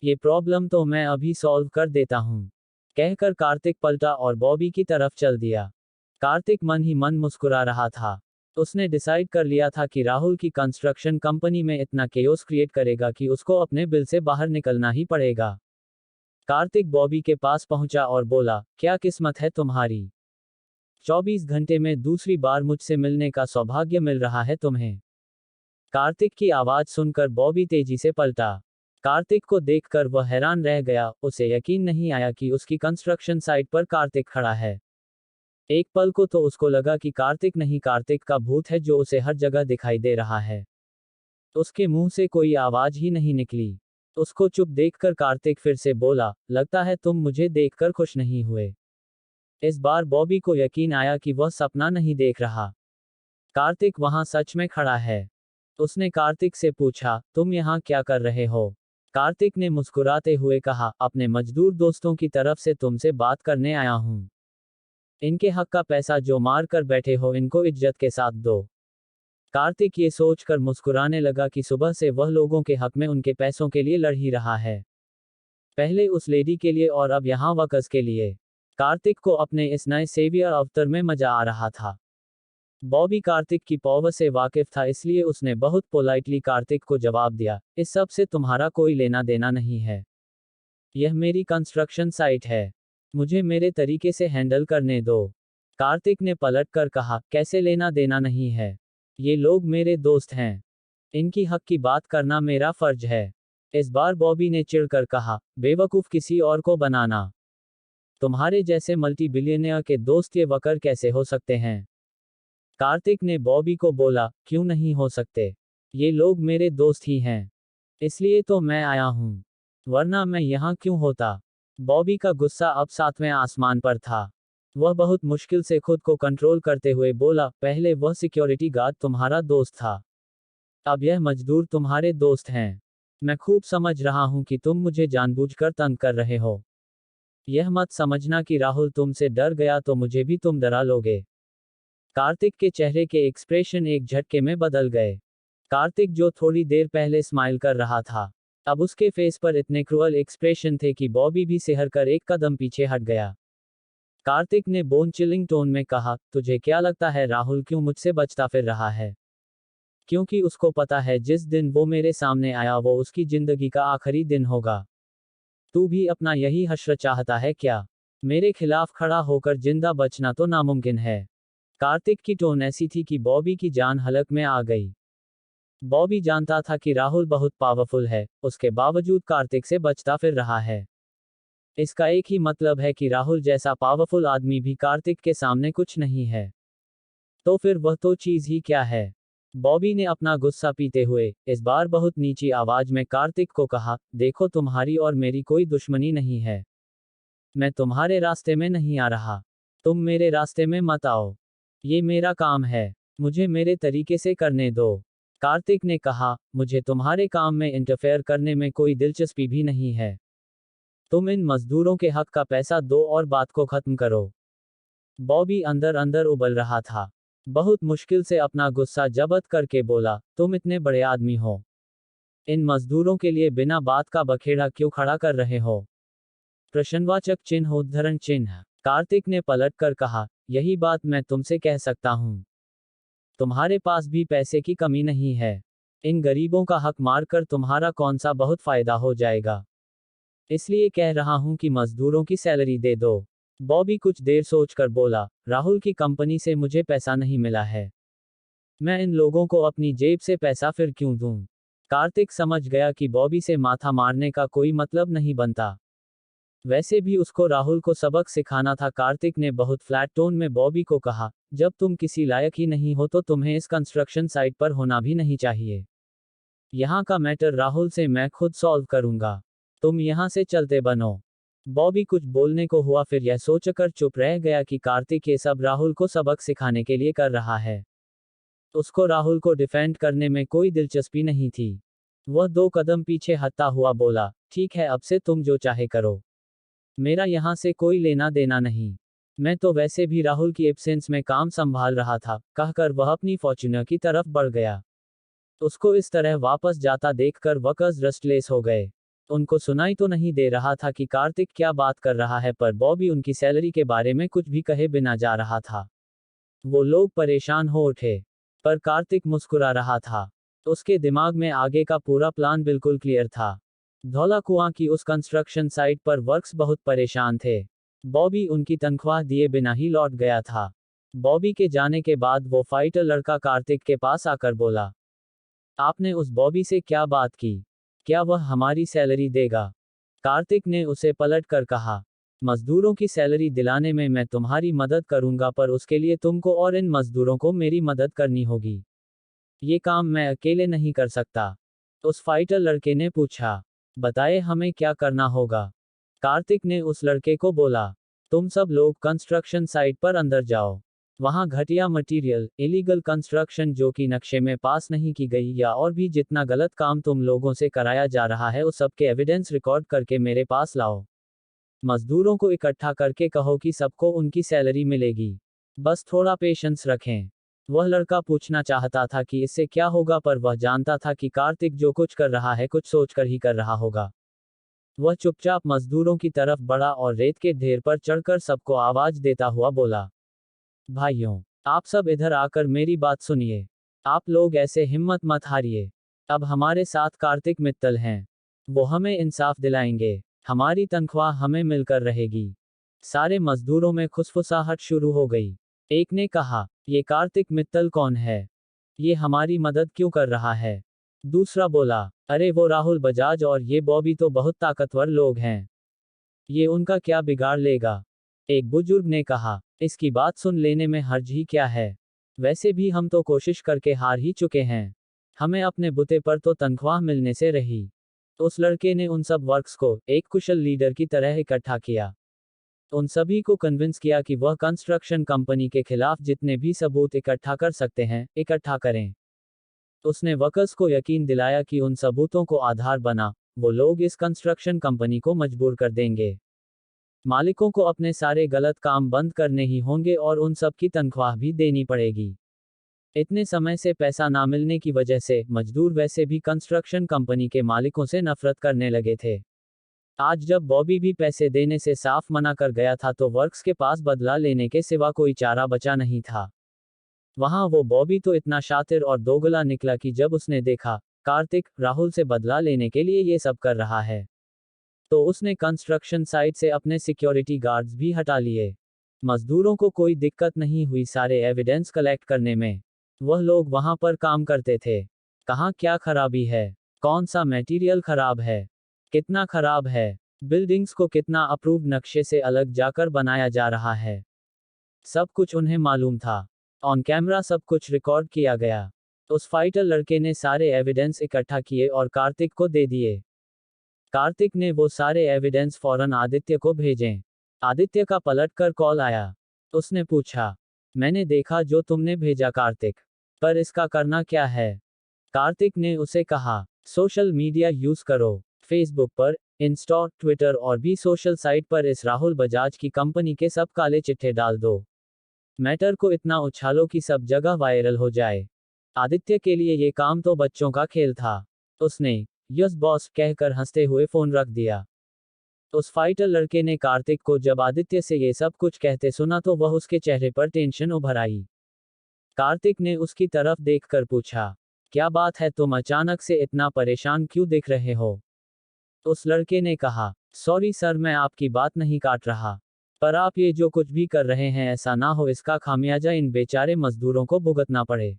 Speaker 2: ये प्रॉब्लम तो मैं अभी सॉल्व कर देता हूँ। कहकर कार्तिक पलटा और बॉबी की तरफ चल दिया। कार्तिक मन ही मन मुस्कुरा रहा था। उसने डिसाइड कर लिया था कि राहुल की कंस्ट्रक्शन कंपनी में इतना केओस क्रिएट करेगा कि उसको अपने बिल से बाहर निकलना ही पड़ेगा। कार्तिक बॉबी के पास पहुंचा और बोला, क्या किस्मत है तुम्हारी। 24 घंटे में दूसरी बार मुझसे मिलने का सौभाग्य मिल रहा है तुम्हें। कार्तिक की आवाज सुनकर बॉबी तेजी से पलटा। कार्तिक को देखकर वह हैरान रह गया, उसे यकीन नहीं आया कि उसकी कंस्ट्रक्शन साइट पर कार्तिक खड़ा है। एक पल को तो उसको लगा कि कार्तिक नहीं कार्तिक का भूत है जो उसे हर जगह दिखाई दे रहा है। उसके मुंह से कोई आवाज ही नहीं निकली। उसको चुप देखकर कार्तिक फिर से बोला, लगता है तुम मुझे देखकर खुश नहीं हुए। इस बार बॉबी को यकीन आया कि वह सपना नहीं देख रहा। कार्तिक वहां सच में खड़ा है। उसने कार्तिक से पूछा, तुम यहाँ क्या कर रहे हो। कार्तिक ने मुस्कुराते हुए कहा, अपने मजदूर दोस्तों की तरफ से तुमसे बात करने आया हूँ। इनके हक का पैसा जो मार कर बैठे हो इनको इज्जत के साथ दो। कार्तिक ये सोचकर मुस्कुराने लगा कि सुबह से वह लोगों के हक में उनके पैसों के लिए लड़ ही रहा है। पहले उस लेडी के लिए और अब यहाँ वर्कर्स के लिए। कार्तिक को अपने इस नए सेवियर अवतार में मजा आ रहा था। बॉबी कार्तिक की पावर से वाकिफ था इसलिए उसने बहुत पोलाइटली कार्तिक को जवाब दिया, इस सब से तुम्हारा कोई लेना देना नहीं है। यह मेरी कंस्ट्रक्शन साइट है। मुझे मेरे तरीके से हैंडल करने दो। कार्तिक ने पलट कर कहा, कैसे लेना देना नहीं है। ये लोग मेरे दोस्त हैं। इनकी हक की बात करना मेरा फर्ज है। इस बार बॉबी ने चिढ़कर कहा, बेवकूफ किसी और को बनाना। तुम्हारे जैसे मल्टी बिलियनियर के दोस्त ये वकर कैसे हो सकते हैं। कार्तिक ने बॉबी को बोला, क्यों नहीं हो सकते। ये लोग मेरे दोस्त ही हैं। इसलिए तो मैं आया हूँ। वरना मैं यहाँ क्यों होता। बॉबी का गुस्सा अब 7वें आसमान पर था। वह बहुत मुश्किल से खुद को कंट्रोल करते हुए बोला, पहले वह सिक्योरिटी गार्ड तुम्हारा दोस्त था। अब यह मजदूर तुम्हारे दोस्त हैं। मैं खूब समझ रहा हूं कि तुम मुझे जानबूझकर तंग कर रहे हो। यह मत समझना कि राहुल तुमसे डर गया तो मुझे भी तुम डरा लोगे। कार्तिक के चेहरे के एक्सप्रेशन एक झटके में बदल गए। कार्तिक जो थोड़ी देर पहले स्माइल कर रहा था, अब उसके फेस पर इतने क्रूअल एक्सप्रेशन थे कि बॉबी भी सिहर कर एक कदम पीछे हट गया। कार्तिक ने बोन चिलिंग टोन में कहा, तुझे क्या लगता है राहुल क्यों मुझसे बचता फिर रहा है। क्योंकि उसको पता है जिस दिन वो मेरे सामने आया वो उसकी जिंदगी का आखिरी दिन होगा। तू भी अपना यही हश्र चाहता है क्या। मेरे खिलाफ खड़ा होकर जिंदा बचना तो नामुमकिन है। कार्तिक की टोन ऐसी थी कि बॉबी की जान हलक में आ गई। बॉबी जानता था कि राहुल बहुत पावरफुल है, उसके बावजूद कार्तिक से बचता फिर रहा है। इसका एक ही मतलब है कि राहुल जैसा पावरफुल आदमी भी कार्तिक के सामने कुछ नहीं है। तो फिर वह तो चीज ही क्या है। बॉबी ने अपना गुस्सा पीते हुए इस बार बहुत नीची आवाज में कार्तिक को कहा, देखो तुम्हारी और मेरी कोई दुश्मनी नहीं है। मैं तुम्हारे रास्ते में नहीं आ रहा। तुम मेरे रास्ते में मत आओ। ये मेरा काम है। मुझे मेरे तरीके से करने दो। कार्तिक ने कहा, मुझे तुम्हारे काम में इंटरफेयर करने में कोई दिलचस्पी भी नहीं है। तुम इन मजदूरों के हक का पैसा दो और बात को खत्म करो। बॉबी अंदर अंदर उबल रहा था। बहुत मुश्किल से अपना गुस्सा जब्त करके बोला, तुम इतने बड़े आदमी हो। इन मजदूरों के लिए बिना बात का बखेड़ा क्यों खड़ा कर रहे हो। प्रश्नवाचक चिन्ह उद्धरण चिन्ह। कार्तिक ने पलट कर कहा, यही बात मैं तुमसे कह सकता हूँ। तुम्हारे पास भी पैसे की कमी नहीं है। इन गरीबों का हक मारकर तुम्हारा कौन सा बहुत फायदा हो जाएगा। इसलिए कह रहा हूं कि मजदूरों की सैलरी दे दो। बॉबी कुछ देर सोचकर बोला, राहुल की कंपनी से मुझे पैसा नहीं मिला है। मैं इन लोगों को अपनी जेब से पैसा फिर क्यों दूं? कार्तिक समझ गया कि बॉबी से माथा मारने का कोई मतलब नहीं बनता। वैसे भी उसको राहुल को सबक सिखाना था। कार्तिक ने बहुत फ्लैट टोन में बॉबी को कहा, जब तुम किसी लायक ही नहीं हो तो तुम्हें इस कंस्ट्रक्शन साइट पर होना भी नहीं चाहिए। यहाँ का मैटर राहुल से मैं खुद सॉल्व करूंगा। तुम यहाँ से चलते बनो। बॉबी कुछ बोलने को हुआ, फिर यह सोचकर चुप रह गया कि कार्तिक ये सब राहुल को सबक सिखाने के लिए कर रहा है। उसको राहुल को डिफेंड करने में कोई दिलचस्पी नहीं थी। वह 2 कदम पीछे हटता हुआ बोला, ठीक है, अब से तुम जो चाहे करो। मेरा यहाँ से कोई लेना देना नहीं। मैं तो वैसे भी राहुल की एब्सेंस में काम संभाल रहा था, कहकर वह अपनी फॉर्च्यूनर की तरफ बढ़ गया। उसको इस तरह वापस जाता देखकर वर्कर्स रेस्टलेस हो गए। उनको सुनाई तो नहीं दे रहा था कि कार्तिक क्या बात कर रहा है, पर बॉबी उनकी सैलरी के बारे में कुछ भी कहे बिना जा रहा था। वो लोग परेशान हो उठे, पर कार्तिक मुस्कुरा रहा था। उसके दिमाग में आगे का पूरा प्लान बिल्कुल क्लियर था। धौला कुआं की उस कंस्ट्रक्शन साइट पर वर्क्स बहुत परेशान थे। बॉबी उनकी तनख्वाह दिए बिना ही लौट गया था। बॉबी के जाने के बाद वो फाइटर लड़का कार्तिक के पास आकर बोला, आपने उस बॉबी से क्या बात की? क्या वह हमारी सैलरी देगा? कार्तिक ने उसे पलट कर कहा, मजदूरों की सैलरी दिलाने में मैं तुम्हारी मदद करूंगा, पर उसके लिए तुमको और इन मजदूरों को मेरी मदद करनी होगी। ये काम मैं अकेले नहीं कर सकता। उस फाइटर लड़के ने पूछा, बताए हमें क्या करना होगा? कार्तिक ने उस लड़के को बोला, तुम सब लोग कंस्ट्रक्शन साइट पर अंदर जाओ। वहां घटिया मटेरियल, इलीगल कंस्ट्रक्शन जो कि नक्शे में पास नहीं की गई, या और भी जितना गलत काम तुम लोगों से कराया जा रहा है, उस सब के एविडेंस रिकॉर्ड करके मेरे पास लाओ। मजदूरों को इकट्ठा करके कहो कि सबको उनकी सैलरी मिलेगी। बस थोड़ा पेशेंस रखें। वह लड़का पूछना चाहता था कि इससे क्या होगा, पर वह जानता था कि कार्तिक जो कुछ कर रहा है कुछ सोचकर ही कर रहा होगा। वह चुपचाप मजदूरों की तरफ बढ़ा और रेत के ढेर पर चढ़कर सबको आवाज देता हुआ बोला, भाइयों, आप सब इधर आकर मेरी बात सुनिए। आप लोग ऐसे हिम्मत मत हारिए। अब हमारे साथ कार्तिक मित्तल हैं। वो हमें इंसाफ दिलाएंगे। हमारी तनख्वाह हमें मिलकर रहेगी। सारे मजदूरों में खुसफुसाहट शुरू हो गई। एक ने कहा, ये कार्तिक मित्तल कौन है? ये हमारी मदद क्यों कर रहा है? दूसरा बोला, अरे वो राहुल बजाज और ये बॉबी तो बहुत ताकतवर लोग हैं। ये उनका क्या बिगाड़ लेगा? एक बुजुर्ग ने कहा, इसकी बात सुन लेने में हर्ज ही क्या है? वैसे भी हम तो कोशिश करके हार ही चुके हैं। हमें अपने बुते पर तो तनख्वाह मिलने से रही। उस लड़के ने उन सब वर्क्स को एक कुशल लीडर की तरह इकट्ठा किया। उन सभी को कन्विंस किया कि वह कंस्ट्रक्शन कंपनी के खिलाफ जितने भी सबूत इकट्ठा कर सकते हैं, इकट्ठा करें। उसने वर्कर्स को यकीन दिलाया कि उन सबूतों को आधार बना वो लोग इस कंस्ट्रक्शन कंपनी को मजबूर कर देंगे। मालिकों को अपने सारे गलत काम बंद करने ही होंगे और उन सब की तनख्वाह भी देनी पड़ेगी। इतने समय से पैसा ना मिलने की वजह से मजदूर वैसे भी कंस्ट्रक्शन कंपनी के मालिकों से नफरत करने लगे थे। आज जब बॉबी भी पैसे देने से साफ मना कर गया था तो वर्क्स के पास बदला लेने के सिवा कोई चारा बचा नहीं था। वहां वो बॉबी तो इतना शातिर और दोगला निकला कि जब उसने देखा कार्तिक राहुल से बदला लेने के लिए ये सब कर रहा है, तो उसने कंस्ट्रक्शन साइट से अपने सिक्योरिटी गार्ड्स भी हटा लिए। मजदूरों को कोई दिक्कत नहीं हुई सारे एविडेंस कलेक्ट करने में। वह लोग वहां पर काम करते थे। कहाँ क्या खराबी है, कौन सा मटेरियल खराब है, कितना खराब है, बिल्डिंग्स को कितना अप्रूव्ड नक्शे से अलग जाकर बनाया जा रहा है, सब कुछ उन्हें मालूम था। ऑन कैमरा सब कुछ रिकॉर्ड किया गया। उस फाइटर लड़के ने सारे एविडेंस इकट्ठा किए और कार्तिक को दे दिए। कार्तिक ने वो सारे एविडेंस फौरन आदित्य को भेजे। आदित्य का पलटकर कॉल आया। उसने पूछा, मैंने देखा जो तुमने भेजा कार्तिक, पर इसका करना क्या है? कार्तिक ने उसे कहा, सोशल मीडिया यूज करो। फेसबुक पर, इंस्टा, ट्विटर और भी सोशल साइट पर इस राहुल बजाज की कंपनी के सब काले चिट्ठे डाल दो। मैटर को इतना उछालो कि सब जगह वायरल हो जाए। आदित्य के लिए ये काम तो बच्चों का खेल था। उसने यस बॉस कहकर हंसते हुए फोन रख दिया। उस फाइटर लड़के ने कार्तिक को जब आदित्य से ये सब कुछ कहते सुना तो वह उसके चेहरे पर टेंशन उभर आई। कार्तिक ने उसकी तरफ देखकर पूछा, क्या बात है, तुम अचानक से इतना परेशान क्यों दिख रहे हो? उस लड़के ने कहा, सॉरी सर, मैं आपकी बात नहीं काट रहा, पर आप ये जो कुछ भी कर रहे हैं ऐसा ना हो इसका खामियाजा इन बेचारे मजदूरों को भुगतना पड़े।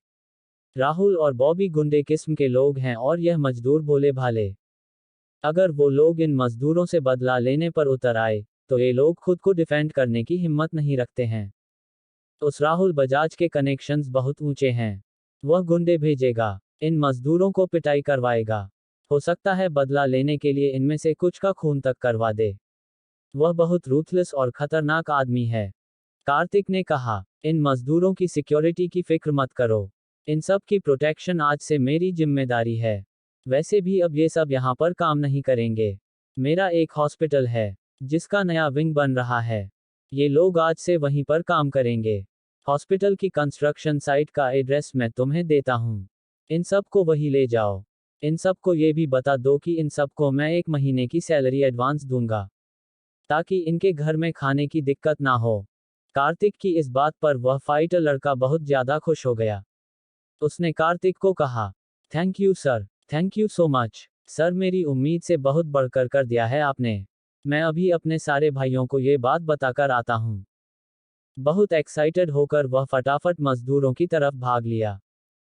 Speaker 2: राहुल और बॉबी गुंडे किस्म के लोग हैं और यह मजदूर भोले भाले। अगर वो लोग इन मजदूरों से बदला लेने पर उतर आए तो ये लोग खुद को डिफेंड करने की हिम्मत नहीं रखते हैं। उस राहुल बजाज के कनेक्शंस बहुत ऊंचे हैं। वह गुंडे भेजेगा, इन मजदूरों को पिटाई करवाएगा, हो सकता है बदला लेने के लिए इनमें से कुछ का खून तक करवा दे। वह बहुत रूथलेस और खतरनाक आदमी है। कार्तिक ने कहा, इन मजदूरों की सिक्योरिटी की फिक्र मत करो, इन सब की प्रोटेक्शन आज से मेरी जिम्मेदारी है। वैसे भी अब ये सब यहाँ पर काम नहीं करेंगे। मेरा एक हॉस्पिटल है जिसका नया विंग बन रहा है, ये लोग आज से वहीं पर काम करेंगे। हॉस्पिटल की कंस्ट्रक्शन साइट का एड्रेस मैं तुम्हें देता हूँ, इन सब को वही ले जाओ। इन सब को ये भी बता दो कि इन सब को मैं 1 महीने की सैलरी एडवांस दूंगा, ताकि इनके घर में खाने की दिक्कत ना हो। कार्तिक की इस बात पर वह फाइटर लड़का बहुत ज्यादा खुश हो गया। उसने कार्तिक को कहा, thank you sir, thank you so much sir, मेरी उम्मीद से बहुत बढ़कर कर दिया है आपने। मैं अभी अपने सारे भाइयों को ये बात बताकर आता हूँ। बहुत एक्साइटेड होकर वह फटाफट मजदूरों की तरफ भाग लिया।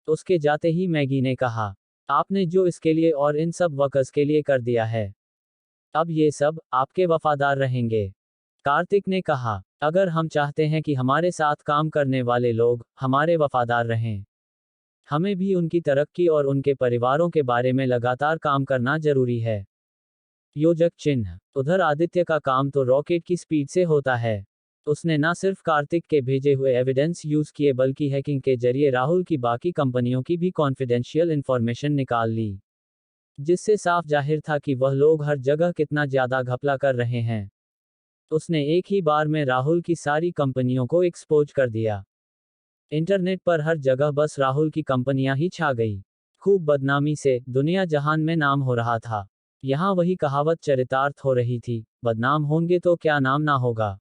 Speaker 2: उसके जाते ही मैगी ने कहा, आपने जो इसके लिए और इन सब वर्कर्स के लिए कर दिया है, अब ये सब आपके वफादार रहेंगे। कार्तिक ने कहा, अगर हम चाहते हैं कि हमारे साथ काम करने वाले लोग हमारे वफादार रहें, हमें भी उनकी तरक्की और उनके परिवारों के बारे में लगातार काम करना जरूरी है। योजक चिन्ह। उधर आदित्य का काम तो रॉकेट की स्पीड से होता है। उसने न सिर्फ कार्तिक के भेजे हुए एविडेंस यूज किए बल्कि हैकिंग के जरिए राहुल की बाकी कंपनियों की भी कॉन्फिडेंशियल इंफॉर्मेशन निकाल ली, जिससे साफ जाहिर था कि वह लोग हर जगह कितना ज्यादा घपला कर रहे हैं। उसने एक ही बार में राहुल की सारी कंपनियों को एक्सपोज कर दिया। इंटरनेट पर हर जगह बस राहुल की कंपनियां ही छा गई। खूब बदनामी से दुनिया जहान में नाम हो रहा था। यहाँ वही कहावत चरितार्थ हो रही थी, बदनाम होंगे तो क्या नाम ना होगा।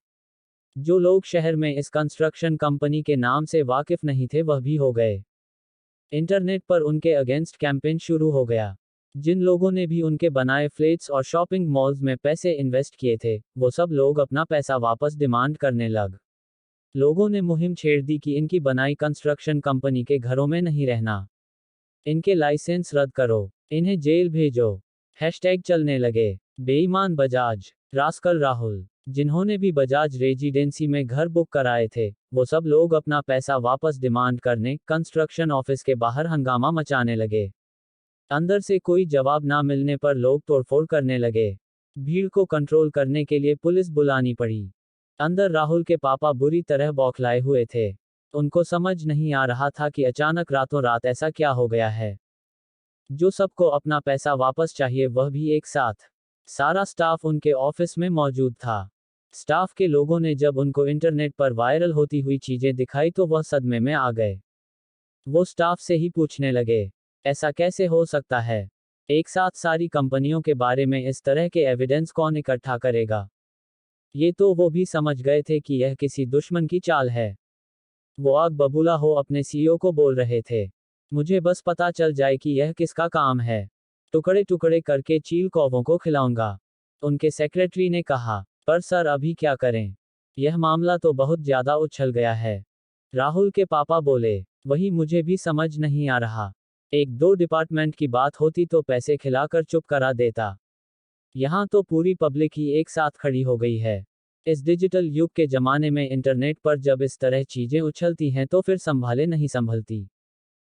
Speaker 2: जो लोग शहर में इस कंस्ट्रक्शन कंपनी के नाम से वाकिफ नहीं थे वह भी हो गए। इंटरनेट पर उनके अगेंस्ट कैंपेन शुरू हो गया। जिन लोगों ने भी उनके बनाए फ्लैट्स और शॉपिंग मॉल्स में पैसे इन्वेस्ट किए थे, वो सब लोग अपना पैसा वापस डिमांड करने लग। लोगों ने मुहिम छेड़ दी कि इनकी बनाई कंस्ट्रक्शन कंपनी के घरों में नहीं रहना, इनके लाइसेंस रद्द करो, इन्हें जेल भेजो। हैशटैग चलने लगे, बेईमान बजाज, रास्कल राहुल। जिन्होंने भी बजाज रेजिडेंसी में घर बुक कराए थे, वो सब लोग अपना पैसा वापस डिमांड करने कंस्ट्रक्शन ऑफिस के बाहर हंगामा मचाने लगे। अंदर से कोई जवाब ना मिलने पर लोग तोड़फोड़ करने लगे। भीड़ को कंट्रोल करने के लिए पुलिस बुलानी पड़ी। अंदर राहुल के पापा बुरी तरह बौखलाए हुए थे। उनको समझ नहीं आ रहा था कि अचानक रातों रात ऐसा क्या हो गया है, जो सबको अपना पैसा वापस चाहिए, वह भी एक साथ। सारा स्टाफ उनके ऑफिस में मौजूद था। स्टाफ के लोगों ने जब उनको इंटरनेट पर वायरल होती हुई चीजें दिखाई तो वह सदमे में आ गए। वो स्टाफ से ही पूछने लगे, ऐसा कैसे हो सकता है? एक साथ सारी कंपनियों के बारे में इस तरह के एविडेंस कौन इकट्ठा करेगा? ये तो वो भी समझ गए थे कि यह किसी दुश्मन की चाल है। वो आग बबूला हो अपने सीईओ को बोल रहे थे, मुझे बस पता चल जाए कि यह किसका काम है, टुकड़े टुकड़े करके चील कौवों को खिलाऊंगा। उनके सेक्रेटरी ने कहा, पर सर अभी क्या करें? यह मामला तो बहुत ज्यादा उछल गया है। राहुल के पापा बोले, वही मुझे भी समझ नहीं आ रहा। 1-2 डिपार्टमेंट की बात होती तो पैसे खिलाकर चुप करा देता। यहाँ तो पूरी पब्लिक ही एक साथ खड़ी हो गई है। इस डिजिटल युग के जमाने में इंटरनेट पर जब इस तरह चीजें उछलती हैं तो फिर संभाले नहीं संभलती।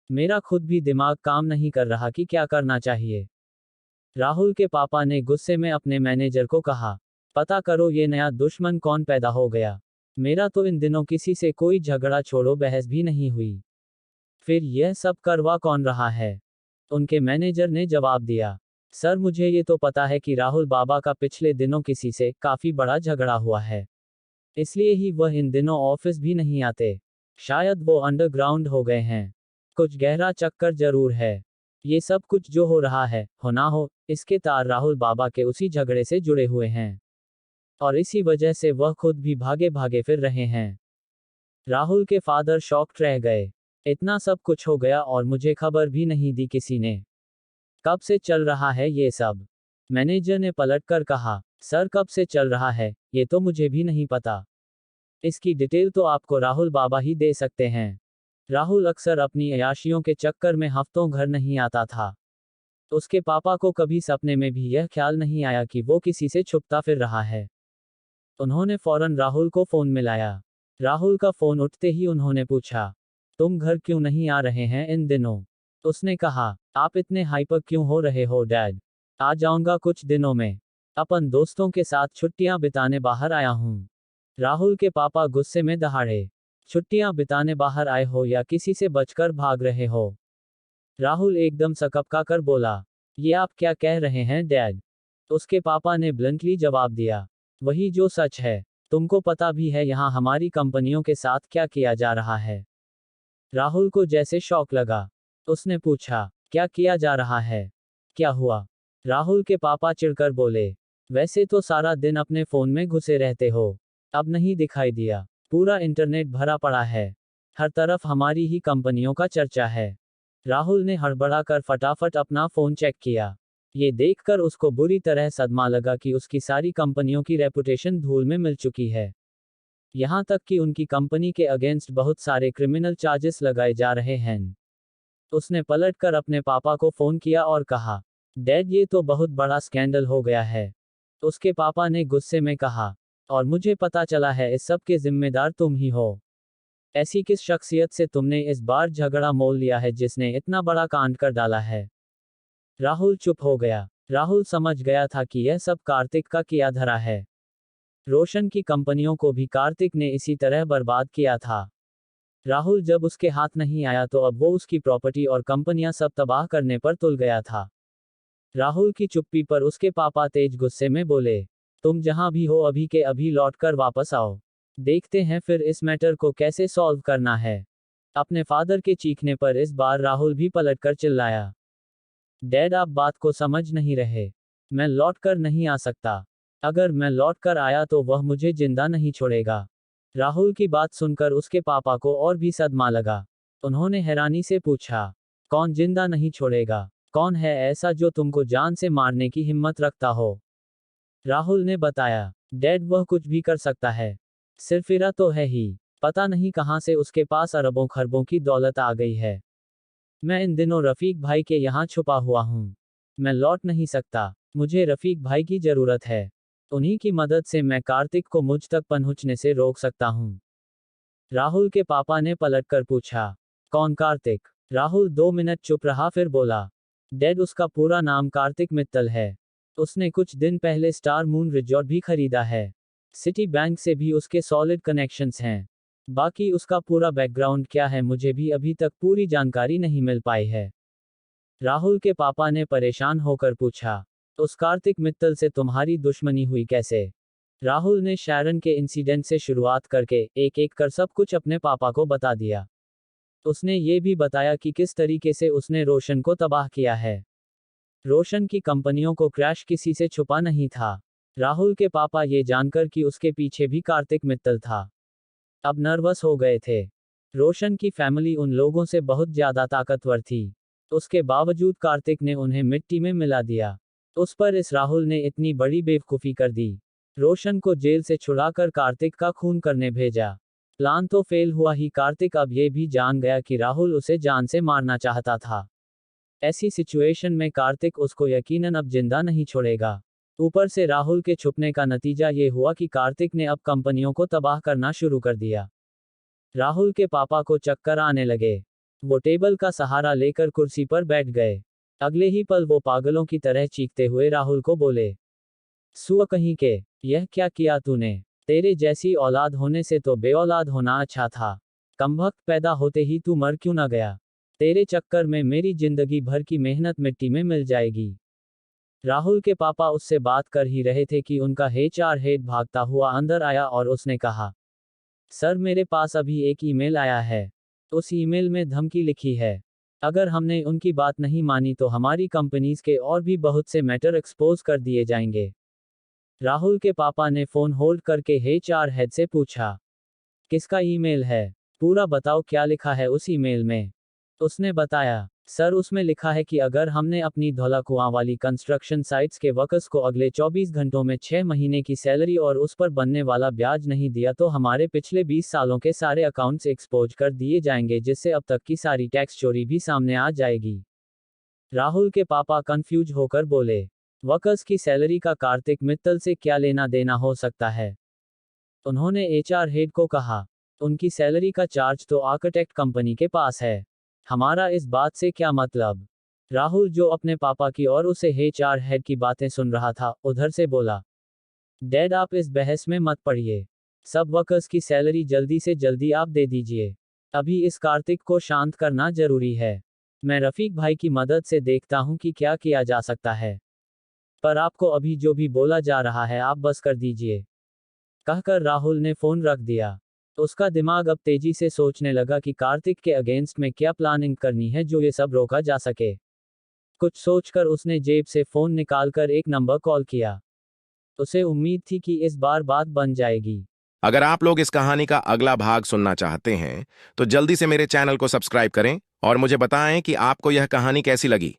Speaker 2: मेरा खुद भी दिमाग काम नहीं कर रहा कि क्या करना चाहिए। राहुल के पापा ने गुस्से में अपने मैनेजर को कहा, पता करो ये नया दुश्मन कौन पैदा हो गया। मेरा तो इन दिनों किसी से कोई झगड़ा छोड़ो बहस भी नहीं हुई, फिर यह सब करवा कौन रहा है? उनके मैनेजर ने जवाब दिया, सर मुझे ये तो पता है कि राहुल बाबा का पिछले दिनों किसी से काफी बड़ा झगड़ा हुआ है, इसलिए ही वह इन दिनों ऑफिस भी नहीं आते। शायद वो अंडरग्राउंड हो गए हैं। कुछ गहरा चक्कर जरूर है। ये सब कुछ जो हो रहा है, हो ना हो, इसके तार राहुल बाबा के उसी झगड़े से जुड़े हुए हैं, और इसी वजह से वह खुद भी भागे भागे फिर रहे हैं। राहुल के फादर शॉक्ड रह गए। इतना सब कुछ हो गया और मुझे खबर भी नहीं दी किसी ने। कब से चल रहा है ये सब? मैनेजर ने पलटकर कहा, सर कब से चल रहा है, ये तो मुझे भी नहीं पता। इसकी डिटेल तो आपको राहुल बाबा ही दे सकते हैं। राहुल अक्सर अपनी अय्याशियों के चक्कर में हफ्तों घर नहीं आता था। उसके पापा को कभी सपने में भी यह ख्याल नहीं आया कि वो किसी से छुपता फिर रहा है। उन्होंने फौरन राहुल को फोन मिलाया। राहुल का फोन उठते ही उन्होंने पूछा, तुम घर क्यों नहीं आ रहे हैं इन दिनों? उसने कहा, आप इतने हाइपर क्यों हो रहे हो डैड? आ जाऊंगा कुछ दिनों में। अपन दोस्तों के साथ छुट्टियां बिताने बाहर आया हूँ। राहुल के पापा गुस्से में दहाड़े, छुट्टियां बिताने बाहर आए हो या किसी से बचकर भाग रहे हो? राहुल एकदम सकपका कर बोला, ये आप क्या कह रहे हैं डैड? उसके पापा ने ब्लंटली जवाब दिया, वही जो सच है। तुमको पता भी है यहाँ हमारी कंपनियों के साथ क्या किया जा रहा है? राहुल को जैसे शौक लगा। उसने पूछा, क्या किया जा रहा है? क्या हुआ? राहुल के पापा चिढ़कर बोले, वैसे तो सारा दिन अपने फोन में घुसे रहते हो, अब नहीं दिखाई दिया? पूरा इंटरनेट भरा पड़ा है, हर तरफ हमारी ही कंपनियों का चर्चा है। राहुल ने हड़बड़ाकर फटाफट अपना फोन चेक किया। ये देखकर उसको बुरी तरह सदमा लगा कि उसकी सारी कंपनियों की रेपुटेशन धूल में मिल चुकी है। यहाँ तक कि उनकी कंपनी के अगेंस्ट बहुत सारे क्रिमिनल चार्जेस लगाए जा रहे हैं। उसने पलटकर अपने पापा को फोन किया और कहा, डैड ये तो बहुत बड़ा स्कैंडल हो गया है। उसके पापा ने गुस्से में कहा, और मुझे पता चला है इस सब के जिम्मेदार तुम ही हो। ऐसी किस शख्सियत से तुमने इस बार झगड़ा मोल लिया है जिसने इतना बड़ा कांड कर डाला है? राहुल चुप हो गया। राहुल समझ गया था कि यह सब कार्तिक का किया धरा है। रोशन की कंपनियों को भी कार्तिक ने इसी तरह बर्बाद किया था। राहुल जब उसके हाथ नहीं आया तो अब वो उसकी प्रॉपर्टी और कंपनियां सब तबाह करने पर तुल गया था। राहुल की चुप्पी पर उसके पापा तेज गुस्से में बोले, तुम जहां भी हो अभी के अभी लौटकर वापस आओ। देखते हैं फिर इस मैटर को कैसे सॉल्व करना है। अपने फादर के चीखने पर इस बार राहुल भी पलटकर चिल्लाया, डैड आप बात को समझ नहीं रहे। मैं लौटकर नहीं आ सकता। अगर मैं लौटकर आया तो वह मुझे जिंदा नहीं छोड़ेगा। राहुल की बात सुनकर उसके पापा को और भी सदमा लगा। उन्होंने हैरानी से पूछा, कौन जिंदा नहीं छोड़ेगा? कौन है ऐसा जो तुमको जान से मारने की हिम्मत रखता हो? राहुल ने बताया, डैड वह कुछ भी कर सकता है। सिरफिरा तो है ही, पता नहीं कहां से उसके पास अरबों खरबों की दौलत आ गई है। मैं इन दिनों रफीक भाई के यहाँ छुपा हुआ हूँ। मैं लौट नहीं सकता। मुझे रफीक भाई की जरूरत है। उन्हीं की मदद से मैं कार्तिक को मुझ तक पहुंचने से रोक सकता हूँ। राहुल के पापा ने पलटकर पूछा, कौन कार्तिक? राहुल 2 मिनट चुप रहा फिर बोला, डैड उसका पूरा नाम कार्तिक मित्तल है। उसने कुछ दिन पहले स्टार मून रिजॉर्ट भी खरीदा है। सिटी बैंक से भी उसके सॉलिड कनेक्शंस हैं। बाकी उसका पूरा बैकग्राउंड क्या है मुझे भी अभी तक पूरी जानकारी नहीं मिल पाई है। राहुल के पापा ने परेशान होकर पूछा, उस कार्तिक मित्तल से तुम्हारी दुश्मनी हुई कैसे? राहुल ने शैरन के इंसिडेंट से शुरुआत करके एक एक कर सब कुछ अपने पापा को बता दिया। उसने ये भी बताया कि किस तरीके से उसने रोशन को तबाह किया है। रोशन की कंपनियों को क्रैश किसी से छुपा नहीं था। राहुल के पापा ये जानकर कि उसके पीछे भी कार्तिक मित्तल था, अब नर्वस हो गए थे। रोशन की फैमिली उन लोगों से बहुत ज्यादा ताकतवर थी। उसके बावजूद कार्तिक ने उन्हें मिट्टी में मिला दिया। उस पर इस राहुल ने इतनी बड़ी बेवकूफ़ी कर दी। रोशन को जेल से छुड़ाकर कार्तिक का खून करने भेजा। प्लान तो फेल हुआ ही, कार्तिक अब ये भी जान गया कि राहुल उसे जान से मारना चाहता था। ऐसी सिचुएशन में कार्तिक उसको यकीनन अब जिंदा नहीं छोड़ेगा। ऊपर से राहुल के छुपने का नतीजा ये हुआ कि कार्तिक ने अब कंपनियों को तबाह करना शुरू कर दिया। राहुल के पापा को चक्कर आने लगे। वो टेबल का सहारा लेकर कुर्सी पर बैठ गए। अगले ही पल वो पागलों की तरह चीखते हुए राहुल को बोले, सुअ कहीं के, यह क्या किया तूने? तेरे जैसी औलाद होने से तो बेऔलाद होना अच्छा था। कमबख्त, पैदा होते ही तू मर क्यों ना गया? तेरे चक्कर में मेरी जिंदगी भर की मेहनत मिट्टी में मिल जाएगी। राहुल के पापा उससे बात कर ही रहे थे कि उनका HR हेड भागता हुआ अंदर आया और उसने कहा, सर मेरे पास अभी एक ईमेल आया है। उस ईमेल में धमकी लिखी है। अगर हमने उनकी बात नहीं मानी तो हमारी कंपनीज के और भी बहुत से मैटर एक्सपोज कर दिए जाएंगे। राहुल के पापा ने फोन होल्ड करके HR हेड से पूछा, किसका ईमेल है? पूरा बताओ क्या लिखा है उस ईमेल में। उसने बताया, सर उसमें लिखा है कि अगर हमने अपनी धौला कुआं वाली कंस्ट्रक्शन साइट्स के वर्कर्स को अगले 24 घंटों में 6 महीने की सैलरी और उस पर बनने वाला ब्याज नहीं दिया तो हमारे पिछले 20 सालों के सारे अकाउंट्स एक्सपोज कर दिए जाएंगे, जिससे अब तक की सारी टैक्स चोरी भी सामने आ जाएगी। राहुल के पापा कंफ्यूज होकर बोले, वर्कर्स की सैलरी का कार्तिक मित्तल से क्या लेना देना हो सकता है। उन्होंने एचआर हेड को कहा, उनकी सैलरी का चार्ज तो आर्किटेक्ट कंपनी के पास है, हमारा इस बात से क्या मतलब। राहुल, जो अपने पापा की और उसे एचआर हेड की बातें सुन रहा था, उधर से बोला, डैड आप इस बहस में मत पड़िए, सब वर्कर्स की सैलरी जल्दी से जल्दी आप दे दीजिए। अभी इस कार्तिक को शांत करना जरूरी है। मैं रफीक भाई की मदद से देखता हूं कि क्या किया जा सकता है, पर आपको अभी जो भी बोला जा रहा है आप बस कर दीजिए। कहकर राहुल ने फोन रख दिया। उसका दिमाग अब तेजी से सोचने लगा कि कार्तिक के अगेंस्ट में क्या प्लानिंग करनी है जो ये सब रोका जा सके। कुछ सोचकर उसने जेब से फोन निकालकर एक नंबर कॉल किया। उसे उम्मीद थी कि इस बार बात बन जाएगी।
Speaker 1: अगर आप लोग इस कहानी का अगला भाग सुनना चाहते हैं तो जल्दी से मेरे चैनल को सब्सक्राइब करें और मुझे बताएं कि आपको यह कहानी कैसी लगी।